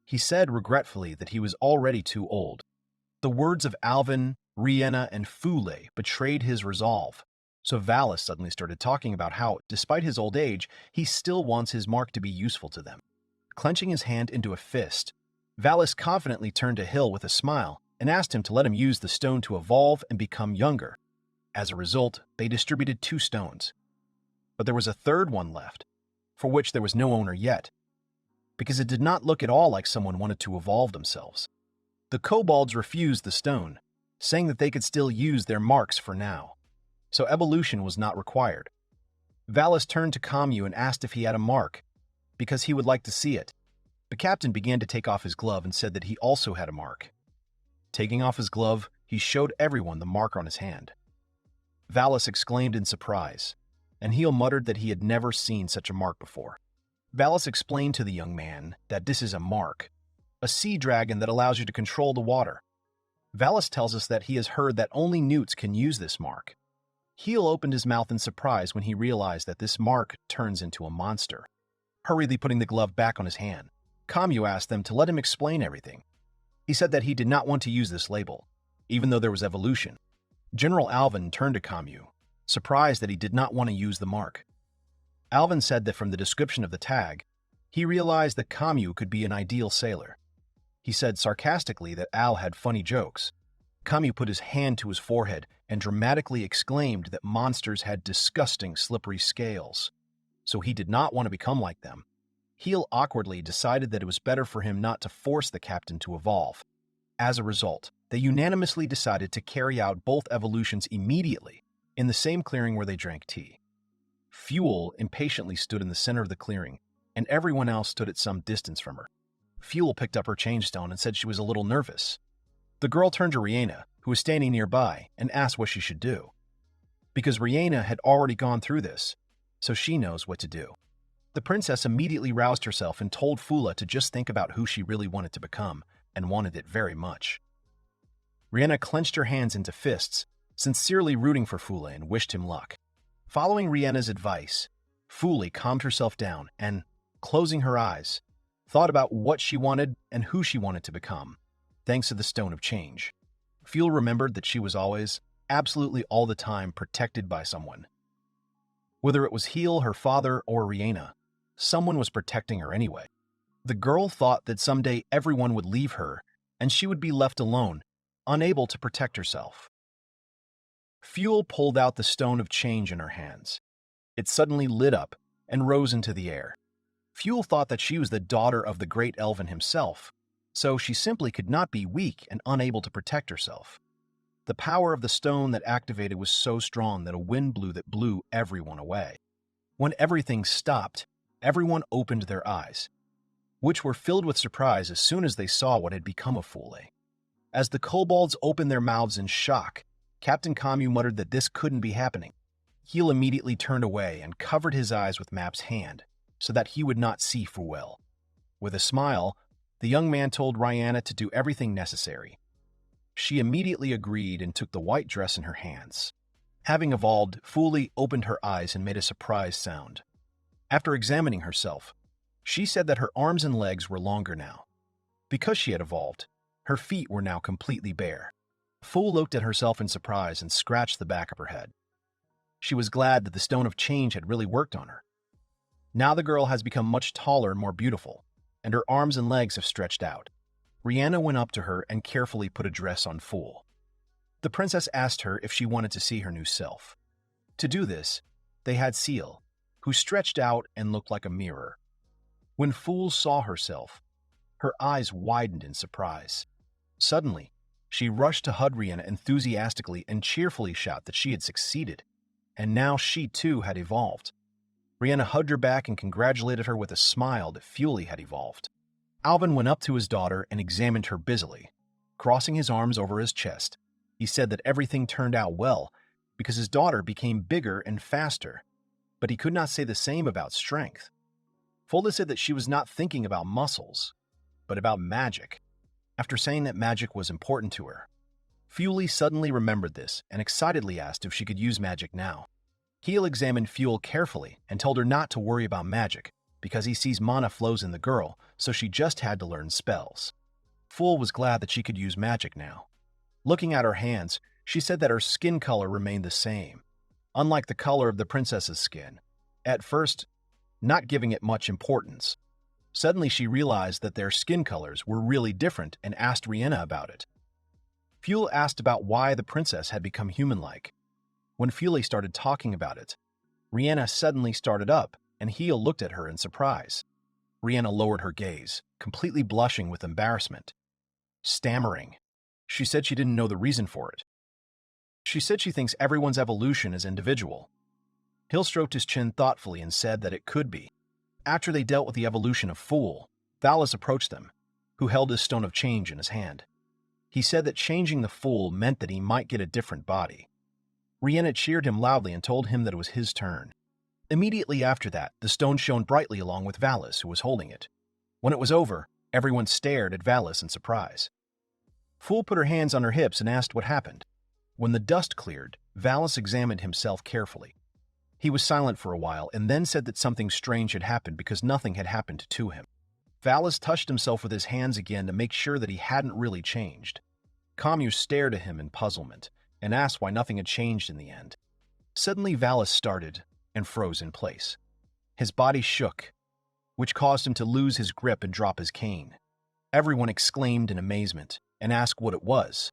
He said regretfully that he was already too old. The words of Alvin, Rihanna, and Fule betrayed his resolve, so Valis suddenly started talking about how, despite his old age, he still wants his mark to be useful to them. Clenching his hand into a fist, Valis confidently turned to Hill with a smile and asked him to let him use the stone to evolve and become younger. As a result, they distributed 2 stones. But there was a third one left, for which there was no owner yet, because it did not look at all like someone wanted to evolve themselves. The kobolds refused the stone, saying that they could still use their marks for now, so evolution was not required. Valis turned to Kamu and asked if he had a mark, because he would like to see it. The captain began to take off his glove and said that he also had a mark. Taking off his glove, he showed everyone the mark on his hand. Valis exclaimed in surprise, and Heel muttered that he had never seen such a mark before. Valis explained to the young man that this is a mark, a sea dragon that allows you to control the water. Valis tells us that he has heard that only newts can use this mark. Heel opened his mouth in surprise when he realized that this mark turns into a monster. Hurriedly putting the glove back on his hand, Kamu asked them to let him explain everything. He said that he did not want to use this label, even though there was evolution. General Alvin turned to Kamu, surprised that he did not want to use the mark. Alvin said that from the description of the tag, he realized that Kamu could be an ideal sailor. He said sarcastically that Al had funny jokes. Kamu put his hand to his forehead and dramatically exclaimed that monsters had disgusting slippery scales, so he did not want to become like them. Heel awkwardly decided that it was better for him not to force the captain to evolve. As a result, they unanimously decided to carry out both evolutions immediately in the same clearing where they drank tea. Fuel impatiently stood in the center of the clearing, and everyone else stood at some distance from her. Fuel picked up her change stone and said she was a little nervous. The girl turned to Rihanna, who was standing nearby, and asked what she should do. Because Rihanna had already gone through this, so she knows what to do. The princess immediately roused herself and told Fula to just think about who she really wanted to become, and wanted it very much. Rihanna clenched her hands into fists, sincerely rooting for Fula and wished him luck. Following Rihanna's advice, Fula calmed herself down and, closing her eyes, thought about what she wanted and who she wanted to become, thanks to the Stone of Change. Fula remembered that she was always, absolutely all the time, protected by someone. Whether it was Heel, her father, or Rihanna, someone was protecting her anyway. The girl thought that someday everyone would leave her and she would be left alone, unable to protect herself. Fuel pulled out the Stone of Change in her hands. It suddenly lit up and rose into the air. Fuel thought that she was the daughter of the great Elven himself, so she simply could not be weak and unable to protect herself. The power of the stone that activated was so strong that a wind blew that blew everyone away. When everything stopped, everyone opened their eyes, which were filled with surprise as soon as they saw what had become of Fule. As the kobolds opened their mouths in shock, Captain Kamu muttered that this couldn't be happening. Heel immediately turned away and covered his eyes with Map's hand, so that he would not see Fuel. With a smile, the young man told Rihanna to do everything necessary. She immediately agreed and took the white dress in her hands. Having evolved, Fuli opened her eyes and made a surprised sound. After examining herself, she said that her arms and legs were longer now. Because she had evolved, her feet were now completely bare. Fool looked at herself in surprise and scratched the back of her head. She was glad that the Stone of Change had really worked on her. Now the girl has become much taller and more beautiful, and her arms and legs have stretched out. Rihanna went up to her and carefully put a dress on Fool. The princess asked her if she wanted to see her new self. To do this, they had Seal, who stretched out and looked like a mirror. When Fool saw herself, her eyes widened in surprise. Suddenly, she rushed to hug Rihanna enthusiastically and cheerfully shout that she had succeeded, and now she too had evolved. Rihanna hugged her back and congratulated her with a smile that Fuley had evolved. Alvin went up to his daughter and examined her busily. Crossing his arms over his chest, he said that everything turned out well because his daughter became bigger and faster, but he could not say the same about strength. Fulda said that she was not thinking about muscles. but about magic. After saying that magic was important to her, Fuel suddenly remembered this and excitedly asked if she could use magic now. Heel examined Fuel carefully and told her not to worry about magic because he sees mana flows in the girl, so she just had to learn spells. Fuel was glad that she could use magic now. Looking at her hands, she said that her skin color remained the same, unlike the color of the princess's skin. At first, not giving it much importance. Suddenly she realized that their skin colors were really different and asked Rihanna about it. Fuel asked about why the princess had become human-like. When Fuel started talking about it, Rihanna suddenly started up and Heel looked at her in surprise. Rihanna lowered her gaze, completely blushing with embarrassment. Stammering. She said she didn't know the reason for it. She said she thinks everyone's evolution is individual. Hill stroked his chin thoughtfully and said that it could be. After they dealt with the evolution of Fool, Valis approached them, who held his stone of change in his hand. He said that changing the Fool meant that he might get a different body. Rihanna cheered him loudly and told him that it was his turn. Immediately after that, the stone shone brightly along with Valis, who was holding it. When it was over, everyone stared at Valis in surprise. Fool put her hands on her hips and asked what happened. When the dust cleared, Valis examined himself carefully. He was silent for a while and then said that something strange had happened because nothing had happened to him. Valis touched himself with his hands again to make sure that he hadn't really changed. Camus stared at him in puzzlement and asked why nothing had changed in the end. Suddenly Valis started and froze in place. His body shook, which caused him to lose his grip and drop his cane. Everyone exclaimed in amazement and asked what it was.